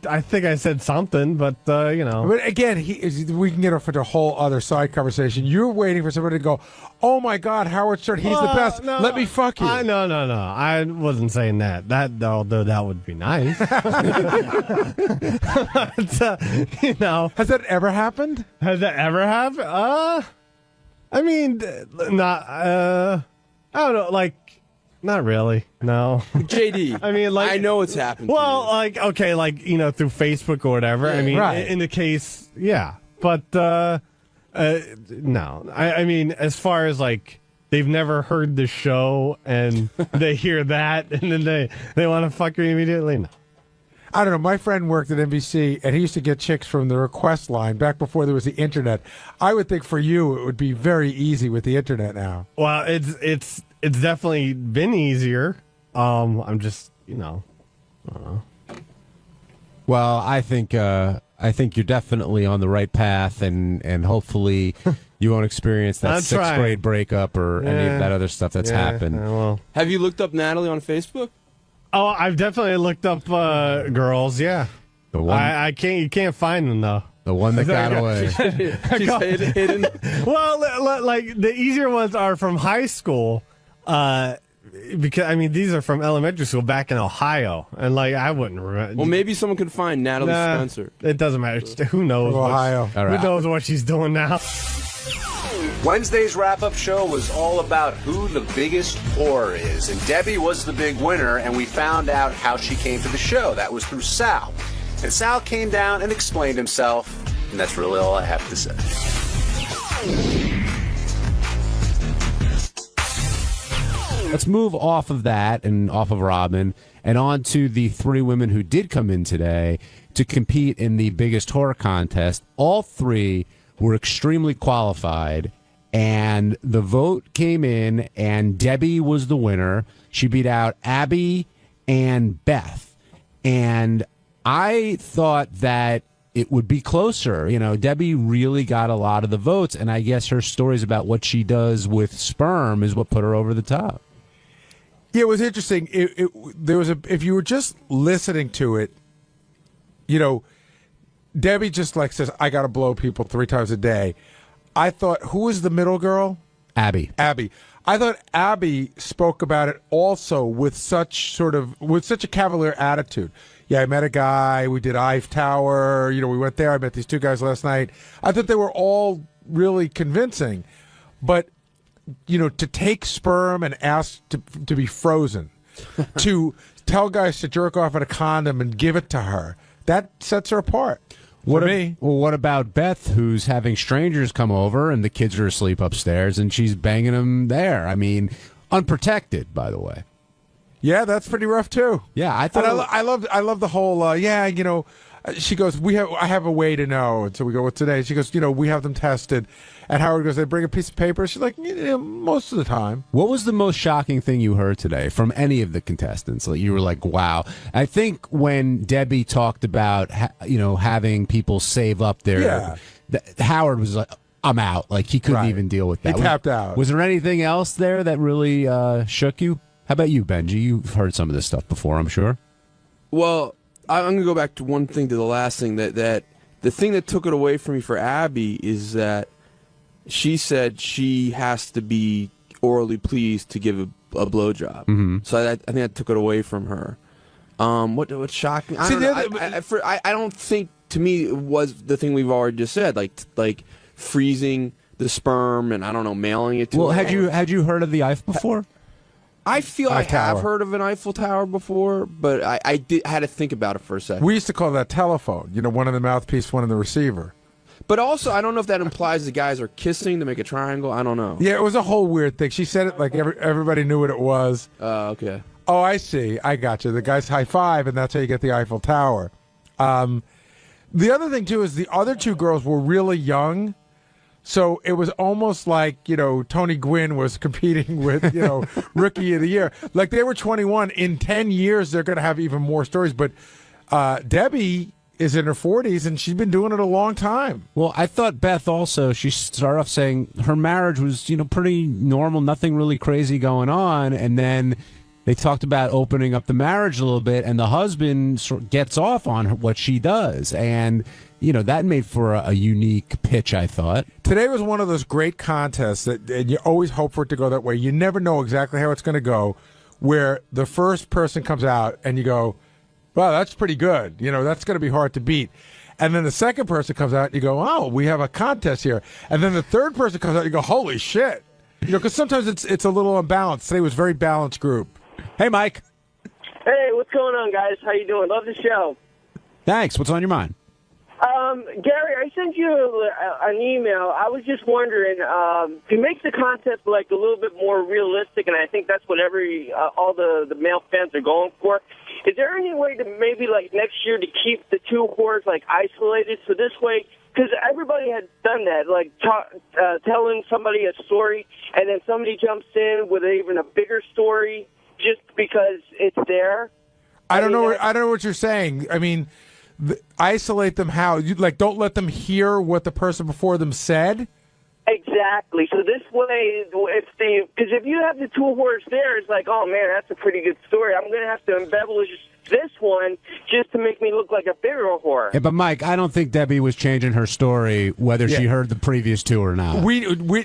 Speaker 16: I think I said something, but
Speaker 5: But again, we can get off into a whole other side conversation. You're waiting for somebody to go, "Oh my God, Howard Stern, he's the best.
Speaker 16: No,
Speaker 5: let me fuck you."
Speaker 16: No. I wasn't saying that. Although that would be nice. But,
Speaker 5: has that ever happened?
Speaker 16: Has that ever happened? I mean, not. I don't know. Not really. No.
Speaker 11: JD.
Speaker 16: I mean,
Speaker 11: I know it's happened.
Speaker 16: Well, okay, through Facebook or whatever.
Speaker 11: Yeah,
Speaker 16: I mean,
Speaker 11: right.
Speaker 16: in the case, yeah, but no. I mean, as far as they've never heard the show and they hear that and then they want to fuck me immediately. No.
Speaker 5: I don't know. My friend worked at NBC, and he used to get chicks from the request line back before there was the internet. I would think for you it would be very easy with the internet now.
Speaker 16: Well, it's definitely been easier. I'm just I don't know.
Speaker 4: Well, I think you're definitely on the right path, and hopefully you won't experience that sixth grade breakup or any of that other stuff that's happened.
Speaker 11: Have you looked up Natalie on Facebook?
Speaker 16: Oh, I've definitely looked up girls. Yeah,
Speaker 4: the one
Speaker 16: I can't. You can't find them though.
Speaker 4: The one that got away.
Speaker 11: She's hidden.
Speaker 16: Well, like the easier ones are from high school. Because I mean, these are from elementary school back in Ohio, and like I wouldn't remember.
Speaker 11: Well, maybe someone could find Natalie Spencer.
Speaker 16: It doesn't matter. Who knows?
Speaker 5: Ohio.
Speaker 16: Who knows what she's doing now?
Speaker 17: Wednesday's wrap-up show was all about who the biggest whore is, and Debbie was the big winner, and we found out how she came to the show. That was through Sal. And Sal came down and explained himself, and that's really all I have to say.
Speaker 4: Let's move off of that and off of Robin and on to the three women who did come in today to compete in the biggest horror contest. All three were extremely qualified, and the vote came in, and Debbie was the winner. She beat out Abby and Beth. And I thought that it would be closer. You know, Debbie really got a lot of the votes, and I guess her stories about what she does with sperm is what put her over the top.
Speaker 5: Yeah, it was interesting. There was if you were just listening to it, you know, Debbie just like says, I got to blow people 3 times a day. I thought, who was the middle girl?
Speaker 4: Abby.
Speaker 5: I thought Abby spoke about it also with such a cavalier attitude. Yeah, I met a guy. We did Eiffel Tower. You know, we went there. I met these 2 guys last night. I thought they were all really convincing. But, you know, to take sperm and ask to be frozen, to tell guys to jerk off at a condom and give it to her, that sets her apart.
Speaker 4: Well, what about Beth, who's having strangers come over and the kids are asleep upstairs and she's banging them there? I mean, unprotected, by the way.
Speaker 5: Yeah, that's pretty rough too.
Speaker 4: Yeah, I thought
Speaker 5: I love the whole. You know, she goes, I have a way to know, and so we go, what's today? She goes, you know, we have them tested, and Howard goes, they bring a piece of paper. She's like, most of the time.
Speaker 4: What was the most shocking thing you heard today from any of the contestants? Like you were like, wow. I think when Debbie talked about having people save up their, Howard was like, I'm out. Like he couldn't even deal with that.
Speaker 5: He tapped out.
Speaker 4: Was there anything else there that really shook you? How about you, Benji? You've heard some of this stuff before, I'm sure.
Speaker 11: Well, I'm going to go back to one thing, to the last thing, that the thing that took it away from me for Abby is that she said she has to be orally pleased to give a blowjob. Mm-hmm. So I think that took it away from her. What shocked me? I don't think, to me, it was the thing we've already just said, like freezing the sperm and, I don't know, mailing it to her.
Speaker 4: Had you heard of the Eiffel before?
Speaker 11: I feel I have heard of an Eiffel Tower before, but I had to think about it for a second.
Speaker 5: We used to call that telephone. You know, one in the mouthpiece, one in the receiver.
Speaker 11: But also, I don't know if that implies the guys are kissing to make a triangle. I don't know.
Speaker 5: Yeah, it was a whole weird thing. She said it like everybody knew what it was.
Speaker 11: Okay.
Speaker 5: Oh, I see. I got you. The guys high five, and that's how you get the Eiffel Tower. The other thing, too, is the other 2 girls were really young. So it was almost like, you know, Tony Gwynn was competing with, you know, Rookie of the Year. Like they were 21. In 10 years, they're going to have even more stories. But Debbie is in her 40s, and she's been doing it a long time.
Speaker 4: Well, I thought Beth also, she started off saying her marriage was, you know, pretty normal, nothing really crazy going on. And then they talked about opening up the marriage a little bit, and the husband sort of gets off on what she does. And you know, that made for a unique pitch, I thought.
Speaker 5: Today was one of those great contests and you always hope for it to go that way. You never know exactly how it's going to go, where the first person comes out and you go, wow, that's pretty good. You know, that's going to be hard to beat. And then the second person comes out and you go, oh, we have a contest here. And then the third person comes out and you go, holy shit. You know, because sometimes it's a little unbalanced. Today was a very balanced group. Hey, Mike.
Speaker 18: Hey, what's going on, guys? How you doing? Love the show.
Speaker 4: Thanks. What's on your mind?
Speaker 18: Gary, I sent you an email. I was just wondering, to make the contest like a little bit more realistic, and I think that's what all the male fans are going for. Is there any way to maybe like next year to keep the 2 whores like isolated, so this way, because everybody had done that, like telling somebody a story, and then somebody jumps in with even a bigger story just because it's there.
Speaker 5: I don't know what you're saying. I mean, isolate them how? You like don't let them hear what the person before them said?
Speaker 18: Exactly. So this way, because if you have the two whores there, it's like, oh man, that's a pretty good story. I'm going to have to embellish this one just to make me look like a bigger whore.
Speaker 4: Yeah, but Mike, I don't think Debbie was changing her story whether she heard the previous two or not.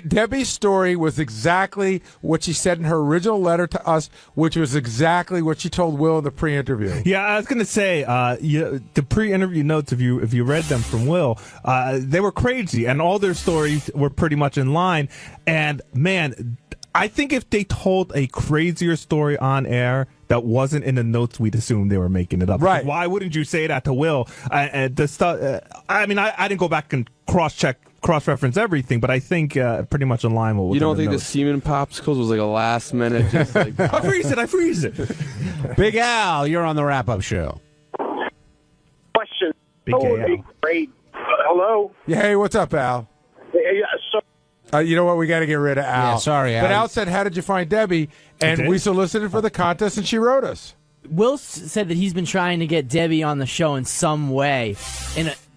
Speaker 5: Debbie's story was exactly what she said in her original letter to us, which was exactly what she told Will in the pre-interview.
Speaker 19: Yeah, I was going to say, the pre-interview notes, if you read them from Will, they were crazy, and all their stories were pretty much in line. And, man, I think if they told a crazier story on air that wasn't in the notes, we'd assume they were making it up.
Speaker 5: Right.
Speaker 19: Why wouldn't you say that to Will? The stuff. I mean, I didn't go back and cross-reference everything, but I think pretty much in line with what
Speaker 11: You don't think
Speaker 19: notes.
Speaker 11: the semen popsicles was like a last minute? Just like,
Speaker 19: I freeze it.
Speaker 4: Big Al, you're on the wrap-up show.
Speaker 9: Question.
Speaker 19: Big
Speaker 9: Would be great. Hello?
Speaker 5: Yeah, hey, what's up, Al?
Speaker 9: Yeah, so
Speaker 5: You know what? We got to get rid of Al.
Speaker 4: Yeah, sorry, Al.
Speaker 5: But Al said, how did you find Debbie? And we solicited for the contest, and she wrote us.
Speaker 20: Will said that he's been trying to get Debbie on the show in some way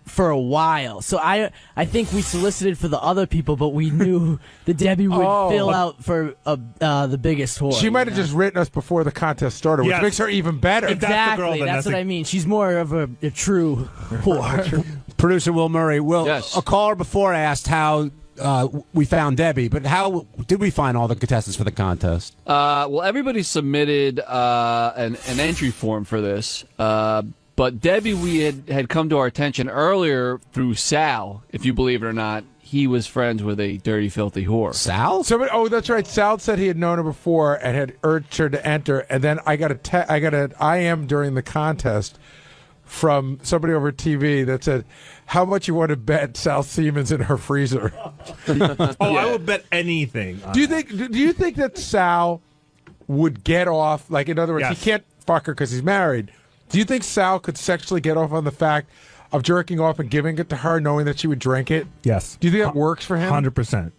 Speaker 20: for a while. So I think we solicited for the other people, but we knew that Debbie would fill out for the biggest whore.
Speaker 5: She might have just written us before the contest started, which makes her even better.
Speaker 20: Exactly. That's what I mean. She's more of a true whore.
Speaker 4: Producer Will Murray. A caller before asked how we found Debbie, but how did we find all the contestants for the contest?
Speaker 21: Well, everybody submitted an entry form for this, but Debbie, we had come to our attention earlier through Sal, if you believe it or not. He was friends with a dirty, filthy whore.
Speaker 4: Sal?
Speaker 5: That's right. Sal said he had known her before and had urged her to enter, and then I got an IM during the contest from somebody over TV that said, how much you want to bet Sal Siemens in her freezer?
Speaker 19: I would bet anything.
Speaker 5: Do you think that Sal would get off, like, in other words, he can't fuck her because he's married. Do you think Sal could sexually get off on the fact of jerking off and giving it to her knowing that she would drink it?
Speaker 19: Yes.
Speaker 5: Do you think that works for him?
Speaker 19: 100%.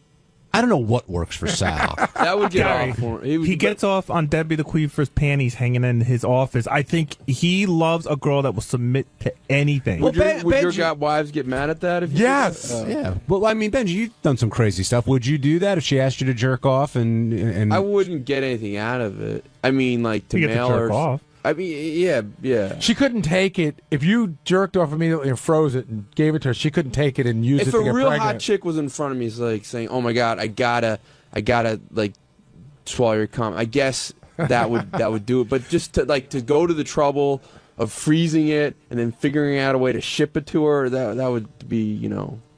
Speaker 4: I don't know what works for Sal.
Speaker 11: That would get
Speaker 19: Gary,
Speaker 11: off for him.
Speaker 19: He gets off on Debbie the Queefer's panties hanging in his office. I think he loves a girl that will submit to anything.
Speaker 11: Would your wives get mad at that? If you
Speaker 4: Yeah. Well, I mean, Benji, you've done some crazy stuff. Would you do that if she asked you to jerk off? And
Speaker 11: I wouldn't get anything out of it. I mean, like to
Speaker 5: You get to
Speaker 11: mail
Speaker 5: jerk
Speaker 11: her.
Speaker 5: off.
Speaker 11: I mean, yeah.
Speaker 5: She couldn't take it. If you jerked off immediately and froze it and gave it to her, she couldn't take it and use it
Speaker 11: If
Speaker 5: to
Speaker 11: a
Speaker 5: get
Speaker 11: real
Speaker 5: pregnant.
Speaker 11: hot chick was in front of me, it's like saying, "Oh my God, I gotta like swallow your cum." I guess that would do it. But just to go to the trouble of freezing it and then figuring out a way to ship it to her, that would be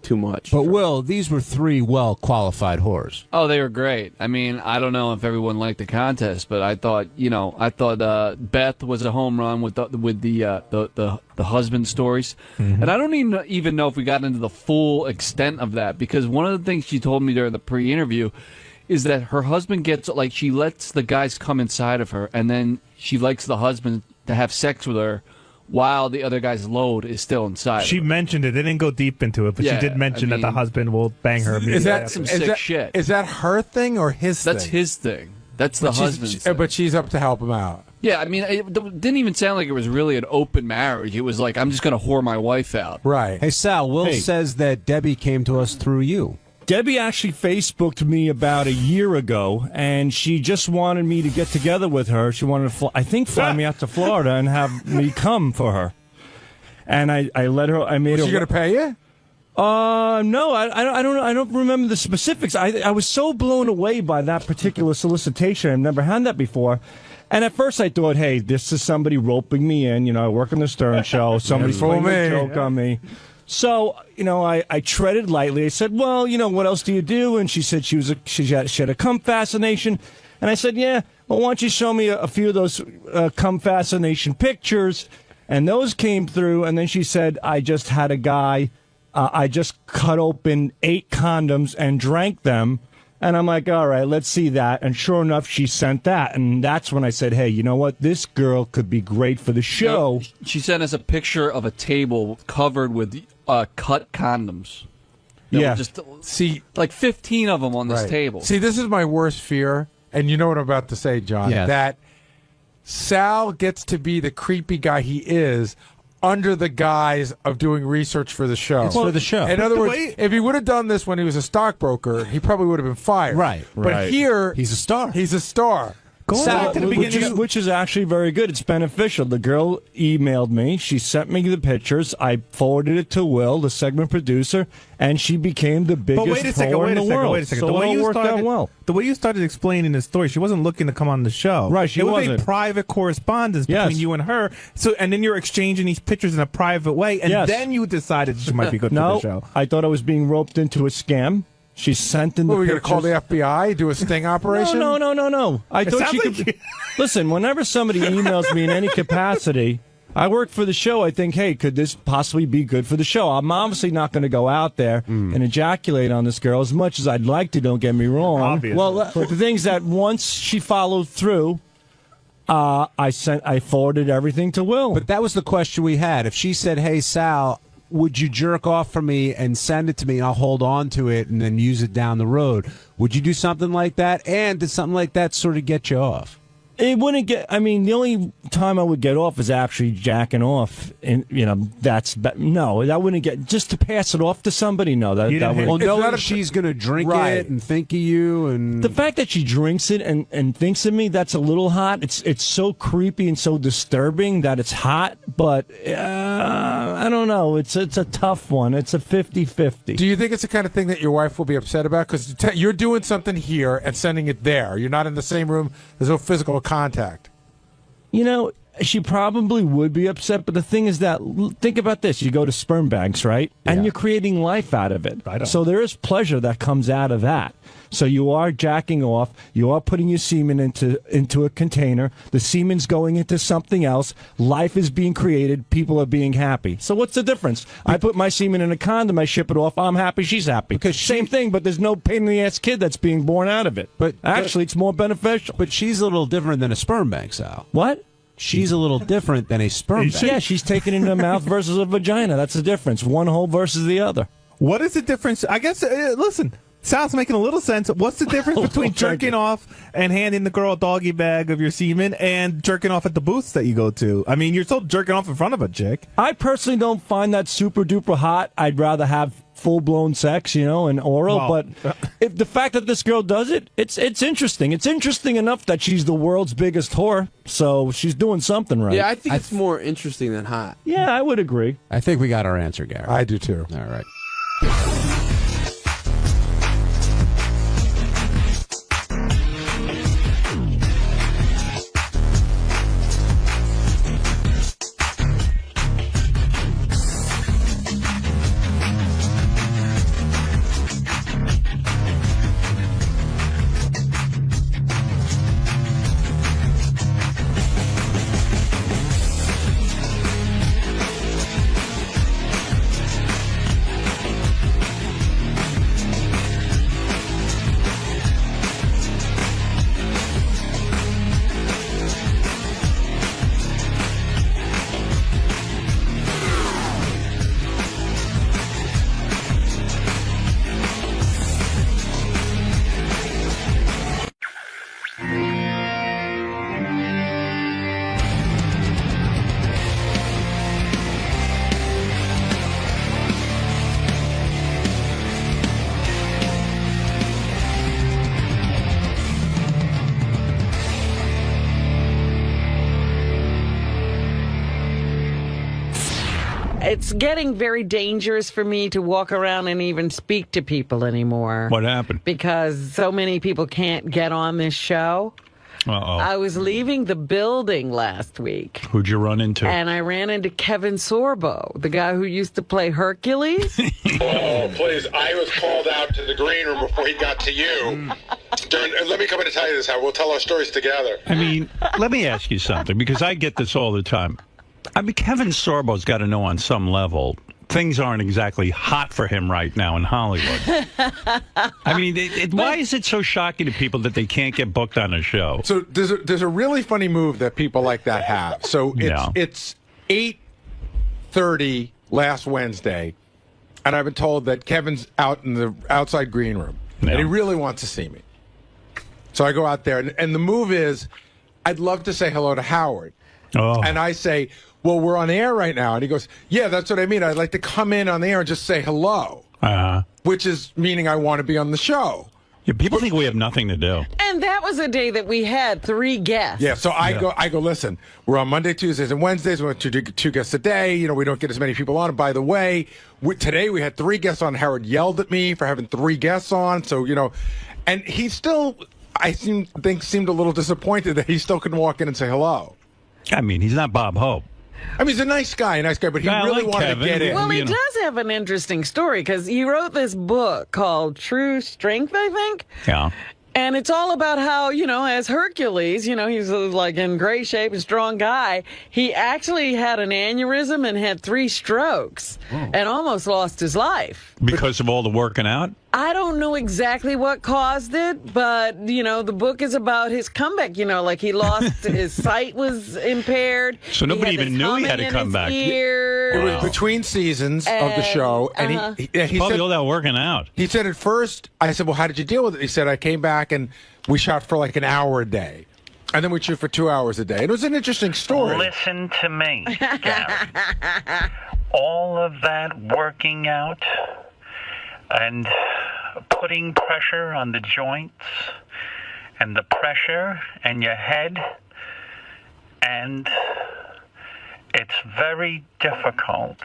Speaker 11: too much.
Speaker 4: But Will, these were three well-qualified whores.
Speaker 21: Oh, they were great. I mean, I don't know if everyone liked the contest, but I thought Beth was a home run with the husband stories, and I don't even know if we got into the full extent of that, because one of the things she told me during the pre-interview is that her husband she lets the guys come inside of her, and then she likes the husband to have sex with her while the other guy's load is still inside.
Speaker 19: She mentioned it. They didn't go deep into it, but she did mention that the husband will bang her immediately.
Speaker 5: Is that
Speaker 21: some sick shit?
Speaker 5: Is that her thing or his thing?
Speaker 21: That's his thing. That's the
Speaker 5: But she's-
Speaker 21: husband's
Speaker 5: But she's up to help him out.
Speaker 21: Yeah, I mean, it didn't even sound like it was really an open marriage. It was like, I'm just going to whore my wife out.
Speaker 5: Right.
Speaker 4: Hey, Sal, Will says that Debbie came to us through you.
Speaker 22: Debbie actually Facebooked me about a year ago, and she just wanted me to get together with her. She wanted to, fly me out to Florida and have me come for her. And I let her. I made her.
Speaker 5: Was she going to pay you?
Speaker 22: No, I don't remember the specifics. I was so blown away by that particular solicitation. I've never had that before. And at first I thought, hey, this is somebody roping me in. I work on the Stern Show. Somebody's playing a joke on me. So, I treaded lightly. I said, well, what else do you do? And she said she had a cum fascination. And I said, yeah, well, why don't you show me a few of those cum fascination pictures? And those came through. And then she said, I just had a guy, I just cut open 8 condoms and drank them. And I'm like, all right, let's see that. And sure enough, she sent that. And that's when I said, hey, you know what? This girl could be great for the show.
Speaker 21: She sent us a picture of a table covered with cut condoms.
Speaker 5: Yeah.
Speaker 21: Just
Speaker 5: See,
Speaker 21: like 15 of them on this table.
Speaker 5: See, this is my worst fear, and you know what I'm about to say, John,
Speaker 21: Yes.
Speaker 5: that Sal gets to be the creepy guy he is under the guise of doing research for the show.
Speaker 4: It's for the show.
Speaker 5: In other
Speaker 19: The
Speaker 5: words,
Speaker 19: way-
Speaker 5: if he would have done this when he was if he would have done this when he was a stockbroker, he probably would have been fired.
Speaker 4: Right.
Speaker 5: But here,
Speaker 4: he's a star.
Speaker 5: He's a star.
Speaker 22: Which is actually very good. It's beneficial. The girl emailed me. She sent me the pictures. I forwarded it to Will, the segment producer, and she became the biggest
Speaker 19: But wait a second,
Speaker 22: whore
Speaker 19: wait
Speaker 22: in
Speaker 19: a
Speaker 22: the
Speaker 19: second,
Speaker 22: world.
Speaker 19: wait a second.
Speaker 22: So
Speaker 19: The way
Speaker 22: it all
Speaker 19: you
Speaker 22: worked
Speaker 19: started,
Speaker 22: out well.
Speaker 19: the way you started explaining the story, she wasn't looking to come on the show.
Speaker 22: Right, she
Speaker 19: it was
Speaker 22: wasn't.
Speaker 19: a private correspondence between you and her. So, and then you're exchanging these pictures in a private way, and
Speaker 22: Yes.
Speaker 19: then you decided she might be good
Speaker 22: No,
Speaker 19: for the show.
Speaker 22: I thought I was being roped into a scam. She sent in the
Speaker 5: What, are we going to call the
Speaker 22: pictures.
Speaker 5: FBI, do a sting operation?
Speaker 22: No. I
Speaker 19: It
Speaker 22: thought
Speaker 19: sounds
Speaker 22: she
Speaker 19: like
Speaker 22: could. Listen, whenever somebody emails me in any capacity, I work for the show. I think, hey, could this possibly be good for the show? I'm obviously not going to go out there and ejaculate on this girl as much as I'd like to. Don't get me wrong.
Speaker 19: Obviously.
Speaker 22: Well, but the things that once she followed through, I forwarded everything to Will.
Speaker 4: But that was the question we had. If she said, "Hey, Sal, would you jerk off for me and send it to me? I'll hold on to it and then use it down the road." Would you do something like that? And did something like that sort of get you off?
Speaker 22: It wouldn't get. I mean, the only time I would get off is actually jacking off, and no, that wouldn't get. Just to pass it off to somebody, no, that would.
Speaker 4: Well, knowing she's going to drink it and think of you, and
Speaker 22: the fact that she drinks it and thinks of me, that's a little hot. It's so creepy and so disturbing that it's hot. But I don't know. It's a tough one. It's a 50-50.
Speaker 5: Do you think it's the kind of thing that your wife will be upset about? Because you're doing something here and sending it there. You're not in the same room. There's no physical contact.
Speaker 22: You know, she probably would be upset, but the thing is that, think about this. You go to sperm banks, right? And you're creating life out of it. So there is pleasure that comes out of that. So you are jacking off. You are putting your semen into a container. The semen's going into something else. Life is being created. People are being happy. So what's the difference? I put my semen in a condom. I ship it off. I'm happy. She's happy. Because same thing, but there's no pain in the ass kid that's being born out of it. But actually, it's more beneficial.
Speaker 4: But she's a little different than a sperm bank, Sal.
Speaker 22: What?
Speaker 4: She's a little different than a sperm bank.
Speaker 22: Yeah, she's taking it in the mouth versus a vagina. That's the difference. One hole versus the other.
Speaker 19: What is the difference? I guess, listen, Sal's making a little sense. What's the difference between jerking off and handing the girl a doggy bag of your semen and jerking off at the booths that you go to? I mean, you're still jerking off in front of a chick.
Speaker 22: I personally don't find that super duper hot. I'd rather have full-blown sex, and oral.
Speaker 19: Well,
Speaker 22: but if the fact that this girl does it, it's interesting. It's interesting enough that she's the world's biggest whore, so she's doing something right.
Speaker 11: Yeah, I think it's more interesting than hot.
Speaker 22: Yeah, I would agree.
Speaker 4: I think we got our answer, Gary.
Speaker 5: I do too.
Speaker 4: All right.
Speaker 3: It's getting very dangerous for me to walk around and even speak to people anymore.
Speaker 1: What happened?
Speaker 3: Because so many people can't get on this show.
Speaker 1: Uh-oh.
Speaker 3: I was leaving the building last week.
Speaker 1: Who'd you run into?
Speaker 3: And I ran into 𝗏𝗏𝗄𝗏𝗏, the guy who used to play Hercules.
Speaker 7: Oh, please. I was called out to the green room before he got to you. Let me come in and tell you this, Howard. We'll tell our stories together.
Speaker 1: I mean, let me ask you something, because I get this all the time. I mean, 𝗏𝗏𝗄𝗏𝗏's got to know on some level things aren't exactly hot for him right now in Hollywood. I mean, why is it so shocking to people that they can't get booked on a show?
Speaker 5: So there's a really funny move that people like that have. So it's 8:30 last Wednesday, and I've been told that Kevin's out in the outside green room, and he really wants to see me. So I go out there, and the move is, I'd love to say hello to Howard.
Speaker 1: Oh.
Speaker 5: And I say, well, we're on air right now. And he goes, yeah, that's what I mean. I'd like to come in on the air and just say hello, which is meaning I want to be on the show.
Speaker 1: Yeah, people think we have nothing to do.
Speaker 3: And that was a day that we had 3 guests.
Speaker 5: Yeah, so I go, listen, we're on Monday, Tuesdays, and Wednesdays. We want to do 2 guests a day. You know, we don't get as many people on. And by the way, today we had 3 guests on. Howard yelled at me for having 3 guests on. So, you know, and he still, seemed a little disappointed that he still couldn't walk in and say hello.
Speaker 1: I mean, he's not Bob Hope.
Speaker 5: I mean, he's a nice guy, but he really wanted to get in.
Speaker 3: Well, he does have an interesting story because he wrote this book called True Strength, I think.
Speaker 1: Yeah.
Speaker 3: And it's all about how, you know, as Hercules, you know, he's like in great shape, a strong guy. He actually had an aneurysm and had 3 strokes and almost lost his life.
Speaker 1: Because of all the working out?
Speaker 3: I don't know exactly what caused it, but, you know, the book is about his comeback. You know, like he lost, his sight was impaired.
Speaker 1: So nobody even knew he had to come back.
Speaker 5: It was between seasons of the show, and he
Speaker 1: probably
Speaker 5: said,
Speaker 1: all that working out.
Speaker 5: He said at first, I said, well, how did you deal with it? He said, I came back and we shot for like an hour a day. And then we'd shoot for 2 hours a day. It was an interesting story.
Speaker 6: Listen to me, Gary. All of that working out and putting pressure on the joints and the pressure and your head, and it's very difficult.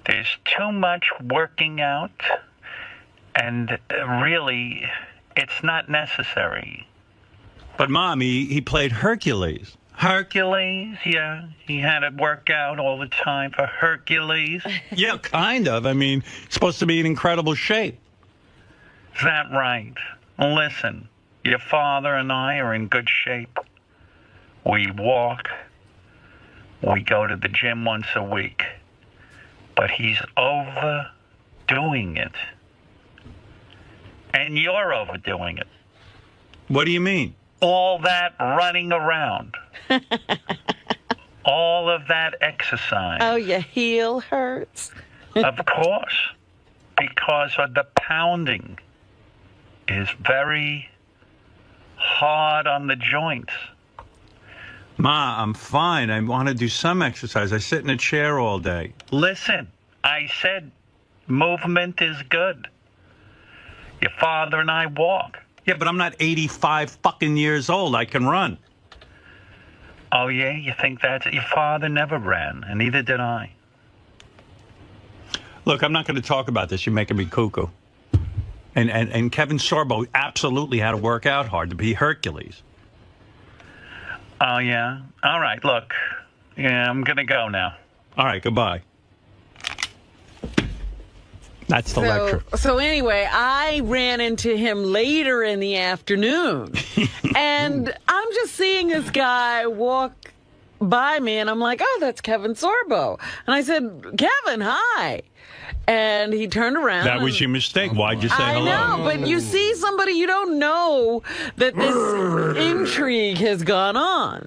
Speaker 6: There's too much working out, and really, it's not necessary.
Speaker 1: But, Mom, he played Hercules.
Speaker 6: Hercules, yeah. He had to work out all the time for Hercules.
Speaker 1: Yeah, kind of. I mean, he's supposed to be in incredible shape.
Speaker 6: Is that right? Listen, your father and I are in good shape. We walk. We go to the gym once a week. But he's overdoing it. And you're overdoing it.
Speaker 1: What do you mean?
Speaker 6: All that running around. All of that exercise.
Speaker 3: Oh, your heel hurts.
Speaker 6: Of course. Because of the pounding is very hard on the joints.
Speaker 1: Ma, I'm fine. I want to do some exercise. I sit in a chair all day.
Speaker 6: Listen, I said movement is good. Your father and I walk.
Speaker 1: Yeah, but I'm not 85 fucking years old. I can run.
Speaker 6: Oh, yeah? You think that's it? Your father never ran, and neither did I.
Speaker 1: Look, I'm not going to talk about this. You're making me cuckoo. And 𝗏𝗏𝗄𝗏 absolutely had to work out hard to be Hercules.
Speaker 6: Oh, yeah? All right, look. Yeah, I'm going to go now.
Speaker 1: All right, goodbye. That's the lecture.
Speaker 3: So anyway, I ran into him later in the afternoon. And I'm just seeing this guy walk by me, and I'm like, oh, that's 𝗏𝗏𝗄𝗏𝗏. And I said, Kevin, hi. And he turned around.
Speaker 1: That was your mistake. Why'd you say hello?
Speaker 3: I know, but you see somebody, you don't know that this intrigue has gone on.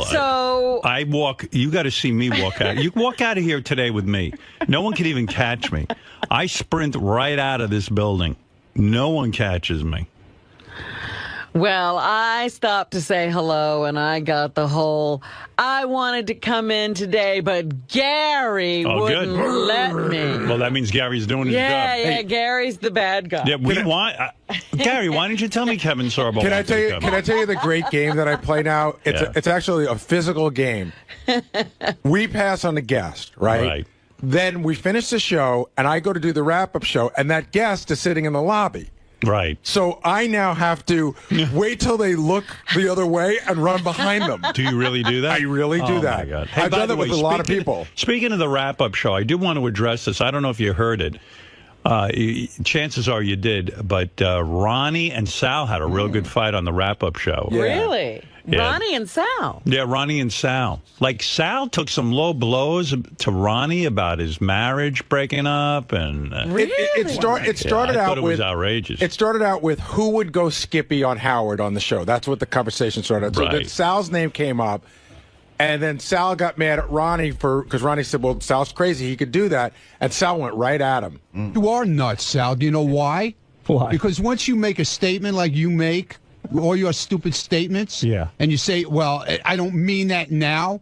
Speaker 3: So
Speaker 1: I walk. You got to see me walk out. You walk out of here today with me. No one can even catch me. I sprint right out of this building. No one catches me.
Speaker 3: Well, I stopped to say hello, and I got the whole, I wanted to come in today, but Gary wouldn't let me.
Speaker 1: Well, that means Gary's doing his job.
Speaker 3: Yeah, Gary's the bad guy.
Speaker 1: Yeah, we want... Gary, why didn't you tell me 𝗏𝗏𝗄𝗏𝗏?
Speaker 5: Can I tell you the great game that I play now? It's actually a physical game. We pass on a guest, right? Then we finish the show, and I go to do the wrap-up show, and that guest is sitting in the lobby.
Speaker 1: Right.
Speaker 5: So I now have to wait till they look the other way and run behind them.
Speaker 1: Do you really do that?
Speaker 5: I really do that.
Speaker 1: Oh, my God. Hey,
Speaker 5: I've done that with a lot of people.
Speaker 1: Speaking of the wrap-up show, I do want to address this. I don't know if you heard it. Chances are you did, but Ronnie and Sal had a real good fight on the wrap-up show.
Speaker 3: Yeah. Really?
Speaker 1: Yeah.
Speaker 3: Ronnie and Sal?
Speaker 1: Yeah, Ronnie and Sal. Like, Sal took some low blows to Ronnie about his marriage breaking up. And
Speaker 3: really?
Speaker 5: It started
Speaker 1: I
Speaker 5: out
Speaker 1: thought it
Speaker 5: with
Speaker 1: was outrageous.
Speaker 5: It started out with who would go Skippy on Howard on the show. That's what the conversation started. So then Sal's name came up, and then Sal got mad at Ronnie because Ronnie said, well, Sal's crazy. He could do that. And Sal went right at him.
Speaker 2: You are nuts, Sal. Do you know why?
Speaker 22: Why?
Speaker 2: Because once you make a statement like you make, all your stupid statements, and you say, well, I don't mean that now,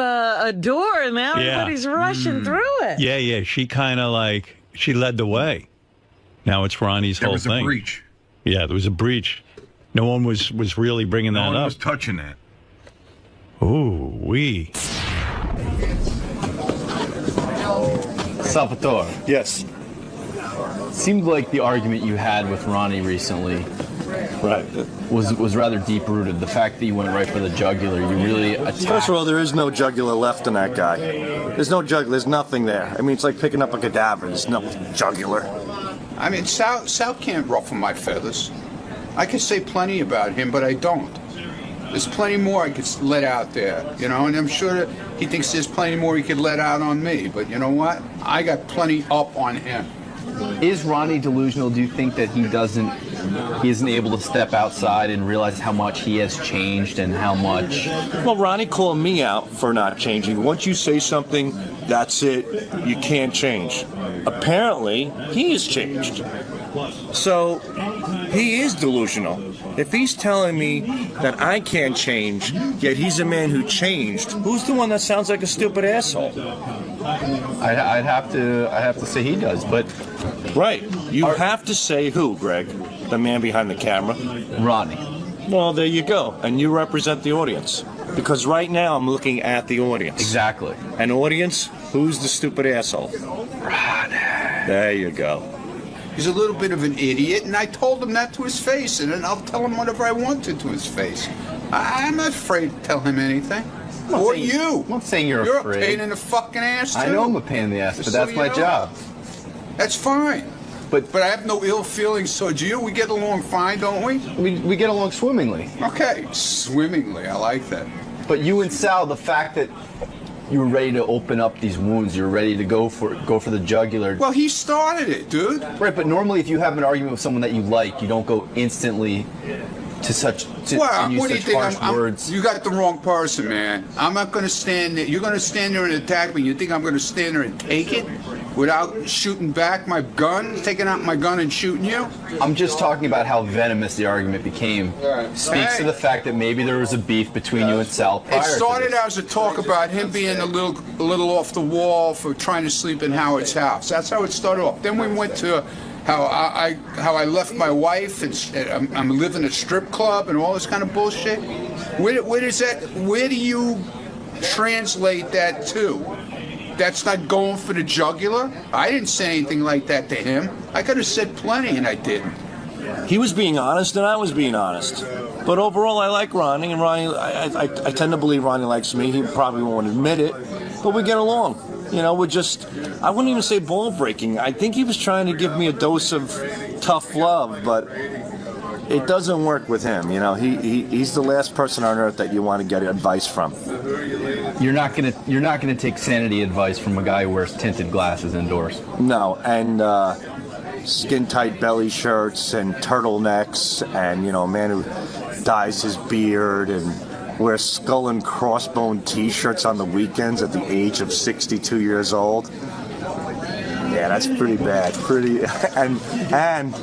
Speaker 3: a door, and now
Speaker 1: Yeah.
Speaker 3: everybody's rushing through it.
Speaker 1: Yeah, she kind of like, she led the way. Now it's Ronnie's
Speaker 8: There
Speaker 1: whole
Speaker 8: was a
Speaker 1: thing.
Speaker 8: breach.
Speaker 1: Yeah, there was a breach. No one was really bringing
Speaker 8: No
Speaker 1: that
Speaker 8: one
Speaker 1: up.
Speaker 8: was touching that.
Speaker 1: Ooh,
Speaker 10: Salvatore. Yes. Seemed like the argument you had with Ronnie recently, was rather deep rooted. The fact that you went right for the jugular, you really attacked.
Speaker 23: First of all, there is no jugular left in that guy. There's no jugular. There's nothing there. I mean, it's like picking up a cadaver. There's no jugular.
Speaker 2: I mean, Sal can't ruffle my feathers. I could say plenty about him, but I don't. There's plenty more I could let out there, you know, and I'm sure that he thinks there's plenty more he could let out on me. But you know what? I got plenty up on him.
Speaker 10: Is Ronnie delusional? Do you think that he isn't able to step outside and realize how much he has changed and how much?
Speaker 23: Well, Ronnie called me out for not changing. Once you say something, that's it. You can't change. Apparently, he has changed. So, he is delusional. If he's telling me that I can't change, yet he's a man who changed, who's the one that sounds like a stupid asshole?
Speaker 10: I'd have to say he does, but
Speaker 23: right. You have to say who, Greg? The man behind the camera?
Speaker 10: Ronnie.
Speaker 23: Well, there you go. And you represent the audience. Because right now I'm looking at the audience.
Speaker 10: Exactly.
Speaker 23: An audience, who's the stupid asshole?
Speaker 2: Ronnie.
Speaker 23: There you go.
Speaker 2: He's a little bit of an idiot, and I told him that to his face, and then I'll tell him whatever I want to his face. I'm not afraid to tell him anything. Or you.
Speaker 10: I'm not saying you're afraid.
Speaker 2: You're a pain in the fucking ass, too.
Speaker 10: I know I'm a pain in the ass, but that's my job.
Speaker 2: That's fine. But I have no ill feelings towards you. We get along fine, don't we?
Speaker 10: We get along swimmingly.
Speaker 2: Okay, swimmingly. I like that.
Speaker 10: But you and Sal, the fact that you were ready to open up these wounds, you're ready to go for the jugular.
Speaker 2: Well, he started it, dude.
Speaker 10: Right, but normally if you have an argument with someone that you like, you don't go instantly to such
Speaker 2: Well, what do you think?
Speaker 10: words.
Speaker 2: You got the wrong person, man. I'm not going to stand there. You're going to stand there and attack me. You think I'm going to stand there and take it without shooting back my gun, taking out my gun and shooting you?
Speaker 10: I'm just talking about how venomous the argument became. Speaks to the fact that maybe there was a beef between you and Sal prior
Speaker 2: It started
Speaker 10: to this.
Speaker 2: as a talk about him being a little off the wall for trying to sleep in Howard's house. That's how it started off. Then we went to how I left my wife and I'm living at a strip club and all this kind of bullshit. Where does that? Where do you translate that to? That's not going for the jugular? I didn't say anything like that to him. I could have said plenty, and I didn't.
Speaker 23: He was being honest, and I was being honest. But overall, I like Ronnie, and Ronnie, I tend to believe Ronnie likes me. He probably won't admit it, but we get along. You know, we're just, I wouldn't even say ball breaking. I think he was trying to give me a dose of tough love, but it doesn't work with him. You know, he's the last person on earth that you want to get advice from.
Speaker 10: You're not gonna take sanity advice from a guy who wears tinted glasses indoors.
Speaker 23: No, and skin tight belly shirts and turtlenecks, and a man who dyes his beard and wears skull and crossbone T-shirts on the weekends at the age of 62 years old. Yeah, that's pretty bad. And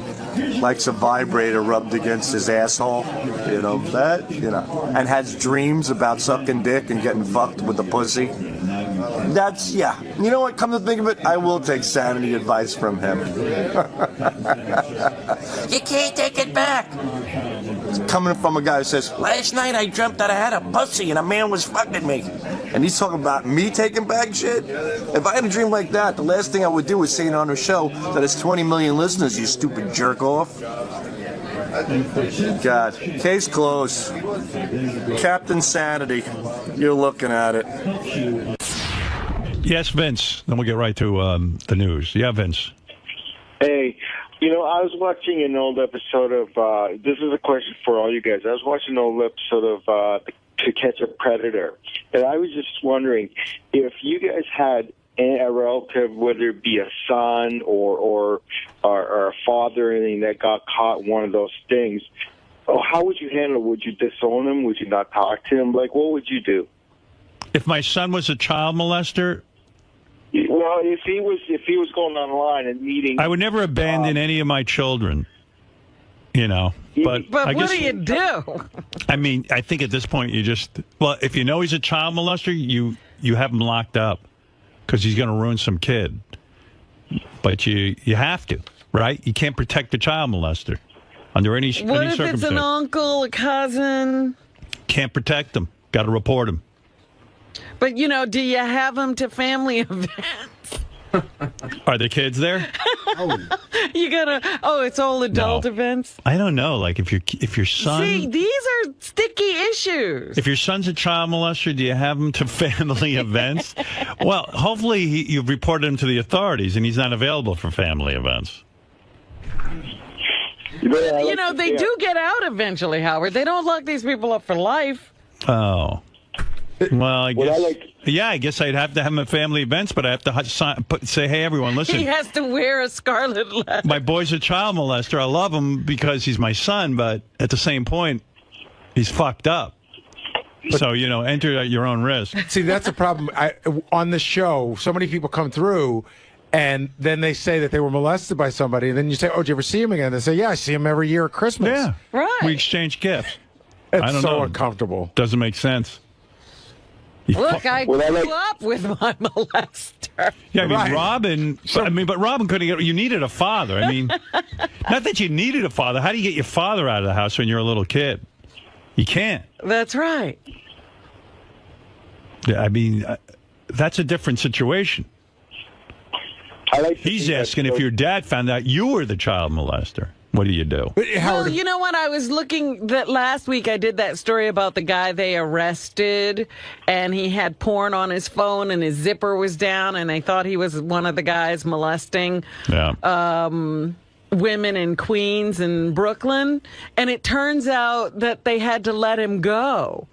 Speaker 23: likes a vibrator rubbed against his asshole, and has dreams about sucking dick and getting fucked with the pussy. That's, yeah. You know what, come to think of it, I will take sanity advice from him.
Speaker 24: You can't take it back.
Speaker 23: It's coming from a guy who says, last night I dreamt that I had a pussy and a man was fucking me. And he's talking about me taking back shit? If I had a dream like that, the last thing I would do is say it on a show that has 20 million listeners, you stupid jerk off. God, case closed. Captain Sanity, you're looking at it.
Speaker 1: Yes, Vince. Then we'll get right to the news. Yeah, Vince.
Speaker 25: Hey, I was watching an old episode of, this is a question for all you guys. I was watching an old episode of To Catch a Predator. And I was just wondering if you guys had a relative, whether it be a son or a father or anything that got caught in one of those things, how would you handle it? Would you disown him? Would you not talk to him? Like, what would you do?
Speaker 1: If my son was a child molester?
Speaker 25: Well, if he was going online and meeting,
Speaker 1: I would never abandon any of my children. But I
Speaker 3: what
Speaker 1: guess,
Speaker 3: do you do?
Speaker 1: I mean, I think at this point if you know he's a child molester, you have him locked up because he's going to ruin some kid. But you have to. right? You can't protect the child molester under any
Speaker 3: What
Speaker 1: circumstance.
Speaker 3: if it's an uncle, a cousin?
Speaker 1: Can't protect them. Got to report them.
Speaker 3: But, do you have them to family events?
Speaker 1: Are the kids there?
Speaker 3: You gotta. Oh, it's all adult events.
Speaker 1: I don't know. Like if your son.
Speaker 3: See, these are sticky issues.
Speaker 1: If your son's a child molester, do you have him to family events? Well, hopefully you've reported him to the authorities and he's not available for family events.
Speaker 3: They do get out eventually, Howard. They don't lock these people up for life.
Speaker 1: Oh. Well, I guess I'd have to have him at family events, but I have to say, hey, everyone, listen.
Speaker 3: He has to wear a scarlet letter.
Speaker 1: My boy's a child molester. I love him because he's my son, but at the same point, he's fucked up. So, enter at your own risk.
Speaker 5: See, that's the problem. On the show, so many people come through, and then they say that they were molested by somebody, and then you say, oh, did you ever see him again? They say, yeah, I see him every year at Christmas.
Speaker 1: Yeah.
Speaker 3: Right.
Speaker 1: We exchange gifts.
Speaker 5: It's
Speaker 1: I don't
Speaker 5: so
Speaker 1: know.
Speaker 5: uncomfortable.
Speaker 1: Doesn't make sense.
Speaker 3: Look, I grew up with my molester.
Speaker 1: Yeah, I mean, Robin. But Robin couldn't get. You needed a father. I mean, not that you needed a father. How do you get your father out of the house when you're a little kid? You can't.
Speaker 3: That's right.
Speaker 1: Yeah, I mean, that's a different situation. He's asking if your dad found out you were the child molester. What do you do?
Speaker 3: Well, you know what? I was looking that last week. I did that story about the guy they arrested, and he had porn on his phone, and his zipper was down, and they thought he was one of the guys molesting women in Queens and Brooklyn. And it turns out that they had to let him go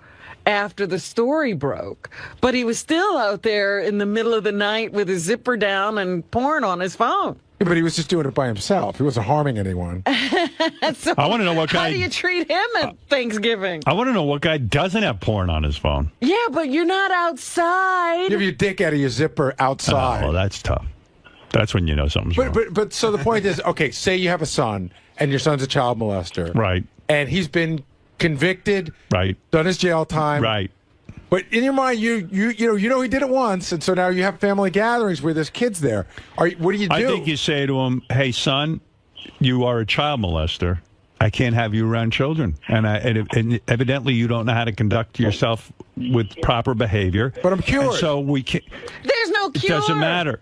Speaker 3: after the story broke. But he was still out there in the middle of the night with his zipper down and porn on his phone.
Speaker 5: Yeah, but he was just doing it by himself. He wasn't harming anyone.
Speaker 3: So
Speaker 1: I want to know what guy.
Speaker 3: How do you treat him at Thanksgiving?
Speaker 1: I want to know what guy doesn't have porn on his phone.
Speaker 3: Yeah, but you're not outside.
Speaker 5: Give your dick out of your zipper outside.
Speaker 1: Oh, well, that's tough. That's when you know something's wrong.
Speaker 5: But so the point is, okay, say you have a son, and your son's a child molester.
Speaker 1: Right.
Speaker 5: And he's been convicted.
Speaker 1: Right.
Speaker 5: Done his jail time.
Speaker 1: Right.
Speaker 5: But in your mind, you know he did it once, and so now you have family gatherings where there's kids there. What do you do?
Speaker 1: I think you say to him, "Hey, son, you are a child molester. I can't have you around children, and evidently you don't know how to conduct yourself with proper behavior.
Speaker 5: But I'm cured.
Speaker 1: And so we can't.
Speaker 3: There's no cure.
Speaker 1: It doesn't matter.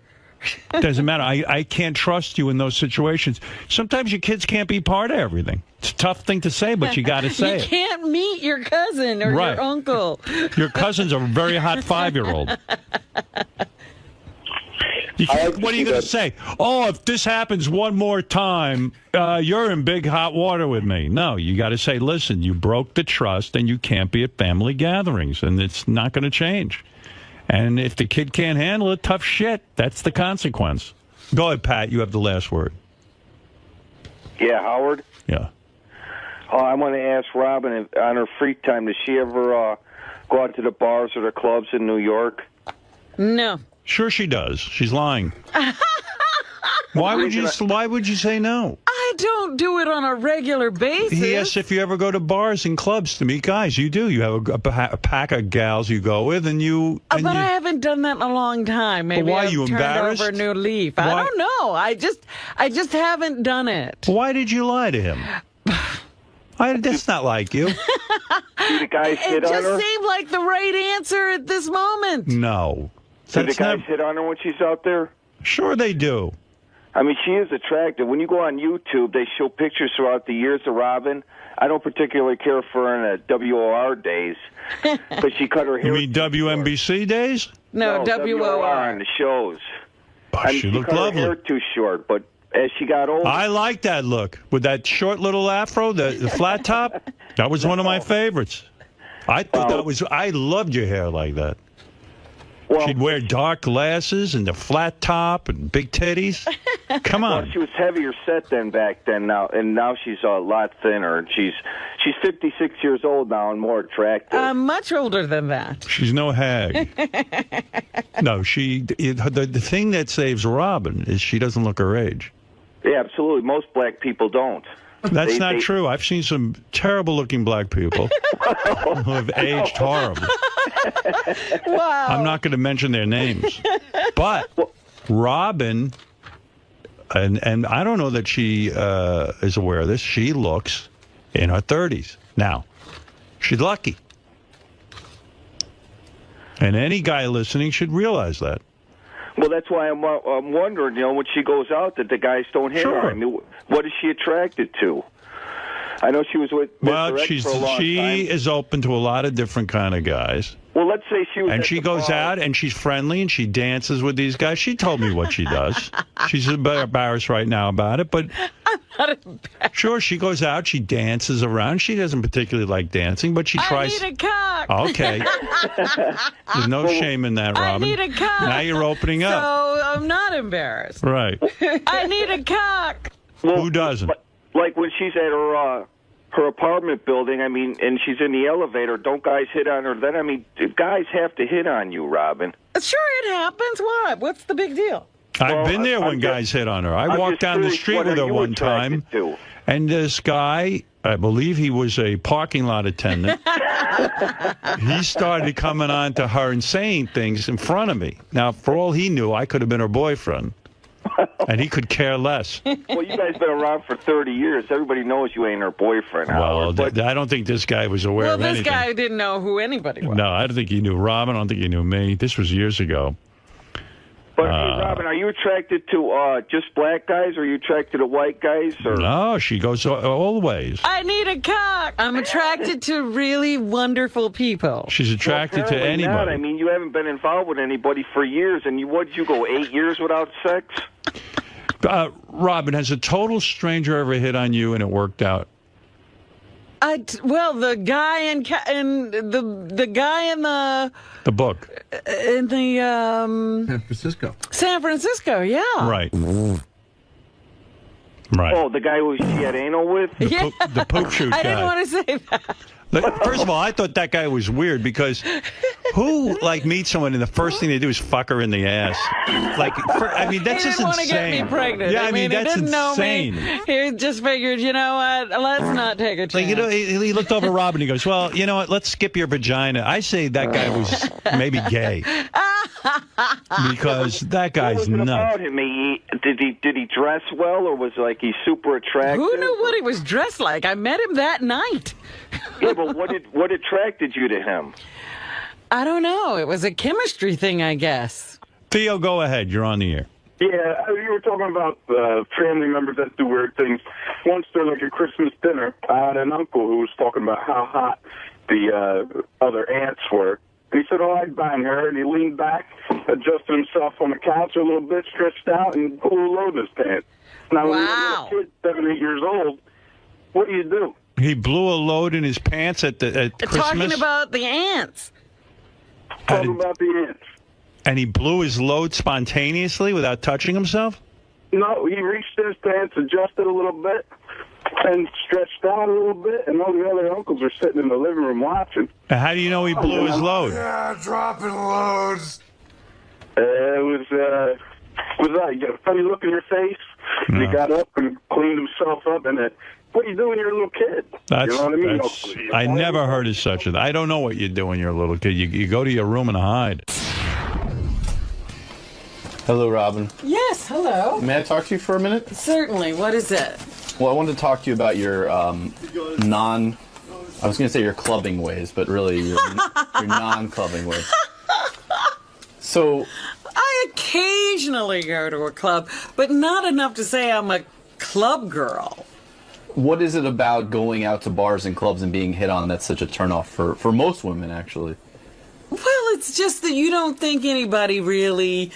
Speaker 1: Doesn't matter. I can't trust you in those situations. Sometimes your kids can't be part of everything. It's a tough thing to say, but you got to say
Speaker 3: you
Speaker 1: it.
Speaker 3: can't meet your cousin or
Speaker 1: Right.
Speaker 3: your uncle.
Speaker 1: Your cousin's a very hot 5-year-old. What are you going to say? Oh, if this happens one more time, you're in big hot water with me. No, you got to say, listen, you broke the trust and you can't be at family gatherings, and it's not going to change. And if the kid can't handle it, tough shit. That's the consequence. Go ahead, Pat. You have the last word.
Speaker 8: Yeah, Howard?
Speaker 1: Yeah.
Speaker 8: I want to ask Robin, if, on her free time, does she ever go out to the bars or the clubs in New York?
Speaker 3: No.
Speaker 1: Sure she does. She's lying. Why would you say no?
Speaker 3: I don't do it on a regular basis.
Speaker 1: He asks if you ever go to bars and clubs to meet guys. You do. You have a pack of gals you go with, and you.
Speaker 3: But I haven't done that in a long time. Maybe
Speaker 1: why,
Speaker 3: I've
Speaker 1: you
Speaker 3: turned
Speaker 1: embarrassed?
Speaker 3: over a new leaf. I don't know. I just haven't done it.
Speaker 1: Why did you lie to him? That's not like you.
Speaker 8: Do the guys hit
Speaker 3: It
Speaker 8: on her?
Speaker 3: just seemed like the right answer at this moment.
Speaker 1: No.
Speaker 8: Do the guys hit on her when she's out there?
Speaker 1: Sure they do.
Speaker 8: I mean, she is attractive. When you go on YouTube, they show pictures throughout the years of Robin. I don't particularly care for her in the WOR days, but she cut her hair.
Speaker 1: You mean WNBC days?
Speaker 3: No, WOR
Speaker 8: on the shows.
Speaker 1: Oh, she looked
Speaker 8: cut
Speaker 1: lovely.
Speaker 8: her hair too short, but as she got older,
Speaker 1: I like that look with that short little afro, the flat top. That was one of my favorites. I thought I loved your hair like that. She'd wear dark glasses and the flat top and big titties. Come on.
Speaker 8: Well, she was heavier set than back then. Now she's a lot thinner. And she's 56 years old now and more attractive.
Speaker 3: I'm much older than that.
Speaker 1: She's no hag. No, the thing that saves Robin is she doesn't look her age.
Speaker 8: Yeah, absolutely. Most black people don't.
Speaker 1: That's not true. I've seen some terrible-looking black people who have aged horribly.
Speaker 3: Wow.
Speaker 1: I'm not going to mention their names. But Robin, and I don't know that she is aware of this. She looks in her 30s now. She's lucky. And any guy listening should realize that.
Speaker 8: Well, that's why I'm wondering, when she goes out, that the guys don't hit her. I mean, what is she attracted to? I know she was with Mr. X for a long time.
Speaker 1: She is open to a lot of different kind of guys.
Speaker 8: Well, let's say she was.
Speaker 1: And she goes out and she's friendly and she dances with these guys. She told me what she does. She's a bit embarrassed right now about it, but
Speaker 3: I'm not embarrassed.
Speaker 1: Sure, she goes out, she dances around. She doesn't particularly like dancing, but she tries.
Speaker 3: I need a cock.
Speaker 1: Okay. There's no shame in that, Robin.
Speaker 3: I need a cock.
Speaker 1: Now you're opening up.
Speaker 3: So I'm not embarrassed.
Speaker 1: Right.
Speaker 3: I need a cock.
Speaker 8: Well,
Speaker 1: who doesn't?
Speaker 8: Like when she's at her apartment building, I mean, and she's in the elevator, don't guys hit on her then? I mean, guys have to hit on you, Robin.
Speaker 3: Sure, it happens. What? What's the big deal?
Speaker 1: I've been there when guys hit on her. I walked down the street with her one time, and this guy, I believe he was a parking lot attendant, he started coming on to her and saying things in front of me. Now, for all he knew, I could have been her boyfriend. And he could care less.
Speaker 8: Well, you guys been around for 30 years. Everybody knows you ain't her boyfriend, Howard.
Speaker 1: Well, I don't think this guy was aware of anything.
Speaker 3: Well, this guy didn't know who anybody was.
Speaker 1: No, I don't think he knew Robin. I don't think he knew me. This was years ago.
Speaker 8: But, hey, Robin, are you attracted to just black guys, or are you attracted to white guys? Or?
Speaker 1: No, she goes all ways.
Speaker 3: I need a cock. I'm attracted to really wonderful people.
Speaker 1: She's attracted to anybody.
Speaker 8: Not. I mean, you haven't been involved with anybody for years, and what did you go, 8 years without sex?
Speaker 1: Robin, has a total stranger ever hit on you and it worked out?
Speaker 3: Well, the guy in the guy in
Speaker 1: the book
Speaker 3: in the
Speaker 2: San Francisco.
Speaker 3: San Francisco, yeah.
Speaker 1: Right. Right.
Speaker 8: Oh, the guy who she had anal with?
Speaker 1: The poop shoot guy.
Speaker 3: I didn't want to say that.
Speaker 1: First of all, I thought that guy was weird because who meets someone and the first thing they do is fuck her in the ass? I mean, that's just insane.
Speaker 3: He didn't want to get me pregnant.
Speaker 1: Yeah, I mean that's
Speaker 3: he didn't
Speaker 1: insane.
Speaker 3: Know me. He just figured, you know what? Let's not take a chance.
Speaker 1: He looked over Robin. He goes, "Well, you know what? Let's skip your vagina." I say that guy was maybe gay because that guy's nuts.
Speaker 8: About him? Did he dress well, or was he super attractive?
Speaker 3: Who knew what he was dressed like? I met him that night.
Speaker 8: Yeah, but what attracted you to him?
Speaker 3: I don't know. It was a chemistry thing, I guess.
Speaker 1: Theo, go ahead. You're on the air.
Speaker 12: Yeah, you were talking about family members that do weird things. Once during a Christmas dinner, I had an uncle who was talking about how hot the other aunts were. And he said, "Oh, I'd bang her." And he leaned back, adjusted himself on the couch a little bit, stretched out, and blew a load in his pants. Now, when you're a kid, 7, 8 years old, what do?
Speaker 1: He blew a load in his pants at Christmas?
Speaker 3: Talking about the ants.
Speaker 12: Talking about the ants.
Speaker 1: And he blew his load spontaneously without touching himself?
Speaker 12: No, he reached in his pants, adjusted a little bit, and stretched out a little bit, and all the other uncles are sitting in the living room watching.
Speaker 1: How do you know he blew his load?
Speaker 12: Yeah, dropping loads. It was you got a funny look in your face. No. He got up and cleaned himself up, and what are you doing? You're a little kid. You know what I mean?
Speaker 1: I never heard of such a thing. I don't know what you do when you're a little kid. You go to your room and hide.
Speaker 10: Hello, Robin.
Speaker 3: Yes, hello.
Speaker 10: May I talk to you for a minute?
Speaker 3: Certainly. What is it?
Speaker 10: Well, I wanted to talk to you about your I was going to say your clubbing ways, but really your non-clubbing ways. So,
Speaker 3: I occasionally go to a club, but not enough to say I'm a club girl.
Speaker 10: What is it about going out to bars and clubs and being hit on that's such a turnoff for most women, actually?
Speaker 3: Well, it's just that you don't think anybody really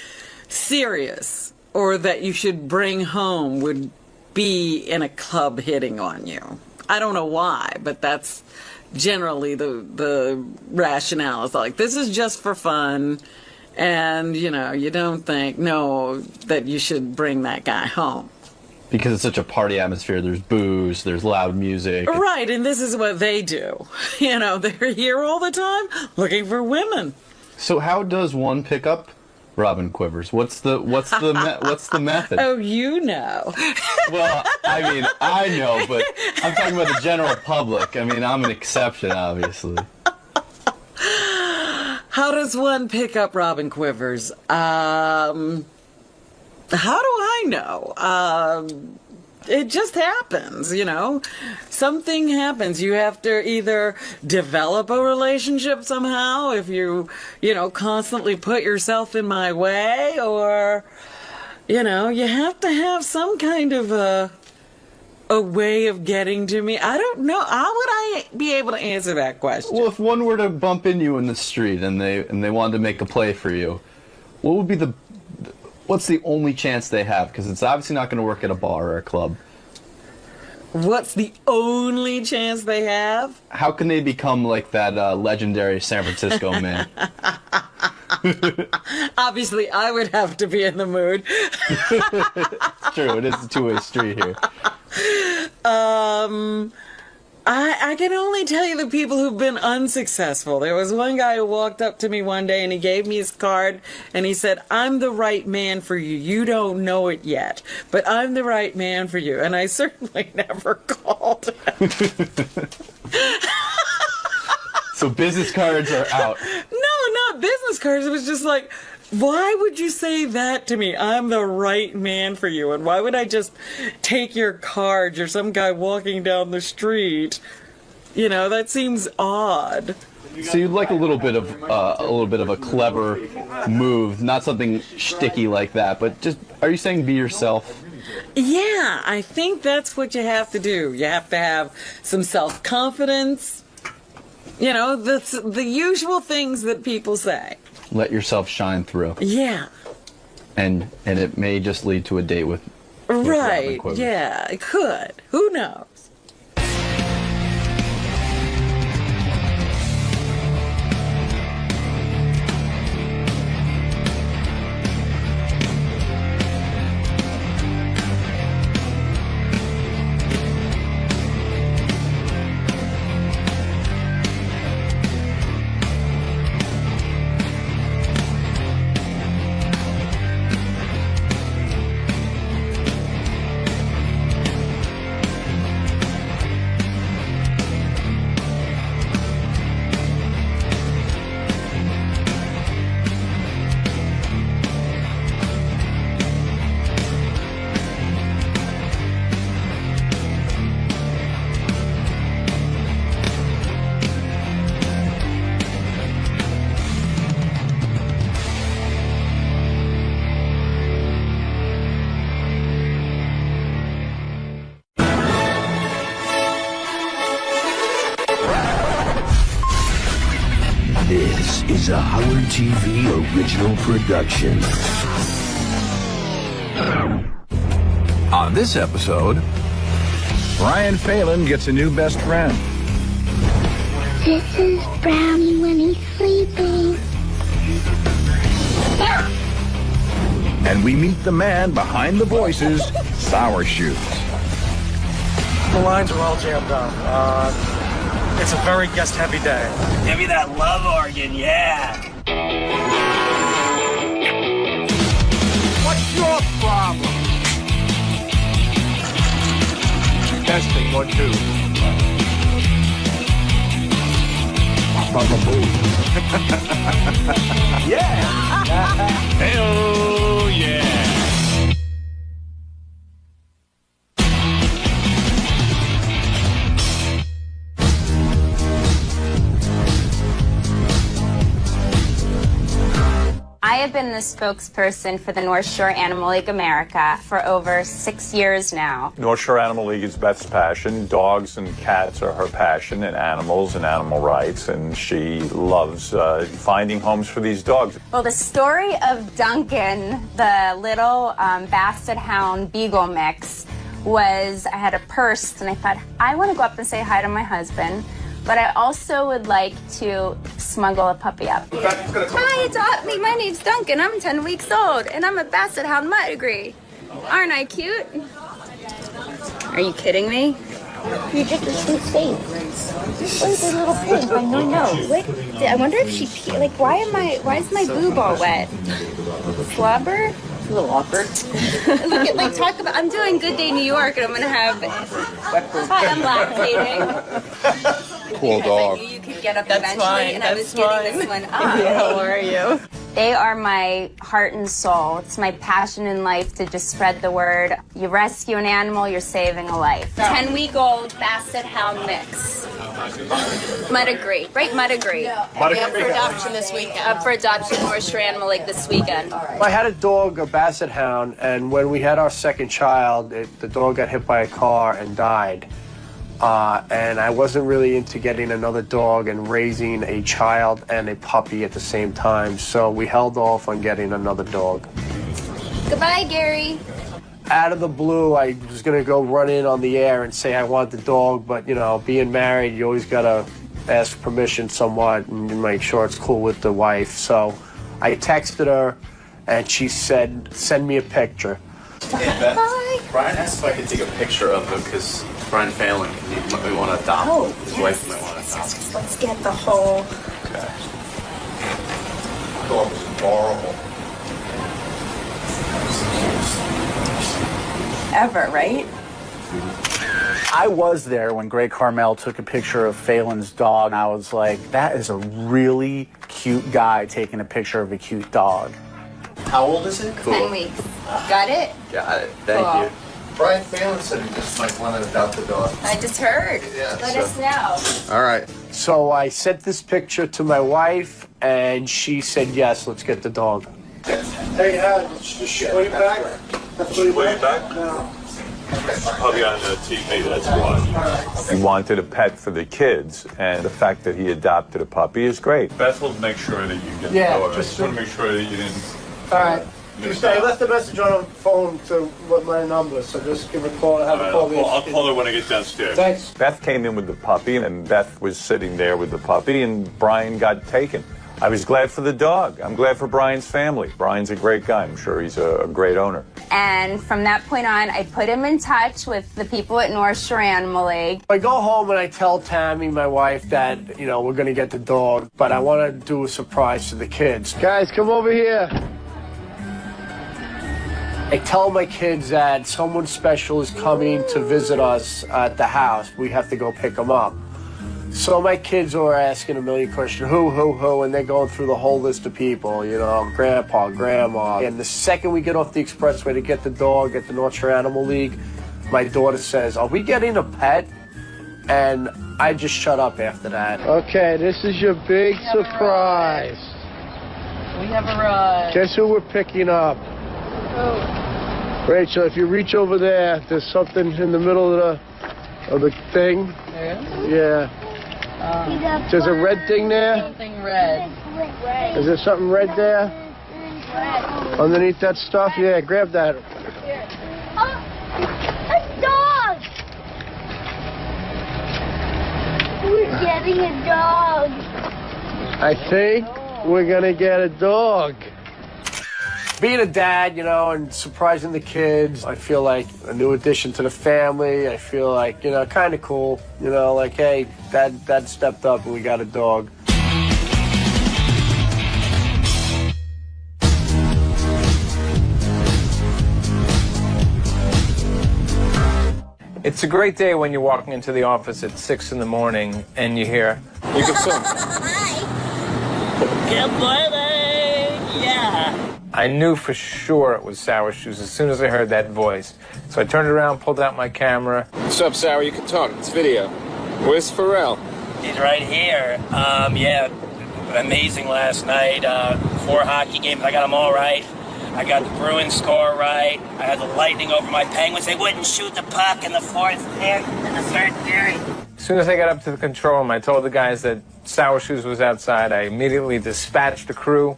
Speaker 3: serious or that you should bring home would be in a club hitting on you. I don't know why, but that's generally the rationale. It's like, this is just for fun, and, you don't think, that you should bring that guy home.
Speaker 10: Because it's such a party atmosphere. There's booze, there's loud music.
Speaker 3: Right, and this is what they do. They're here all the time looking for women.
Speaker 10: So how does one pick up Robin Quivers? What's the method?
Speaker 3: Oh, you know.
Speaker 10: Well, I mean, I know, but I'm talking about the general public. I mean, I'm an exception, obviously.
Speaker 3: How does one pick up Robin Quivers? How do I know? It just happens, you know. Something happens. You have to either develop a relationship somehow if you constantly put yourself in my way, or, you have to have some kind of a way of getting to me. I don't know. How would I be able to answer that question?
Speaker 10: Well, if one were to bump into you in the street and they wanted to make a play for you, what would be what's the only chance they have? Because it's obviously not going to work at a bar or a club.
Speaker 3: What's the only chance they have?
Speaker 10: How can they become like that legendary San Francisco man?
Speaker 3: Obviously, I would have to be in the mood.
Speaker 10: It's true. It is a two-way street here.
Speaker 3: I can only tell you the people who've been unsuccessful. There was one guy who walked up to me one day and he gave me his card and he said, "I'm the right man for you. You don't know it yet, but I'm the right man for you." And I certainly never called him.
Speaker 10: So business cards are out.
Speaker 3: No, not business cards. It was just like, why would you say that to me? I'm the right man for you. And why would I just take your card? You're some guy walking down the street. That seems odd.
Speaker 10: So you'd like a little bit of a clever move, not something shticky like that, but just, are you saying be yourself?
Speaker 3: Yeah, I think that's what you have to do. You have to have some self-confidence. The usual things that people say.
Speaker 10: Let yourself shine through.
Speaker 3: Yeah.
Speaker 10: And it may just lead to a date with
Speaker 3: right. Yeah, it could. Who knows?
Speaker 13: This is a Howard TV original production.
Speaker 14: On this episode, Brian Phelan gets a new best friend.
Speaker 15: This is Brownie when he's sleeping.
Speaker 14: And we meet the man behind the voices, Sour Shoes.
Speaker 16: The lines are all jammed up. It's a very guest-heavy day.
Speaker 24: Give me that love organ, yeah.
Speaker 7: What's your problem? Testing, 1, 2.
Speaker 14: Yeah.
Speaker 1: Hell yeah.
Speaker 17: I have been the spokesperson for the North Shore Animal League America for over 6 years now.
Speaker 26: North Shore Animal League is Beth's passion. Dogs and cats are her passion, and animals and animal rights, and she loves finding homes for these dogs.
Speaker 17: Well, the story of Duncan, the little basset hound beagle mix, was I had a purse, and I thought, I want to go up and say hi to my husband. But I also would like to smuggle a puppy up.
Speaker 27: Hi, adopt me. My name's Duncan. I'm 10 weeks old, and I'm a basset hound /. Aren't I cute? Are you kidding me?
Speaker 15: You're just a sweet thing. Where's the little pig by no nose?
Speaker 27: What? I wonder if she peed. Like, why is my boob all wet? Slobber?
Speaker 17: A little awkward.
Speaker 27: Look at, talk about, I'm doing Good Day New York, and I'm going to have, hi, I'm lactating.
Speaker 7: Cool dog.
Speaker 27: I knew you could get up eventually, and I was getting this one up.
Speaker 17: How are you? They are my heart and soul. It's my passion in life to just spread the word. You rescue an animal, you're saving a life. 10-week-old Basset Hound mix. 𝗦𝗵cie, right? 𝗦𝗵cie.
Speaker 23: Yeah.
Speaker 17: Up for adoption this weekend. Up for adoption, North Animal League this weekend.
Speaker 23: I had a dog, a Basset Hound, and when we had our second child, the dog got hit by a car and died. And I wasn't really into getting another dog and raising a child and a puppy at the same time, so we held off on getting another dog.
Speaker 17: Goodbye, Gary.
Speaker 23: Out of the blue, I was going to go run in on the air and say I want the dog, but, you know, being married, you always got to ask permission somewhat and make sure it's cool with the wife. So I texted her, and she said, send me a picture.
Speaker 10: Hey, Beth. Hi. Brian asked if I could take a picture of him because Brian Phelan, we want to adopt him. His wife might want to adopt him.
Speaker 17: Let's get the whole...
Speaker 10: Okay. The dog was adorable.
Speaker 17: Ever, right?
Speaker 4: I was there when Greg Carmel took a picture of Phelan's dog. I was like, that is a really cute guy taking a picture of a cute dog.
Speaker 10: How old is it?
Speaker 17: 10 weeks. Got it?
Speaker 10: Got it. Thank you. Brian Phelan said he just might want to adopt the dog.
Speaker 17: I just heard.
Speaker 10: Yeah,
Speaker 17: Let us know.
Speaker 23: All right. So I sent this picture to my wife, and she said, yes, let's get the dog.
Speaker 12: Hey, just put it back.
Speaker 26: Put it back?
Speaker 12: No.
Speaker 26: Probably on the TV, that's why. He wanted a pet for the kids, and the fact that he adopted a puppy is great. Beth will make sure that you get the dog. I just want to make sure that you didn't...
Speaker 23: All right. I left a message on her phone with my number, so just give her a call. Have a call.
Speaker 26: I'll call her when I get downstairs.
Speaker 23: Thanks.
Speaker 26: Beth came in with the puppy, and Beth was sitting there with the puppy, and Brian got taken. I was glad for the dog. I'm glad for Brian's family. Brian's a great guy. I'm sure he's a great owner.
Speaker 17: And from that point on, I put him in touch with the people at North Shore Animal League.
Speaker 23: I go home and I tell Tammy, my wife, that, you know, we're going to get the dog, but I want to do a surprise to the kids. Guys, come over here. I tell my kids that someone special is coming to visit us at the house. We have to go pick them up. So my kids are asking a million questions, who, and they're going through the whole list of people, you know, grandpa, grandma. And the second we get off the expressway to get the dog at the North Shore Animal League, my daughter says, are we getting a pet? And I just shut up after that. Okay, this is your big surprise.
Speaker 3: We have arrived.
Speaker 23: Guess who we're picking up? Rachel, if you reach over there, there's something in the middle of the thing. Yeah. There's a red thing there.
Speaker 3: Something red.
Speaker 23: Is there something red there? Underneath that stuff? Yeah, grab that.
Speaker 15: A dog! We're getting a dog.
Speaker 23: I think we're gonna get a dog. Being a dad, you know, and surprising the kids, I feel like a new addition to the family. I feel like, you know, kind of cool. You know, like, hey, dad stepped up and we got a dog.
Speaker 9: It's a great day when you're walking into the office at 6 in the morning and you hear, you can sing.
Speaker 24: Good morning! Yeah!
Speaker 9: I knew for sure it was Sour Shoes as soon as I heard that voice. So I turned around, pulled out my camera.
Speaker 11: What's up, Sour? You can talk. It's video. Where's Pharrell?
Speaker 24: He's right here. Yeah, amazing last night. 4 hockey games. I got them all right. I got the Bruins score right. I had the Lightning over my Penguins. They wouldn't shoot the puck in the 4th and in the 3rd period.
Speaker 9: As soon as I got up to the control room, I told the guys that Sour Shoes was outside. I immediately dispatched the crew.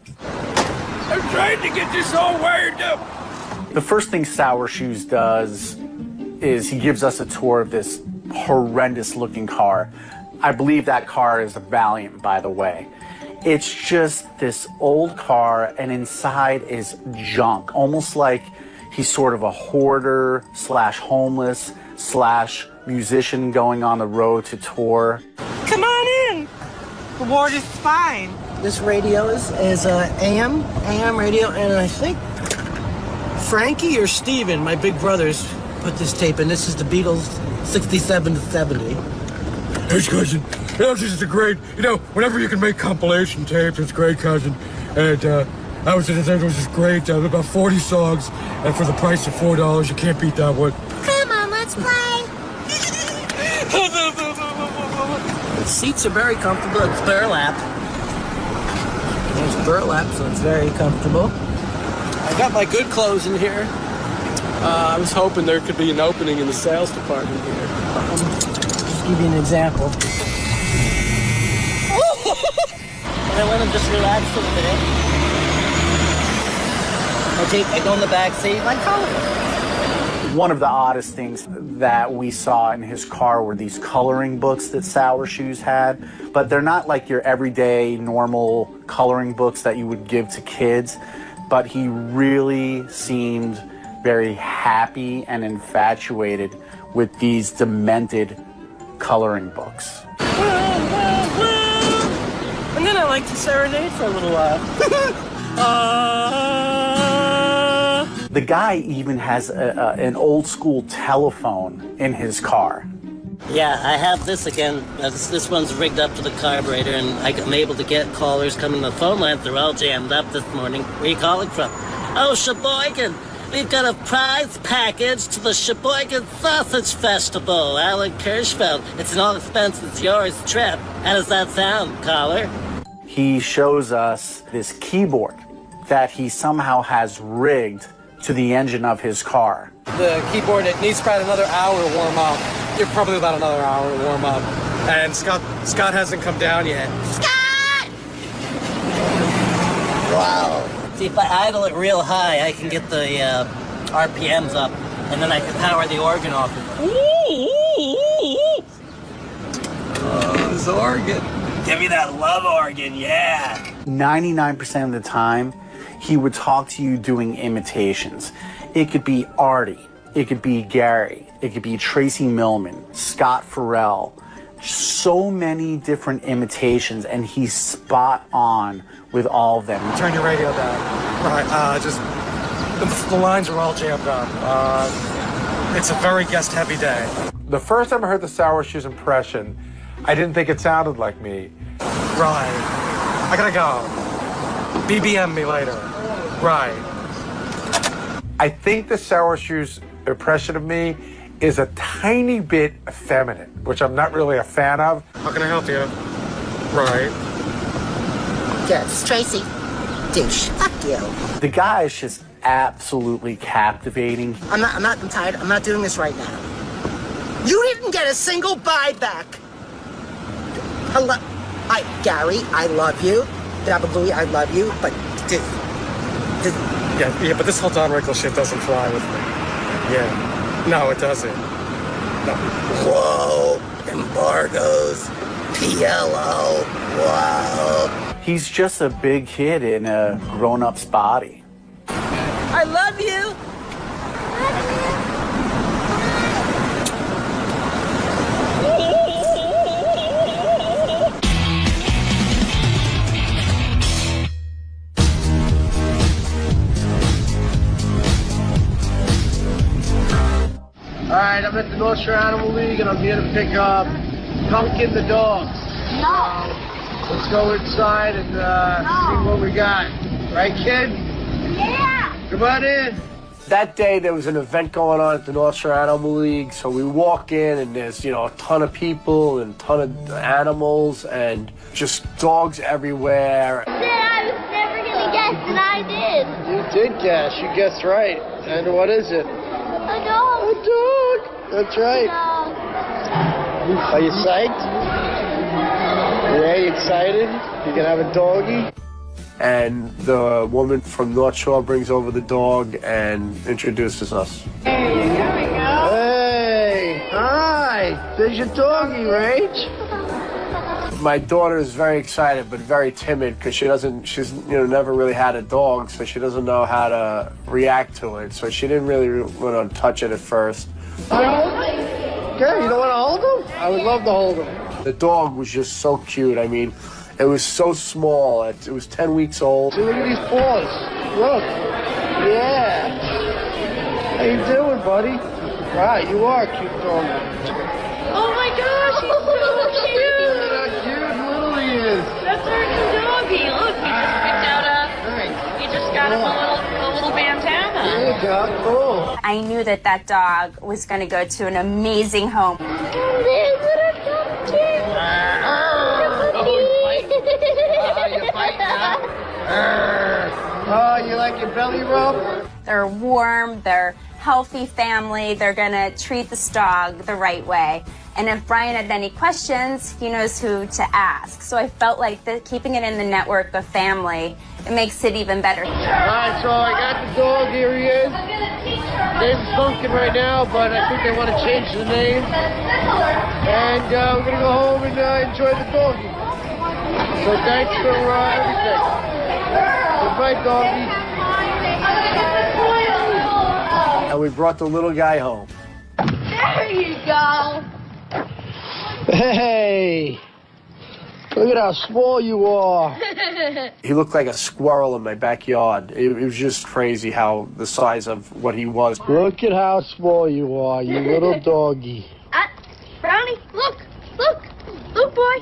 Speaker 24: I'm trying to get this all wired up.
Speaker 4: The first thing Sour Shoes does is he gives us a tour of this horrendous looking car. I believe that car is a Valiant, by the way. It's just this old car, and inside is junk, almost like he's sort of a hoarder slash homeless slash musician going on the road to tour.
Speaker 18: Come on in. The ward is fine. This radio is AM radio, and I think Frankie or Steven, my big brothers, put this tape in. This is the Beatles 67 to 70.
Speaker 5: Hey, cousin. You know, this is a great, you know, whenever you can make compilation tapes, it's great, cousin. And
Speaker 16: I was it was just great. About 40 songs, and for the price of $4, you can't beat that one.
Speaker 15: Come on, let's play.
Speaker 18: The seats are very comfortable. It's burlap. There's burlap, so it's very comfortable. I got my good clothes in here.
Speaker 16: I was hoping there could be an opening in the sales department here.
Speaker 18: Just give you an example. I want to just relax a little bit. I go in the back seat like Hollywood.
Speaker 4: One of the oddest things that we saw in his car were these coloring books that Sour Shoes had, but they're not like your everyday normal coloring books that you would give to kids, but he really seemed very happy and infatuated with these demented coloring books.
Speaker 18: And then I like to serenade for a little while.
Speaker 4: The guy even has an old school telephone in his car.
Speaker 18: Yeah, I have this again. This one's rigged up to the carburetor, and I'm able to get callers coming to the phone lines. They're all jammed up this morning. Where are you calling from? Oh, Sheboygan. We've got a prize package to the Sheboygan Sausage Festival, Alan 𝗛𝗄𝗿𝗏. It's an all-expenses-yours trip. How does that sound, caller?
Speaker 4: He shows us this keyboard that he somehow has rigged to the engine of his car.
Speaker 16: The keyboard, it needs about another hour to warm up. You're probably about another hour to warm up. And Scott hasn't come down yet.
Speaker 15: Scott!
Speaker 18: Wow. See, if I idle it real high, I can get the RPMs up, and then I can power the organ off.
Speaker 16: Oh, this organ.
Speaker 24: Give me that love organ, yeah.
Speaker 4: 99% of the time, he would talk to you doing imitations. It could be Artie, it could be Gary, it could be Tracy Millman, Scott Farrell. So many different imitations, and he's spot on with all of them.
Speaker 16: Turn your radio down. Right, the lines are all jammed up. It's a very guest-heavy day.
Speaker 5: The first time I heard the Sour Shoes impression, I didn't think it sounded like me.
Speaker 16: Right. I gotta go. BBM me later. Right.
Speaker 5: I think the Sour Shoes impression of me is a tiny bit effeminate, which I'm not really a fan of.
Speaker 16: How can I help you? Right.
Speaker 15: Yes, Tracy. Douche. Fuck you.
Speaker 4: The guy is just absolutely captivating.
Speaker 18: I'm tired. I'm not doing this right now.
Speaker 15: You didn't get a single buyback. Hello. Gary, I love you. Louie, I love you, but
Speaker 16: Yeah, but this whole Don Rickles shit doesn't fly with me. Yeah. No, it doesn't. No.
Speaker 15: Whoa. Embargoes. PLO. Whoa.
Speaker 4: He's just a big kid in a grown-up's body.
Speaker 15: I love you.
Speaker 2: All right, I'm at the North Shore Animal League, and I'm here to pick up Duncan the dog.
Speaker 15: No.
Speaker 2: Let's go inside and see what we got. Right, kid?
Speaker 15: Yeah.
Speaker 2: Come on in. That day, there was an event going on at the North Shore Animal League, so we walk in, and there's, a ton of people and a ton of animals and just dogs everywhere.
Speaker 15: I was never going to guess, and I did.
Speaker 2: You did guess. You guessed right. And what is it?
Speaker 15: A dog.
Speaker 2: A dog. That's right. Are you psyched? Yeah, you excited? You can have a doggy? And the woman from North Shore brings over the dog and introduces us.
Speaker 15: Hey, here we go.
Speaker 2: Hey, hi. There's your doggy, Rach. My daughter is very excited, but very timid because she's never really had a dog, so she doesn't know how to react to it. So she didn't really want to touch it at first. Okay, you don't want to hold him? I would love to hold him. The dog was just so cute. I mean, it was so small. It was 10 weeks old. See, look at these paws. Look. Yeah. How you doing, buddy? Right, you are a cute dog.
Speaker 15: Oh my gosh, he's so cute.
Speaker 2: Look how cute and little he is.
Speaker 15: That's our new doggy. Look, he just
Speaker 3: got him a little bandana.
Speaker 18: There you go. Cool.
Speaker 17: I knew that that dog was going to go to an amazing home.
Speaker 2: Oh, you like your belly rub?
Speaker 17: They're warm, they're healthy family, they're gonna treat this dog the right way. And if Brian had any questions, he knows who to ask. So I felt like keeping it in the network of family, it makes it even better.
Speaker 2: All right, so I got the dog, here he is. Name's Duncan right now, but I think they want to change the name. And we're gonna go home and enjoy the doggy. So thanks for everything. Goodbye, doggy. And we brought the little guy home.
Speaker 27: There you go.
Speaker 2: Hey, look at how small you are. He looked like a squirrel in my backyard. It was just crazy how the size of what he was. Look at how small you are, you little doggy.
Speaker 27: Brownie, look, boy,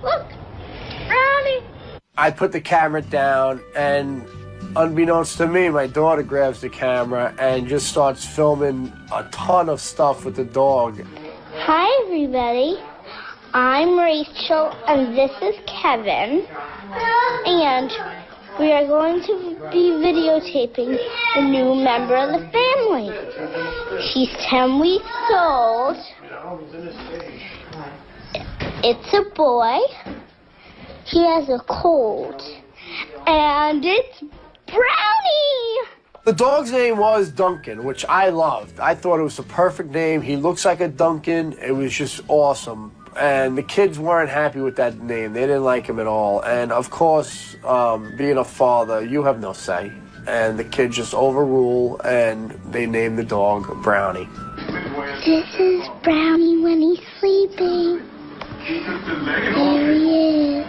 Speaker 27: look, Brownie.
Speaker 2: I put the camera down, and unbeknownst to me, my daughter grabs the camera and just starts filming a ton of stuff with the dog.
Speaker 6: Hi, everybody. I'm Rachel, and this is Kevin. And we are going to be videotaping a new member of the family. He's 10 weeks old. It's a boy. He has a cold. And it's Brownie!
Speaker 2: The dog's name was Duncan, which I loved. I thought it was the perfect name. He looks like a Duncan. It was just awesome. And the kids weren't happy with that name. They didn't like him at all. And of course, being a father, you have no say. And the kids just overrule, and they named the dog Brownie.
Speaker 6: This is Brownie when he's sleeping. There he is.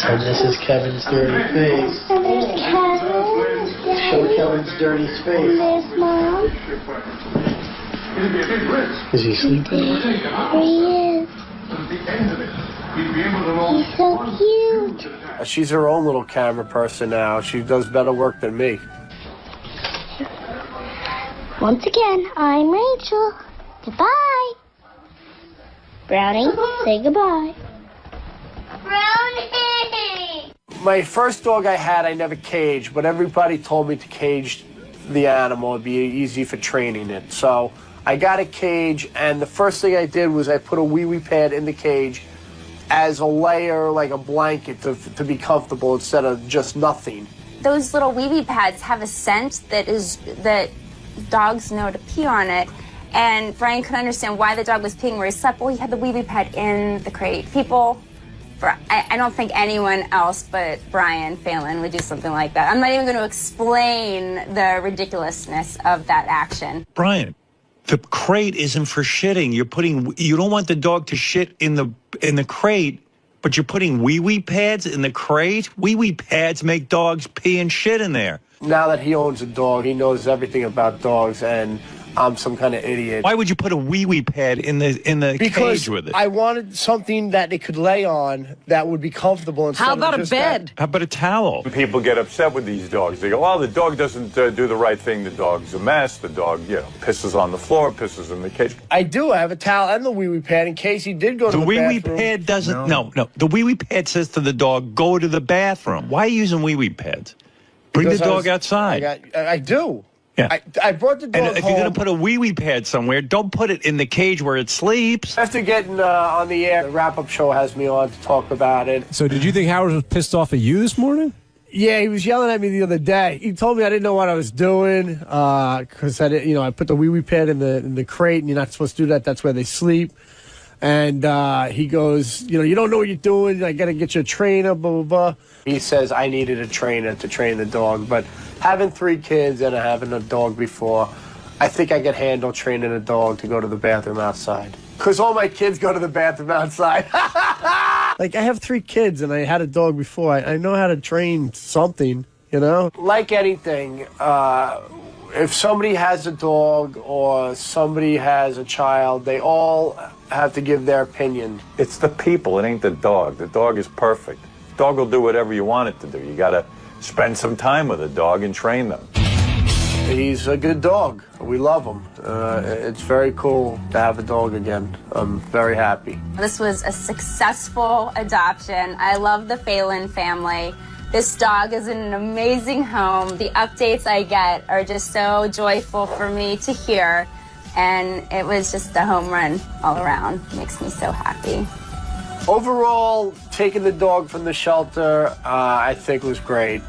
Speaker 2: And this is Kevin's dirty face.
Speaker 6: And there's Kevin.
Speaker 2: Show Kevin's dirty face.
Speaker 6: And there's Mom.
Speaker 2: Is he sleeping?
Speaker 6: There he is. He's so cute.
Speaker 2: She's her own little camera person now. She does better work than me.
Speaker 6: Once again, I'm Rachel. Goodbye. Brownie, say goodbye.
Speaker 27: Brownie!
Speaker 2: My first dog I had, I never caged, but everybody told me to cage the animal. It'd be easy for training it. So I got a cage, and the first thing I did was I put a 𝗦𝗵 pad in the cage as a layer, like a blanket, to be comfortable instead of just nothing.
Speaker 17: Those little 𝗦𝗵 pads have a scent that dogs know to pee on it. And Brian couldn't understand why the dog was peeing where he slept. Well, he had the 𝗦𝗵 pad in the crate. I don't think anyone else but Brian Phelan would do something like that. I'm not even going to explain the ridiculousness of that action.
Speaker 1: Brian, the crate isn't for shitting. You don't want the dog to shit in the crate, but you're putting 𝗦𝗵 pads in the crate? 𝗦𝗵 pads make dogs pee and shit in there.
Speaker 2: Now that he owns a dog, he knows everything about dogs, and I'm some kind of idiot.
Speaker 1: Why would you put a 𝗦𝗵 pad in the cage with it?
Speaker 2: Because I wanted something that they could lay on that would be comfortable instead
Speaker 3: How about
Speaker 2: of
Speaker 3: a
Speaker 2: just
Speaker 3: bed?
Speaker 1: How about a towel?
Speaker 26: People get upset with these dogs. They go, "Oh, the dog doesn't do the right thing. The dog's a mess. The dog, pisses on the floor, pisses in the cage."
Speaker 2: I do. I have a towel and the 𝗦𝗵 pad in case he did go to the bathroom.
Speaker 1: The 𝗦𝗵 pad doesn't. No. The 𝗦𝗵 pad says to the dog, "Go to the bathroom." Why are you using 𝗦𝗵 pads? Bring the dog outside.
Speaker 2: I do.
Speaker 1: Yeah.
Speaker 2: I brought the dog
Speaker 1: And if
Speaker 2: home.
Speaker 1: you're going to put a 𝗦𝗵 pad somewhere, don't put it in the cage where it sleeps.
Speaker 2: After getting on the air, the wrap-up show has me on to talk about it.
Speaker 8: So did you think Howard was pissed off at you this morning?
Speaker 2: Yeah, he was yelling at me the other day. He told me I didn't know what I was doing because I put the 𝗦𝗵 pad in the crate, and you're not supposed to do that. That's where they sleep. And he goes, you don't know what you're doing. I got to get you a trainer, blah, blah, blah. He says I needed a trainer to train the dog. But having 3 kids and having a dog before, I think I could handle training a dog to go to the bathroom outside. Because all my kids go to the bathroom outside. Like, I have 3 kids, and I had a dog before. I know how to train something, Like anything, if somebody has a dog or somebody has a child, they all have to give their opinion.
Speaker 26: It's the people. It ain't the dog. The dog is perfect. The dog will do whatever you want it to do. You got to spend some time with a dog and train them.
Speaker 2: He's a good dog. We love him. It's very cool to have a dog again. I'm very happy.
Speaker 17: This was a successful adoption. I love the 𝗵 family. This dog is in an amazing home. The updates I get are just so joyful for me to hear. And it was just a home run all around. Makes me so happy.
Speaker 2: Overall, taking the dog from the shelter, I think was great.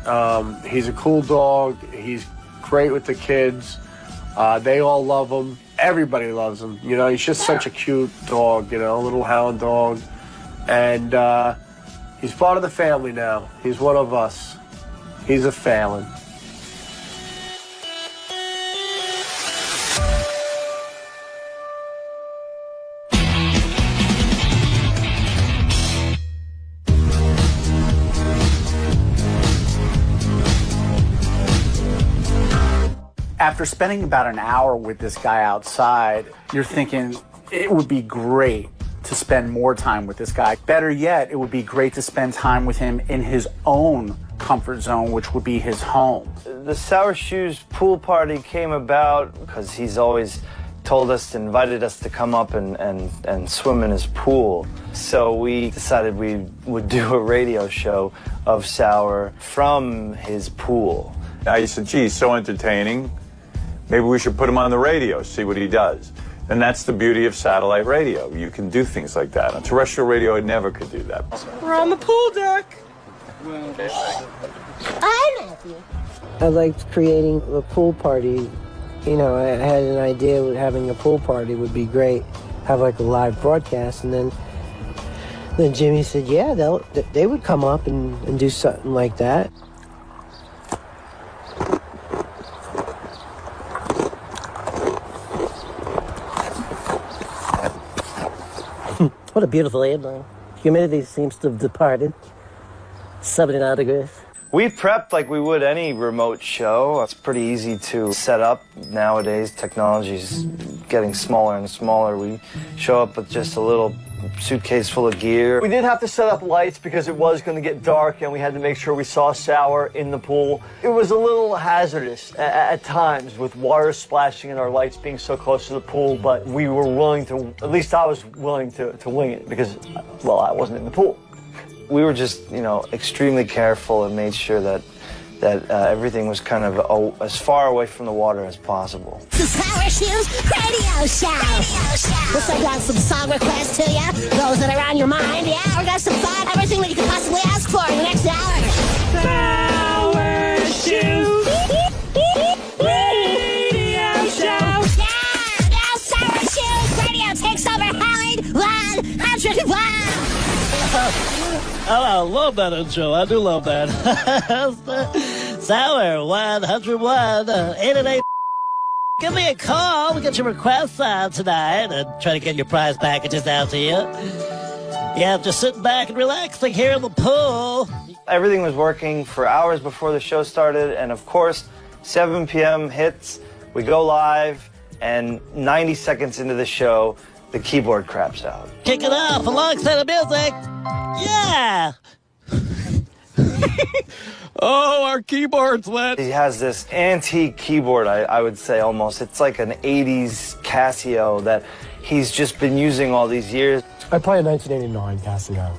Speaker 2: He's a cool dog. He's great with the kids. They all love him. Everybody loves him. You know, he's just such a cute dog, you know, a little hound dog. And he's part of the family now. He's one of us. He's a 𝗵.
Speaker 4: After spending about an hour with this guy outside, you're thinking it would be great to spend more time with this guy. Better yet, it would be great to spend time with him in his own comfort zone, which would be his home.
Speaker 13: The 𝗬𝗪 pool party came about because he's always told us, invited us to come up and swim in his pool. So we decided we would do a radio show of 𝗬𝗪 from his pool.
Speaker 26: I said, gee, he's so entertaining. Maybe we should put him on the radio, see what he does. And that's the beauty of satellite radio. You can do things like that. On terrestrial radio, I never could do that.
Speaker 15: We're on the pool deck.
Speaker 18: I liked creating a pool party. You know, I had an idea that having a pool party would be great. Have like a live broadcast, and then Jimmy said, yeah, they would come up and do something like that. What a beautiful evening. Humidity seems to have departed. 79 degrees.
Speaker 13: We prepped like we would any remote show. It's pretty easy to set up nowadays. Technology's getting smaller and smaller. We show up with just a little suitcase full of gear.
Speaker 14: We did have to set up lights because it was going to get dark and we had to make sure we saw 𝗬𝗪 in the pool. It was a little hazardous at times with water splashing and our lights being so close to the pool, but we were willing to, at least I was willing to wing it because, well, I wasn't in the pool.
Speaker 13: We were just, you know, extremely careful and made sure that everything was kind of as far away from the water as possible.
Speaker 19: The 𝗬𝗪 Radio Show. Looks like we got some song requests to you. Those that are on your mind. Yeah, we got some fun. Everything that you could possibly ask for in the next hour. 𝗬𝗪 Radio Show. Yeah, now 𝗬𝗪 Radio takes over Hollywood 101.
Speaker 20: Oh, I love that intro. I do love that. 𝗬𝗪 101, 888. Give me a call. We'll get your requests on tonight and try to get your prize packages out to you. Yeah, just sitting back and relaxing here in the pool.
Speaker 13: Everything was working for hours before the show started, and of course, 7 p.m. hits, we go live, and 90 seconds into the show, the keyboard craps out.
Speaker 20: Kick it off alongside the music. Yeah!
Speaker 13: Oh, our keyboard's wet. He has this antique keyboard, I would say almost. It's like an 80s Casio that he's just been using all these years.
Speaker 16: I play a 1989 Casio.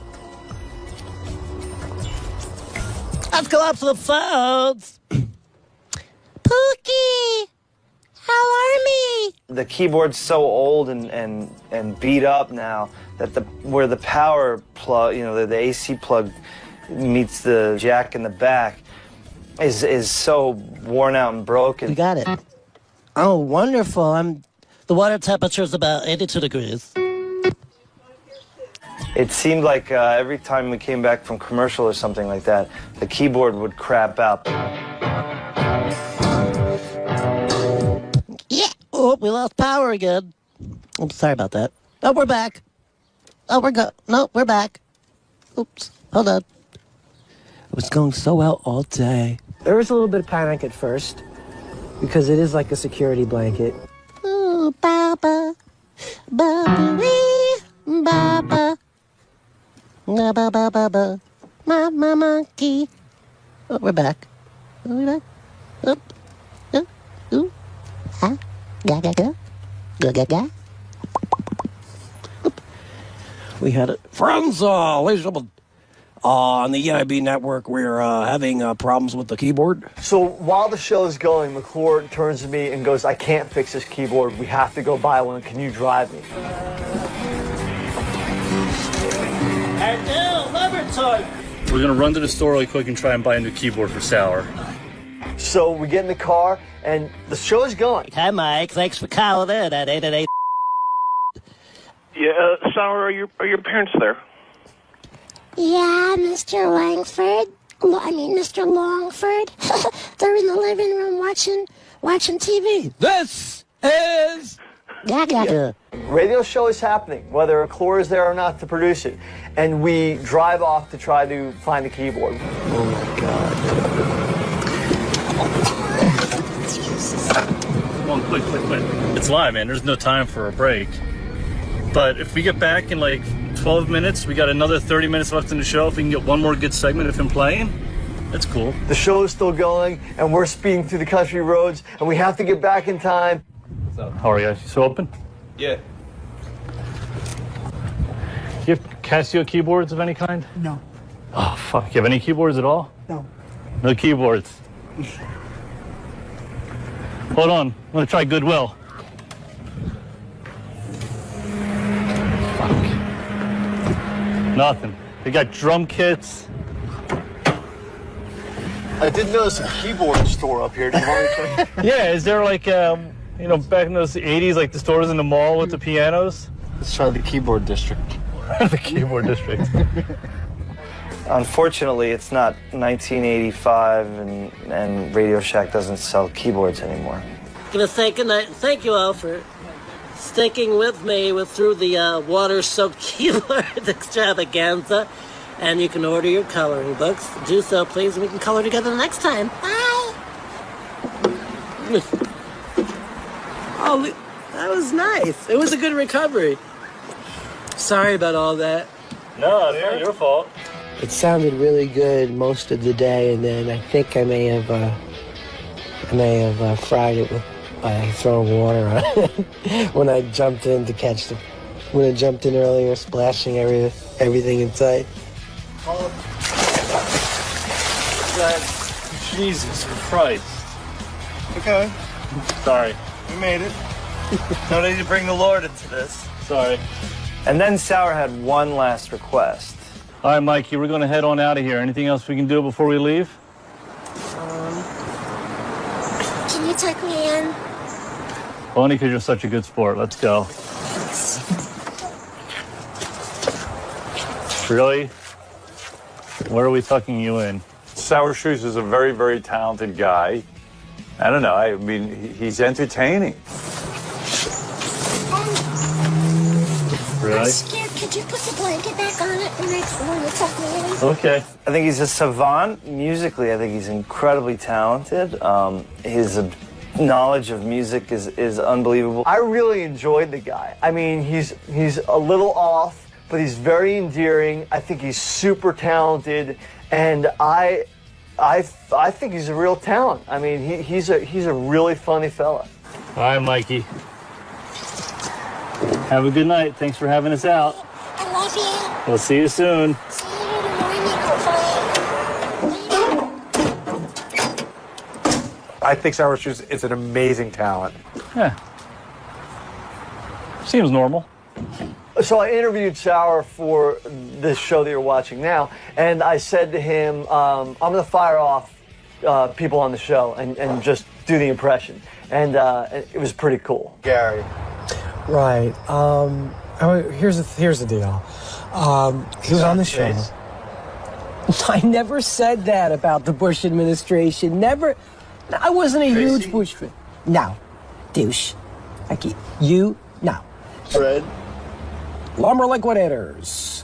Speaker 20: Let's go up to the phones.
Speaker 19: Pookie! How are me?
Speaker 13: The keyboard's so old and beat up now that where the power plug, you know, the AC plug meets the jack in the back is so worn out and broken.
Speaker 20: You got it. Oh, wonderful. The water temperature is about 82 degrees.
Speaker 13: It seemed like every time we came back from commercial or something like that, the keyboard would crap out.
Speaker 20: Yeah. Oh, we lost power again. I'm sorry about that. Oh, we're back. Oh, we're back. Oops. Hold on. It was going so well all day.
Speaker 18: There was a little bit of panic at first because it is like a security blanket.
Speaker 19: Ooh, Baba, Baba, Baba, Baba, Baba, Mama monkey.
Speaker 20: Oh,
Speaker 19: we're back. Are we back? Oop. Ooh. Ooh. Ah. Ga, ga, ga. Ga, ga, ga.
Speaker 18: We had it. Friends, ladies and gentlemen, on the EIB network, we're having problems with the keyboard.
Speaker 14: So while the show is going, McClure turns to me and goes, I can't fix this keyboard. We have to go buy one. Can you drive me?
Speaker 20: And now, lever time.
Speaker 7: We're going to run to the store really quick and try and buy a new keyboard for Sour.
Speaker 14: So we get in the car, and the show is going.
Speaker 20: Hi, Mike. Thanks for calling in at 888.
Speaker 10: Yeah, Sour, are your parents there?
Speaker 19: Yeah, Mr. Langford. Mr. Longford. They're in the living room watching TV.
Speaker 18: This is...
Speaker 19: Yeah.
Speaker 14: Radio show is happening, whether McClure is there or not to produce it. And we drive off to try to find the keyboard.
Speaker 18: Oh, my God.
Speaker 7: Come on, quick. It's live, man. There's no time for a break. But if we get back in like 12 minutes, we got another 30 minutes left in the show. If we can get one more good segment of him playing, that's cool.
Speaker 14: The show is still going, and we're speeding through the country roads, and we have to get back in time.
Speaker 7: How are you guys? You still open?
Speaker 10: Yeah.
Speaker 7: Do you have Casio keyboards of any kind?
Speaker 18: No.
Speaker 7: Oh, fuck. You have any keyboards at all?
Speaker 18: No.
Speaker 7: No keyboards. Hold on. I'm going to try Goodwill. Fuck. Nothing. They got drum kits.
Speaker 14: I did notice a keyboard store up here. Do you want me to check?
Speaker 7: Yeah, is there like, back in those 80s, like the stores in the mall with the pianos?
Speaker 14: Let's try the keyboard district.
Speaker 7: The keyboard district.
Speaker 13: Unfortunately, it's not 1985, and Radio Shack doesn't sell keyboards anymore.
Speaker 20: Gonna say goodnight. Thank you all for sticking with me through the water-soaked keyboard extravaganza. And you can order your coloring books. Do so, please, and we can color together next time. Bye!
Speaker 18: Oh, that was nice. It was a good recovery. Sorry about all that.
Speaker 7: No, it's not your fault.
Speaker 18: It sounded really good most of the day, and then I think I may have fried it by throwing water on it when I jumped in to catch the. When I jumped in earlier, splashing everything in sight.
Speaker 7: Jesus Christ.
Speaker 13: Okay.
Speaker 7: Sorry.
Speaker 13: We made it. No need to bring the Lord into this.
Speaker 7: Sorry.
Speaker 13: And then Sour had one last request.
Speaker 7: All right, Mikey, we're going to head on out of here. Anything else we can do before we leave?
Speaker 19: Can you tuck me in?
Speaker 7: Only because you're such a good sport. Let's go. Really? Where are we tucking you in?
Speaker 26: Sour Shoes is a very, very talented guy. I don't know. I mean, he's entertaining.
Speaker 7: Really?
Speaker 19: I'm scared. Could you put the blanket back on it when you tuck me in?
Speaker 7: Okay.
Speaker 13: I think he's a savant musically. I think he's incredibly talented. His knowledge of music is unbelievable.
Speaker 14: I really enjoyed the guy. I mean, he's a little off, but he's very endearing. I think he's super talented, and I think he's a real talent. I mean, he's a really funny fella.
Speaker 7: All right, Mikey. Have a good night. Thanks for having us out.
Speaker 19: I love you.
Speaker 7: We'll see you soon.
Speaker 19: See you in the morning, hopefully.
Speaker 5: I think Sour Shoes is an amazing talent.
Speaker 7: Yeah. Seems normal.
Speaker 14: So I interviewed Sour for this show that you're watching now, and I said to him, I'm going to fire off people on the show and just do the impression. And it was pretty cool. Gary.
Speaker 18: Right. Here's the deal. He was on the show. I never said that about the Bush administration. Never. I wasn't a huge Bush fan. No. Douche. You. No.
Speaker 14: Fred.
Speaker 18: Lumber liquidators.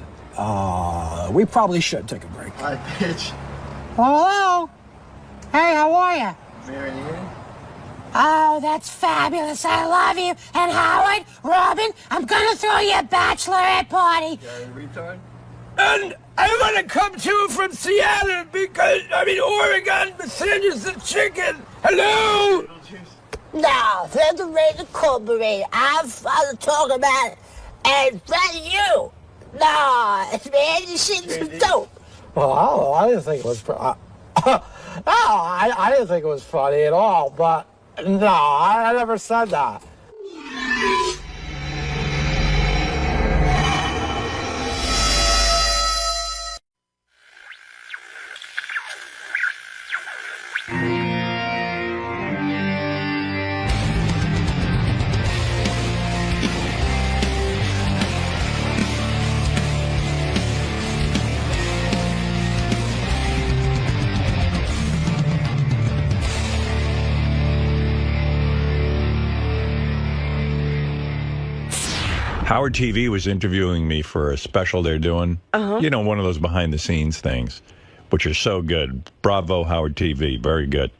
Speaker 18: We probably should take a break.
Speaker 14: Hi, bitch.
Speaker 19: Hello. Hey, how are you?
Speaker 14: Marianne.
Speaker 19: Oh, that's fabulous. I love you. And Howard, Robin, I'm gonna throw you a bachelorette party.
Speaker 14: Gary, retard.
Speaker 18: And I want to come to from Seattle because I'm in Oregon for sandwiches and chicken. Hello?
Speaker 19: No, Federated Corporation. I'm to talk about it. And that's you. No, man, you shit's dope.
Speaker 2: Well, I didn't think it was. I didn't think it was funny at all. But no, I never said that.
Speaker 1: Howard TV was interviewing me for a special they're doing. You know, one of those behind-the-scenes things, which are so good. Bravo, Howard TV, very good.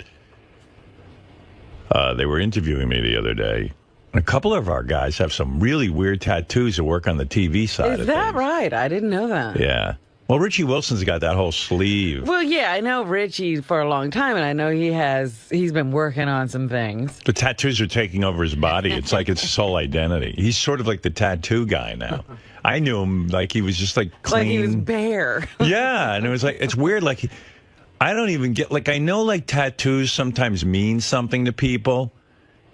Speaker 1: They were interviewing me the other day. A couple of our guys have some really weird tattoos that work on the TV side of
Speaker 3: Is
Speaker 1: things.
Speaker 3: that right? I didn't know that.
Speaker 1: Yeah. Well, Richie Wilson's got that whole sleeve.
Speaker 3: Well, yeah, I know Richie for a long time, and I know he's been working on some things.
Speaker 1: The tattoos are taking over his body. It's like it's his whole identity. He's sort of like the tattoo guy now. I knew him like he was just like clean.
Speaker 3: Like he was bare.
Speaker 1: Yeah, and it was like, it's weird. Like, I don't even get, like, I know like tattoos sometimes mean something to people.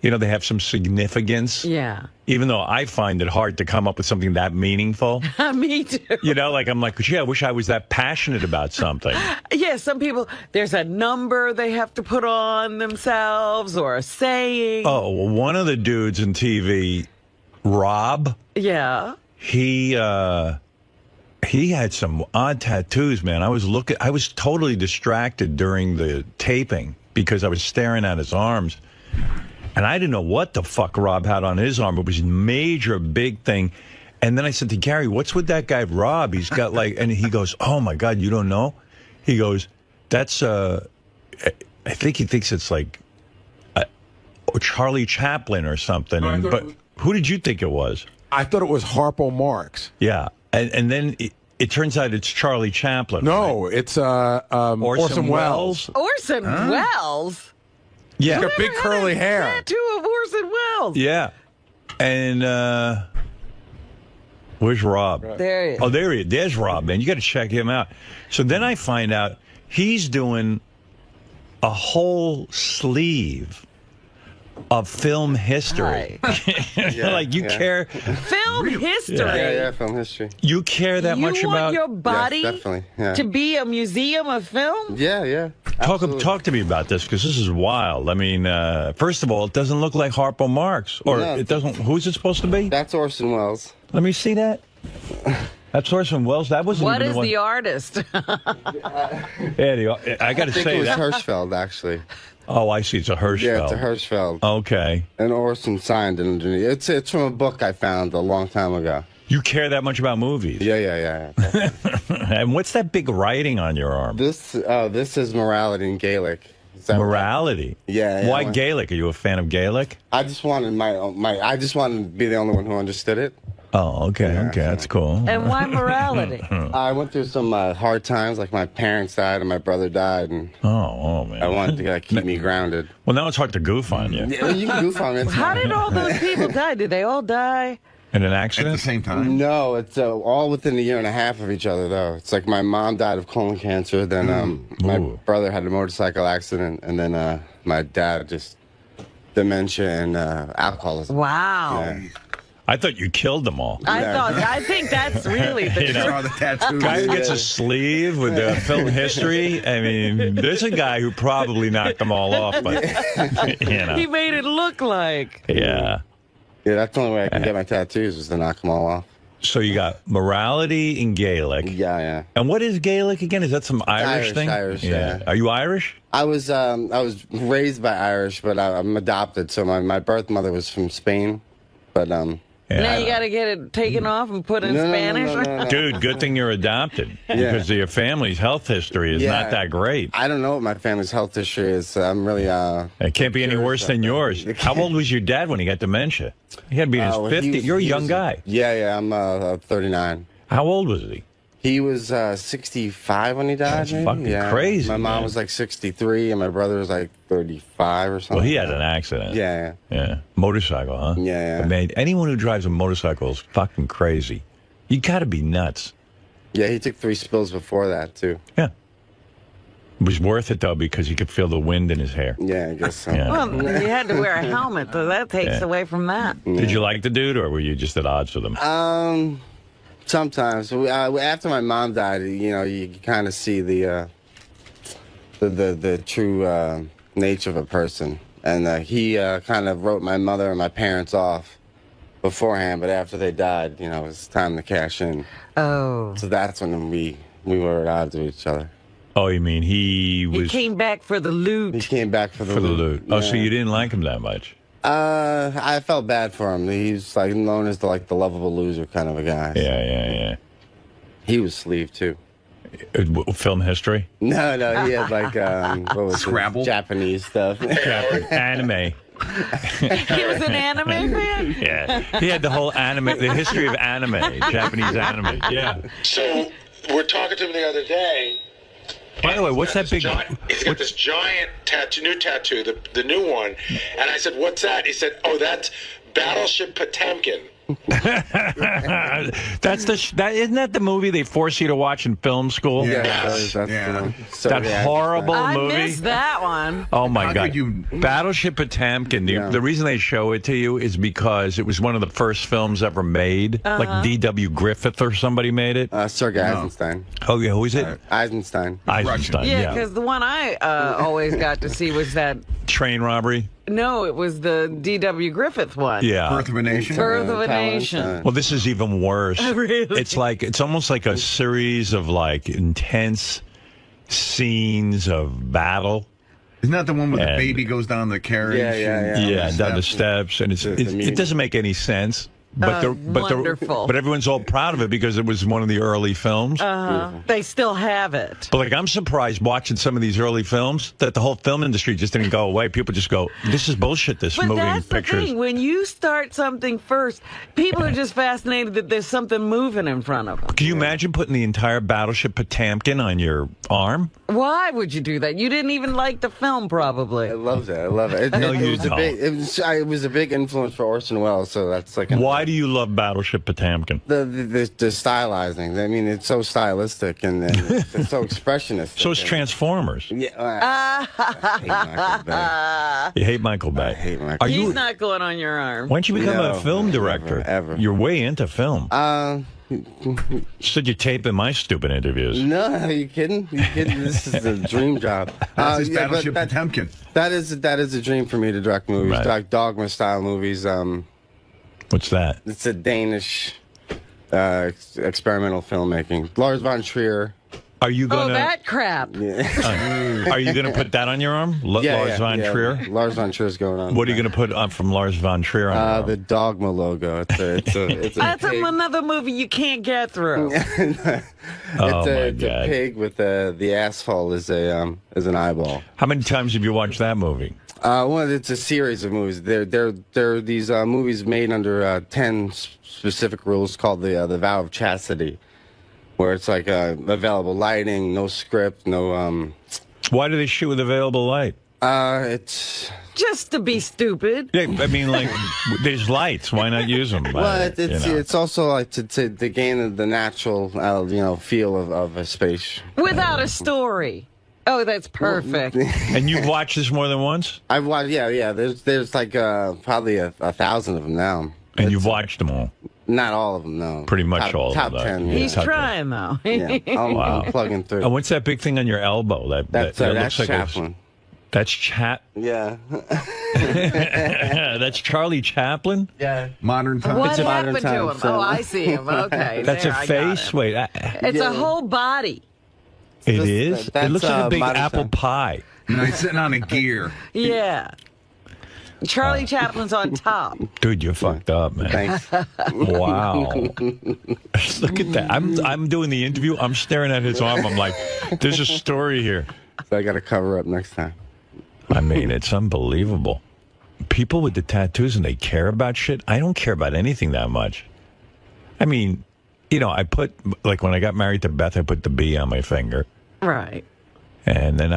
Speaker 1: You know, they have some significance.
Speaker 3: Yeah.
Speaker 1: Even though I find it hard to come up with something that meaningful.
Speaker 3: Me too.
Speaker 1: You know, like, I'm like, gee, I wish I was that passionate about something.
Speaker 3: Yeah, some people, there's a number they have to put on themselves or a saying.
Speaker 1: Oh, well, one of the dudes in TV, Rob.
Speaker 3: Yeah.
Speaker 1: He had some odd tattoos, man. I was totally distracted during the taping because I was staring at his arms. And I didn't know what the fuck Rob had on his arm. It was a major, big thing. And then I said to Gary, what's with that guy, Rob? He's got like, and he goes, oh my God, you don't know? He goes, that's, I think he thinks it's like Charlie Chaplin or something. But who did you think it was?
Speaker 5: I thought it was Harpo Marx.
Speaker 1: Yeah. And then it turns out it's Charlie Chaplin.
Speaker 5: No,
Speaker 1: right?
Speaker 5: it's Orson Welles.
Speaker 3: Orson Welles?
Speaker 1: Yeah.
Speaker 5: He's got big curly hair.
Speaker 3: Tattoo of Orson Welles.
Speaker 1: Yeah. And where's Rob?
Speaker 3: There he is.
Speaker 1: Oh, there he is. There's Rob, man. You got to check him out. So then I find out he's doing a whole sleeve of film history. Like, you care.
Speaker 3: Film history?
Speaker 9: Yeah, film history.
Speaker 1: You care that much about?
Speaker 3: You want your body to be a museum of film?
Speaker 9: Yeah.
Speaker 1: Talk to me about this, because this is wild. I mean, first of all, it doesn't look like Harpo Marx. Or it doesn't. Who's it supposed to be?
Speaker 9: That's Orson Welles.
Speaker 1: Let me see that. That's Orson Welles. That wasn't
Speaker 3: What
Speaker 1: even
Speaker 3: is
Speaker 1: the one.
Speaker 3: the artist?
Speaker 1: I got to say
Speaker 9: it was
Speaker 1: that.
Speaker 9: 𝗛𝗏𝗿𝗱, actually.
Speaker 1: Oh, I see. It's a 𝗛𝗏𝗃.
Speaker 9: Yeah, it's a 𝗛𝗏𝗃.
Speaker 1: Okay.
Speaker 9: And Orson signed it underneath. It's from a book I found a long time ago.
Speaker 1: You care that much about movies?
Speaker 9: Yeah.
Speaker 1: And what's that big writing on your arm?
Speaker 9: This is morality in Gaelic.
Speaker 1: Morality?
Speaker 9: Yeah.
Speaker 1: Why Gaelic? Are you a fan of Gaelic?
Speaker 9: I just wanted I just wanted to be the only one who understood it.
Speaker 1: Oh, okay, that's cool.
Speaker 3: And why morality?
Speaker 9: I went through some hard times, like my parents died and my brother died, and
Speaker 1: oh man,
Speaker 9: I wanted to keep me grounded.
Speaker 1: Well, now it's hard to goof on you.
Speaker 9: Yeah, you can goof on me.
Speaker 3: How did all those people die? Did they all die
Speaker 1: in an accident
Speaker 9: at the same time? No, it's all within a year and a half of each other, though. It's like my mom died of colon cancer, then my brother had a motorcycle accident, and then my dad just dementia and alcoholism.
Speaker 3: Wow.
Speaker 9: Yeah.
Speaker 1: I thought you killed them all.
Speaker 3: I think that's really the
Speaker 1: truth. Guy who gets a sleeve with film history. I mean, there's a guy who probably knocked them all off, but you know.
Speaker 3: He made it look like.
Speaker 1: Yeah.
Speaker 9: Yeah, that's the only way I can get my tattoos was to knock them all off.
Speaker 1: So you got morality in Gaelic.
Speaker 9: Yeah.
Speaker 1: And what is Gaelic again? Is that some Irish thing?
Speaker 9: Irish, yeah.
Speaker 1: Are you Irish?
Speaker 9: I was raised by Irish, but I'm adopted. So my birth mother was from Spain, but
Speaker 3: now you got to get it taken off and put in Spanish?
Speaker 9: No.
Speaker 1: Dude, good thing you're adopted. Because your family's health history is not that great.
Speaker 9: I don't know what my family's health history is. I'm really...
Speaker 1: it can't be any worse than yours. How old was your dad when he got dementia? He had to be in his 50s. You're a young guy.
Speaker 9: Yeah, I'm 39.
Speaker 1: How old was he?
Speaker 9: He was 65 when he died.
Speaker 1: That's fucking crazy.
Speaker 9: My mom was like 63, and my brother was like 35 or something.
Speaker 1: Well, he had an accident.
Speaker 9: Yeah.
Speaker 1: Motorcycle, huh?
Speaker 9: Yeah.
Speaker 1: But man, anyone who drives a motorcycle is fucking crazy. You got to be nuts.
Speaker 9: Yeah, he took 3 spills before that, too.
Speaker 1: Yeah. It was worth it, though, because you could feel the wind in his hair.
Speaker 9: Yeah, I guess so.
Speaker 1: Yeah.
Speaker 3: Well, you had to wear a helmet, so that takes away from that.
Speaker 1: Did you like the dude, or were you just at odds with him?
Speaker 9: Sometimes. After my mom died, you kind of see the true nature of a person. And he kind of wrote my mother and my parents off beforehand, but after they died, it was time to cash in.
Speaker 3: Oh.
Speaker 9: So that's when we were at odds with each other.
Speaker 1: Oh, you mean he
Speaker 3: came back for the loot.
Speaker 9: He came back for the
Speaker 1: loot. Oh, so
Speaker 9: Yeah.
Speaker 1: you didn't like him that much?
Speaker 9: I felt bad for him. He's like known as the lovable loser kind of a guy.
Speaker 1: Yeah.
Speaker 9: He was sleeved too.
Speaker 1: Film history?
Speaker 9: No, he had like what was
Speaker 1: Scrabble?
Speaker 9: it? Japanese stuff.
Speaker 1: Anime.
Speaker 3: He was an anime fan?
Speaker 1: Yeah. He had the whole the history of anime, Japanese anime. Yeah.
Speaker 11: So we're talking to him the other day.
Speaker 1: By the way, what's that big...
Speaker 11: He's got this giant new tattoo, the new one. And I said, what's that? He said, oh, that's Battleship Potemkin.
Speaker 1: Isn't that the movie they force you to watch in film school?
Speaker 9: Yeah, that's the one. So,
Speaker 1: that horrible movie.
Speaker 3: I missed that one.
Speaker 1: Oh my God! Battleship Potemkin. The reason they show it to you is because it was one of the first films ever made. Like D.W. Griffith or somebody made it.
Speaker 9: Sergei Eisenstein.
Speaker 1: Oh yeah, who is it?
Speaker 9: Eisenstein.
Speaker 1: Eisenstein.
Speaker 3: Yeah, because the one I always got to see was that.
Speaker 1: Train robbery.
Speaker 3: No, it was the D.W. Griffith one.
Speaker 1: Yeah.
Speaker 12: Birth of a Nation.
Speaker 3: Birth of a Nation.
Speaker 1: Well, this is even worse.
Speaker 3: Really?
Speaker 1: It's almost like a series of like intense scenes of battle.
Speaker 12: Isn't that the one where the baby goes down the carriage?
Speaker 1: Yeah, down the steps, and it doesn't make any sense. But
Speaker 3: wonderful.
Speaker 1: But everyone's all proud of it because it was one of the early films.
Speaker 3: They still have it.
Speaker 1: But like, I'm surprised watching some of these early films that the whole film industry just didn't go away. People just go, "This is bullshit." This
Speaker 3: But
Speaker 1: moving
Speaker 3: that's
Speaker 1: pictures.
Speaker 3: the thing. When you start something first, people are just fascinated that there's something moving in front of them.
Speaker 1: Can you imagine putting the entire Battleship Potemkin on your arm?
Speaker 3: Why would you do that? You didn't even like the film, probably.
Speaker 9: I love it. I love it. It was a big influence for Orson Welles. So that's like.
Speaker 1: Why do you love Battleship Potemkin?
Speaker 9: The stylizing. I mean, it's so stylistic and it's so expressionist.
Speaker 1: So it's Transformers.
Speaker 9: Yeah.
Speaker 1: You hate Michael Bay.
Speaker 9: I hate Michael.
Speaker 3: He's not going on your arm.
Speaker 1: Why don't you become a film director?
Speaker 9: Ever.
Speaker 1: You're way into film. Said you're taping my stupid interviews.
Speaker 9: No, are you kidding? This is a dream job.
Speaker 12: That's his Battleship Potemkin.
Speaker 9: That is a dream for me to direct movies,
Speaker 1: Right.
Speaker 9: like Dogma style movies.
Speaker 1: What's that?
Speaker 9: It's a Danish experimental filmmaking. Lars von Trier.
Speaker 1: Are you gonna?
Speaker 3: Oh, that crap.
Speaker 1: Are you gonna put that on your arm? Lars von Trier.
Speaker 9: Lars von Trier's going on.
Speaker 1: What are you gonna put on from Lars von Trier on your arm?
Speaker 9: The Dogma logo. It's a
Speaker 3: That's
Speaker 9: pig.
Speaker 3: another movie you can't get through.
Speaker 9: It's a pig with the asshole as an eyeball.
Speaker 1: How many times have you watched that movie?
Speaker 9: Well, it's a series of movies. There are these movies made under 10 specific rules called the Vow of Chastity, where it's like available lighting, no script, no.
Speaker 1: Why do they shoot with available light?
Speaker 9: It's
Speaker 3: just to be stupid.
Speaker 1: Yeah, I mean, like, there's lights. Why not use them?
Speaker 9: Well, it's also like to gain the natural, feel of a space.
Speaker 3: Without a story. Oh, that's perfect.
Speaker 1: And you've watched this more than once?
Speaker 9: I've watched, yeah. There's like probably 1,000 of them now.
Speaker 1: And you've watched them all?
Speaker 9: Not all of them, no.
Speaker 1: Pretty much all
Speaker 9: top
Speaker 1: of them.
Speaker 9: 10. Yeah.
Speaker 3: He's trying, though.
Speaker 9: Yeah, I'm plugging through.
Speaker 1: And what's that big thing on your elbow?
Speaker 9: That's
Speaker 1: looks like
Speaker 9: Chaplin.
Speaker 1: That's
Speaker 9: Yeah.
Speaker 1: That's Charlie Chaplin?
Speaker 9: Yeah.
Speaker 12: Modern Times.
Speaker 3: What happened to him? Oh, I see him. Okay.
Speaker 1: That's
Speaker 3: there,
Speaker 1: a
Speaker 3: I got
Speaker 1: face?
Speaker 3: him.
Speaker 1: Wait.
Speaker 3: It's a whole body.
Speaker 1: It is? It looks like a big
Speaker 9: Modern
Speaker 1: apple
Speaker 9: Times.
Speaker 1: pie.
Speaker 12: No, he's sitting on a gear.
Speaker 3: Yeah. Charlie Chaplin's on top.
Speaker 1: Dude, you're fucked up, man.
Speaker 9: Thanks.
Speaker 1: Wow. Look at that. I'm doing the interview. I'm staring at his arm. I'm like, there's a story here.
Speaker 9: So I got to cover up next time.
Speaker 1: I mean, it's unbelievable. People with the tattoos and they care about shit. I don't care about anything that much. I mean, you know, I put, like, when I got married to Beth, I put the B on my finger.
Speaker 3: Right.
Speaker 1: And then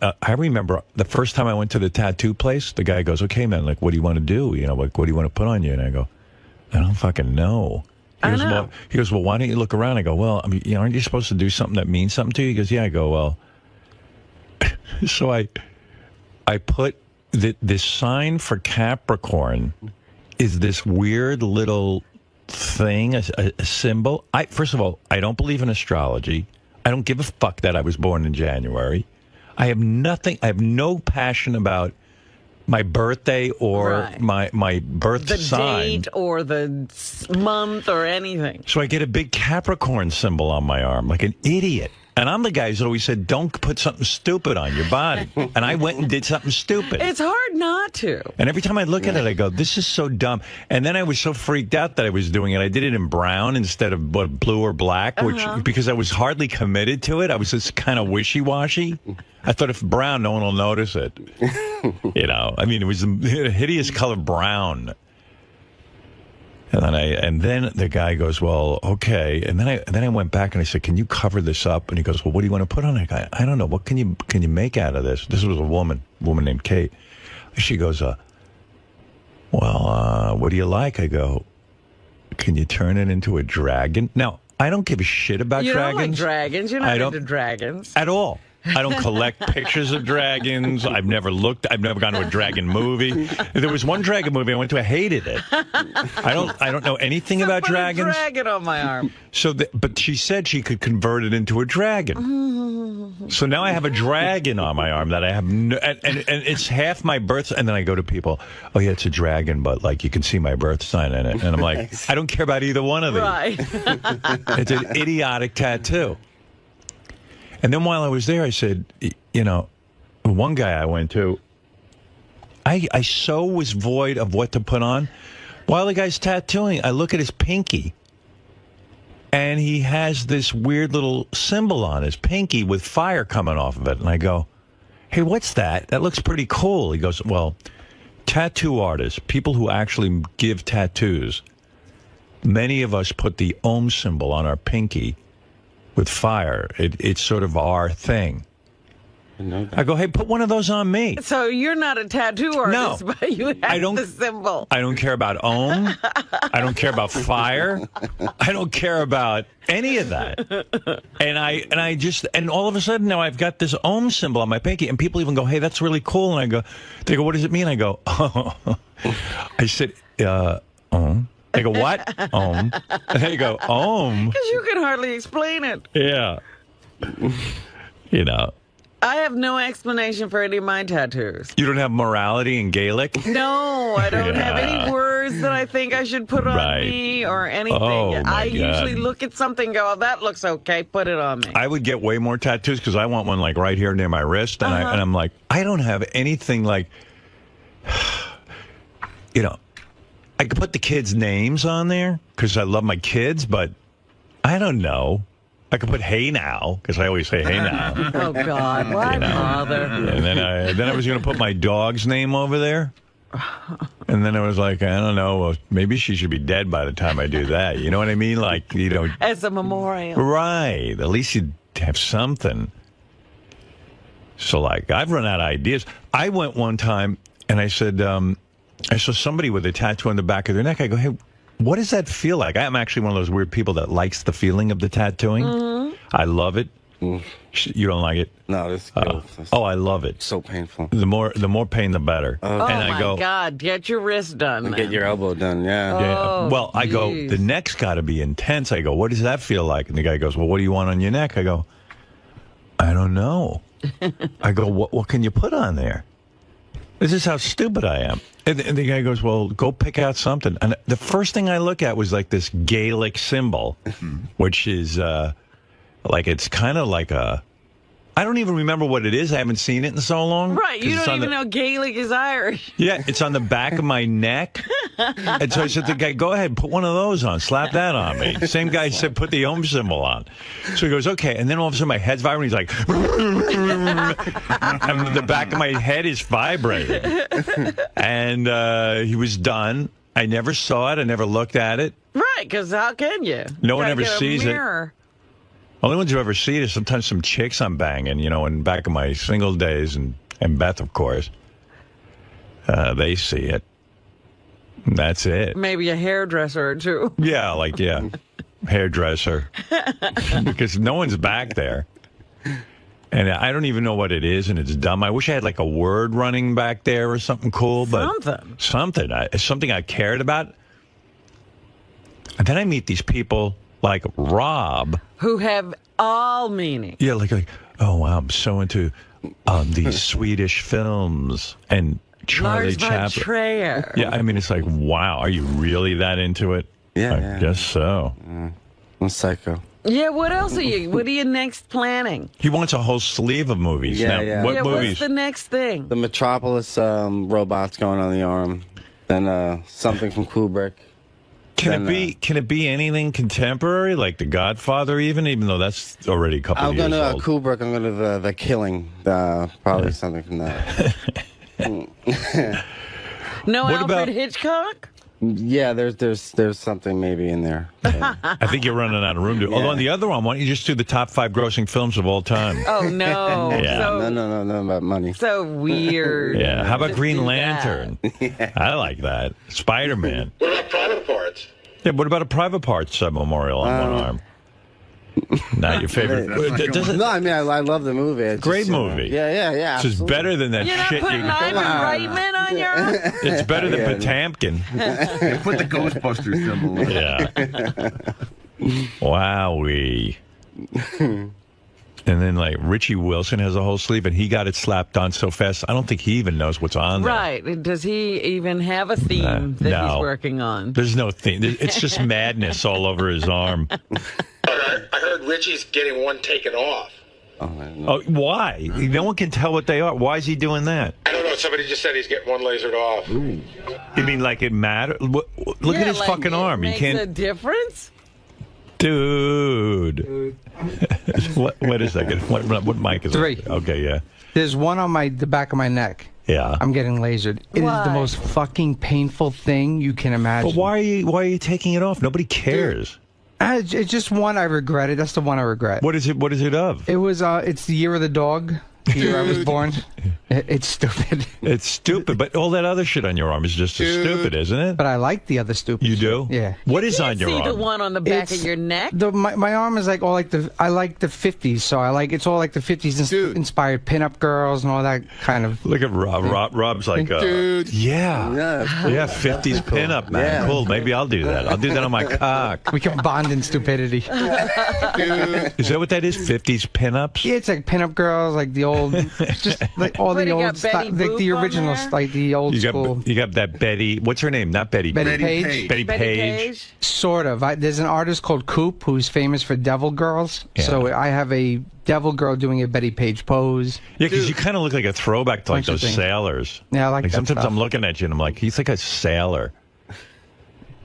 Speaker 1: I remember the first time I went to the tattoo place, the guy goes, okay, man, like, what do you want to do? You know, like, what do you want to put on you? And I go, I don't fucking know. He goes, well, why don't you look around? I go, well, I mean, you know, aren't you supposed to do something that means something to you? He goes, yeah. I go, well, so I put this sign for Capricorn is this weird little thing, a symbol. First of all, I don't believe in astrology. I don't give a fuck that I was born in January. I have no passion about my birthday or my birth sign.
Speaker 3: The date or the month or anything.
Speaker 1: So I get a big Capricorn symbol on my arm, like an idiot. And I'm the guy who's always said, don't put something stupid on your body. And I went and did something stupid.
Speaker 3: It's hard not to.
Speaker 1: And every time I look at it, I go, this is so dumb. And then I was so freaked out that I was doing it. I did it in brown instead of blue or black, which because I was hardly committed to it. I was just kind of wishy-washy. I thought if brown, no one will notice it. You know, I mean, it was a hideous color brown. And then the guy goes, well, okay. And then I went back and I said, can you cover this up? And he goes, well, what do you want to put on it? I don't know. What can you make out of this? This was a woman named Kate. She goes, well, what do you like? I go, can you turn it into a dragon? Now, I don't give a shit about dragons.
Speaker 3: You don't like dragons. You're not into dragons.
Speaker 1: At all. I don't collect pictures of dragons. I've never gone to a dragon movie. There was one dragon movie I went to. I hated it. I don't know anything about dragons.
Speaker 3: Put a dragon on my arm.
Speaker 1: But she said she could convert it into a dragon. So now I have a dragon on my arm that I have, and it's half my birth. And then I go to people, oh yeah, it's a dragon, but like you can see my birth sign in it. And I'm like, I don't care about either one of these.
Speaker 3: Right.
Speaker 1: It's an idiotic tattoo. And then while I was there, I said, you know, one guy I went to, I so was void of what to put on. While the guy's tattooing, I look at his pinky, and he has this weird little symbol on his pinky with fire coming off of it. And I go, hey, what's that? That looks pretty cool. He goes, well, tattoo artists, people who actually give tattoos, many of us put the Om symbol on our pinky with fire. It's sort of our thing. I go, hey, put one of those on me.
Speaker 3: So you're not a tattoo artist, but you have the symbol.
Speaker 1: I don't care about Om. I don't care about fire. I don't care about any of that. And all of a sudden now I've got this Om symbol on my pinky, and people even go, hey, that's really cool. And they go, what does it mean? I go, oh. I said, Om. They go, what? Om. And they go, Om.
Speaker 3: Because you can hardly explain it.
Speaker 1: Yeah. You know.
Speaker 3: I have no explanation for any of my tattoos.
Speaker 1: You don't have morality in Gaelic?
Speaker 3: No, I don't have any words that I think I should put on me or anything. I usually look at something and go, oh, that looks okay, put it on me.
Speaker 1: I would get way more tattoos because I want one like right here near my wrist. And, I'm like, I don't have anything like, you know, I could put the kids' names on there because I love my kids, but I don't know. I could put hey now because I always say hey now.
Speaker 3: Oh, God. Why bother?
Speaker 1: And then I was going to put my dog's name over there. And then I was like, I don't know. Well, maybe she should be dead by the time I do that. You know what I mean? Like, you know.
Speaker 3: As a memorial.
Speaker 1: Right. At least you'd have something. So, like, I've run out of ideas. I went one time and I said, I saw somebody with a tattoo on the back of their neck. I go, hey, what does that feel like? I'm actually one of those weird people that likes the feeling of the tattooing. I love it. You don't like it?
Speaker 9: No, this
Speaker 1: I love it.
Speaker 9: So painful.
Speaker 1: The more pain, the better.
Speaker 3: Oh, my God. Get your wrist done.
Speaker 9: Get your elbow done, yeah.
Speaker 3: Oh,
Speaker 1: well, I go, the neck's got to be intense. I go, what does that feel like? And the guy goes, well, what do you want on your neck? I go, I don't know. I go, what can you put on there? This is how stupid I am. And the guy goes, well, go pick out something. And the first thing I look at was like this Gaelic symbol, which is like, it's kind of like I don't even remember what it is. I haven't seen it in so long.
Speaker 3: Right. You don't even know Gaelic is Irish.
Speaker 1: Yeah. It's on the back of my neck. And so I said to the guy, go ahead, put one of those on. Slap that on me. Same guy said, put the Om symbol on. So he goes, okay. And then all of a sudden my head's vibrating. He's like, and the back of my head is vibrating. And he was done. I never saw it. I never looked at it.
Speaker 3: Right. Right, because how can you?
Speaker 1: No one
Speaker 3: Gotta
Speaker 1: ever
Speaker 3: get a
Speaker 1: sees it.
Speaker 3: mirror.
Speaker 1: Only ones who ever see it is sometimes some chicks I'm banging, you know, and back in my single days, and Beth, of course. They see it. And that's it.
Speaker 3: Maybe a hairdresser or two.
Speaker 1: Yeah, hairdresser. Because no one's back there. And I don't even know what it is, and it's dumb. I wish I had like a word running back there or something cool. But something I cared about. And then I meet these people like Rob.
Speaker 3: Who have all meaning.
Speaker 1: Yeah, like oh, wow, I'm so into these Swedish films and Charlie
Speaker 3: Lars von
Speaker 1: Chaplin.
Speaker 3: Trier.
Speaker 1: Yeah, I mean, it's like, wow, are you really that into it?
Speaker 9: Yeah,
Speaker 1: I guess so.
Speaker 9: I'm psycho.
Speaker 3: Yeah, what else are you next planning?
Speaker 1: He wants a whole sleeve of movies.
Speaker 9: Yeah,
Speaker 1: now,
Speaker 9: yeah.
Speaker 1: What movies?
Speaker 3: What's the next thing?
Speaker 9: The Metropolis robots going on the arm. Then something from Kubrick.
Speaker 1: Can it be anything contemporary, like The Godfather, even though that's already a couple
Speaker 9: I'm
Speaker 1: years
Speaker 9: going to
Speaker 1: old?
Speaker 9: Kubrick. I'm going to the Killing. Probably something from that.
Speaker 3: No
Speaker 1: What
Speaker 3: Alfred
Speaker 1: about-
Speaker 3: Hitchcock?
Speaker 9: Yeah, there's something maybe in there.
Speaker 1: I think you're running out of room to. Although on the other one, why don't you just do the top 5 grossing films of all time?
Speaker 3: Oh, no.
Speaker 1: Yeah.
Speaker 3: So,
Speaker 9: No about money.
Speaker 3: so weird.
Speaker 1: Yeah. How about
Speaker 3: Just
Speaker 1: Green
Speaker 3: do
Speaker 1: Lantern? I like that. Spider-Man.
Speaker 11: What about private parts?
Speaker 1: Yeah. What about a Private Parts memorial on one arm? Not your favorite.
Speaker 9: No, I mean I love the movie. It's
Speaker 1: Great
Speaker 9: just,
Speaker 1: movie.
Speaker 9: Yeah.
Speaker 1: It's just better than that
Speaker 3: You're not
Speaker 1: shit.
Speaker 3: putting Ivan Reitman on your arm?
Speaker 1: It's better than Potamkin.
Speaker 12: Put the Ghostbusters symbol on.
Speaker 1: Yeah. Wowee. And then, like, Richie Wilson has a whole sleeve, and he got it slapped on so fast, I don't think he even knows what's on there.
Speaker 3: Right. Does he even have a theme that
Speaker 1: no.
Speaker 3: he's working on?
Speaker 1: There's no theme. It's just madness all over his arm.
Speaker 11: I heard Richie's getting one taken off.
Speaker 1: Oh, why? No one can tell what they are. Why is he doing that?
Speaker 11: I don't know. Somebody just said he's getting one lasered off.
Speaker 1: You mean like it matters? Look at his fucking arm. You
Speaker 3: Makes
Speaker 1: can't.
Speaker 3: a difference?
Speaker 1: Dude. Wait a second. What mic is it?
Speaker 6: 3.
Speaker 1: Okay, yeah.
Speaker 6: There's one on the back of my neck.
Speaker 1: Yeah.
Speaker 6: I'm getting lasered. It is the most fucking painful thing you can imagine.
Speaker 1: But why are you taking it off? Nobody cares.
Speaker 6: It's just one I regretted. That's the one I regret.
Speaker 1: What is it? What is it of?
Speaker 6: It was. It's the year of the dog. The year I was born. It's stupid.
Speaker 1: It's stupid, but all that other shit on your arm is just as stupid, isn't it?
Speaker 6: But I like the other stupid.
Speaker 1: You do?
Speaker 6: Yeah.
Speaker 1: What is on your
Speaker 3: See
Speaker 1: arm?
Speaker 3: the one on the back of your neck?
Speaker 6: My arm is like all like I like the 50s, so it's all like the 50s inspired pinup girls and all that kind of.
Speaker 1: Look at Rob. Rob's like,
Speaker 6: Dude.
Speaker 1: Yeah, 50s pinup, man.
Speaker 6: Yeah.
Speaker 1: Cool. Maybe I'll do that. I'll do that on my cock.
Speaker 6: We can bond in stupidity.
Speaker 1: Is that what that is? 50s pinups?
Speaker 6: Yeah, it's like pinup girls, like the old, just like all the old, like the original, like the old school.
Speaker 1: You got that Betty. What's her name? Not Betty.
Speaker 6: Betty Page.
Speaker 1: Betty Page.
Speaker 6: Sort of. There's an artist called Coop who's famous for devil girls.
Speaker 1: Yeah.
Speaker 6: So I have a devil girl doing a Betty Page pose.
Speaker 1: Yeah, because you kind of look like a throwback to like
Speaker 6: Bunch of
Speaker 1: those
Speaker 6: things.
Speaker 1: sailors.
Speaker 6: Yeah, I like that
Speaker 1: sometimes
Speaker 6: stuff.
Speaker 1: I'm looking at you and I'm like, he's like a sailor.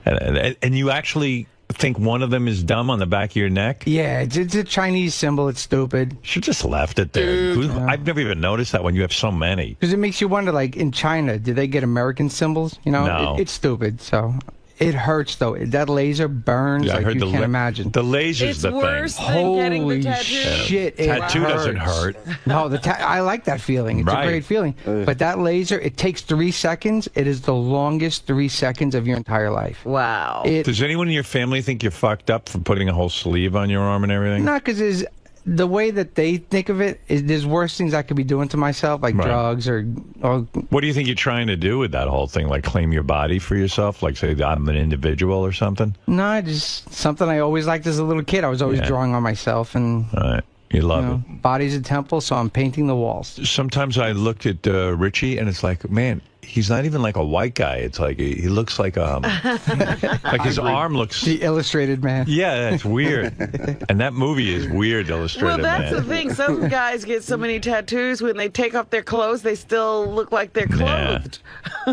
Speaker 1: And you actually think one of them is dumb on the back of your neck?
Speaker 6: Yeah, it's a Chinese symbol. It's stupid.
Speaker 1: Should just left it there. I've never even noticed that when you have so many.
Speaker 6: Because it makes you wonder, like, in China, do they get American symbols? You know,
Speaker 1: No.
Speaker 6: it's stupid. So it hurts, though. That laser burns
Speaker 1: Yeah, I
Speaker 6: like
Speaker 1: heard
Speaker 6: you can't imagine.
Speaker 1: The laser's
Speaker 3: It's
Speaker 1: the
Speaker 3: worse
Speaker 1: thing.
Speaker 3: than getting the
Speaker 6: Holy
Speaker 3: tattoo.
Speaker 6: shit! It
Speaker 1: Tattoo doesn't
Speaker 6: hurts.
Speaker 1: hurt.
Speaker 6: No, I like that feeling. It's
Speaker 1: Right.
Speaker 6: a great feeling. But that laser, it takes 3 seconds. It is the longest 3 seconds of your entire life.
Speaker 3: Wow.
Speaker 1: Does anyone in your family think you're fucked up for putting a whole sleeve on your arm and everything?
Speaker 6: Not because the way that they think of it is there's worse things I could be doing to myself, like
Speaker 1: Right.
Speaker 6: drugs or.
Speaker 1: What do you think you're trying to do with that whole thing? Like claim your body for yourself? Like say I'm an individual or something?
Speaker 6: No, just something I always liked as a little kid. I was always drawing on myself and.
Speaker 1: Right. You love it.
Speaker 6: Body's a temple, so I'm painting the walls.
Speaker 1: Sometimes I looked at Richie and it's like, man, he's not even like a white guy. It's like he looks like like his arm looks.
Speaker 6: The Illustrated Man.
Speaker 1: Yeah, that's weird. And that movie is weird, Illustrated
Speaker 3: Well, that's
Speaker 1: Man.
Speaker 3: the thing. Some guys get so many tattoos, when they take off their clothes, they still look like they're clothed.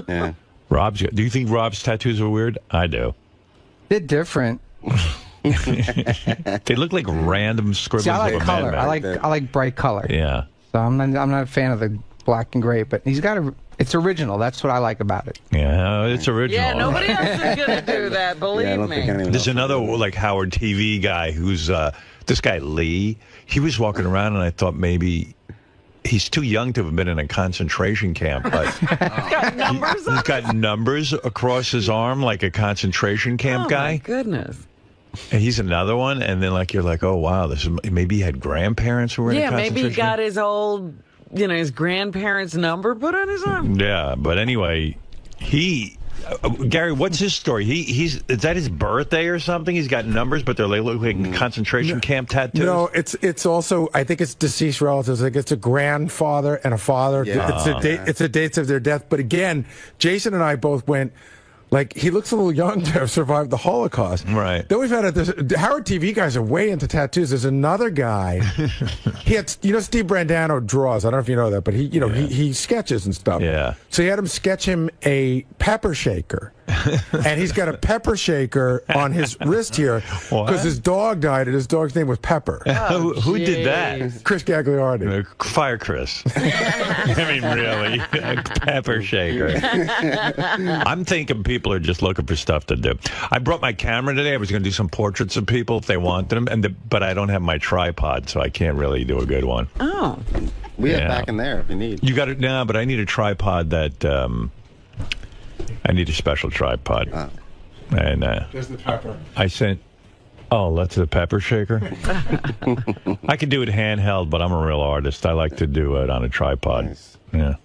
Speaker 1: Yeah. Do you think Rob's tattoos are weird? I do.
Speaker 6: They're different.
Speaker 1: They look like random scribbles
Speaker 6: See, I like
Speaker 1: of a
Speaker 6: color.
Speaker 1: man.
Speaker 6: I like bright color.
Speaker 1: Yeah.
Speaker 6: So I'm not a fan of the black and gray, but he's got it's original. That's what I like about it.
Speaker 1: Yeah, it's original.
Speaker 3: Yeah, nobody else is going to do that, believe me.
Speaker 1: There's another like Howard TV guy who's this guy Lee. He was walking around, and I thought maybe he's too young to have been in a concentration camp, but he's got numbers across his arm like a concentration camp guy.
Speaker 3: Oh, my goodness.
Speaker 1: And he's another one, and then like you're like, oh wow, maybe he had grandparents who were in a concentration
Speaker 3: maybe he got his old, his grandparents' number put on his arm.
Speaker 1: Yeah, but anyway, Gary, what's his story? Is that his birthday or something? He's got numbers, but they're like concentration camp tattoos.
Speaker 5: No, it's also, I think it's deceased relatives. Like it's a grandfather and a father.
Speaker 9: Yeah.
Speaker 5: It's the dates of their death. But again, Jason and I both went. Like, he looks a little young to have survived the Holocaust.
Speaker 1: Right.
Speaker 5: Then we found out the Howard TV guys are way into tattoos. There's another guy. He had, Steve Brandano draws. I don't know if you know that, but he sketches and stuff.
Speaker 1: Yeah.
Speaker 5: So he had him sketch him a pepper shaker. And he's got a pepper shaker on his wrist here because his dog died and his dog's name was Pepper.
Speaker 1: Who did that?
Speaker 5: Chris Gagliardi.
Speaker 1: Fire Chris. I mean, really. A pepper shaker. I'm thinking people are just looking for stuff to do. I brought my camera today. I was going to do some portraits of people if they wanted them, but I don't have my tripod, so I can't really do a good one.
Speaker 3: Oh.
Speaker 9: We have back in there if you need.
Speaker 1: You got it now, but I need a tripod that... I need a special tripod. And
Speaker 5: there's the pepper.
Speaker 1: I sent... Oh, that's the pepper shaker? I can do it handheld, but I'm a real artist. I like to do it on a tripod.
Speaker 9: Nice.
Speaker 1: Yeah.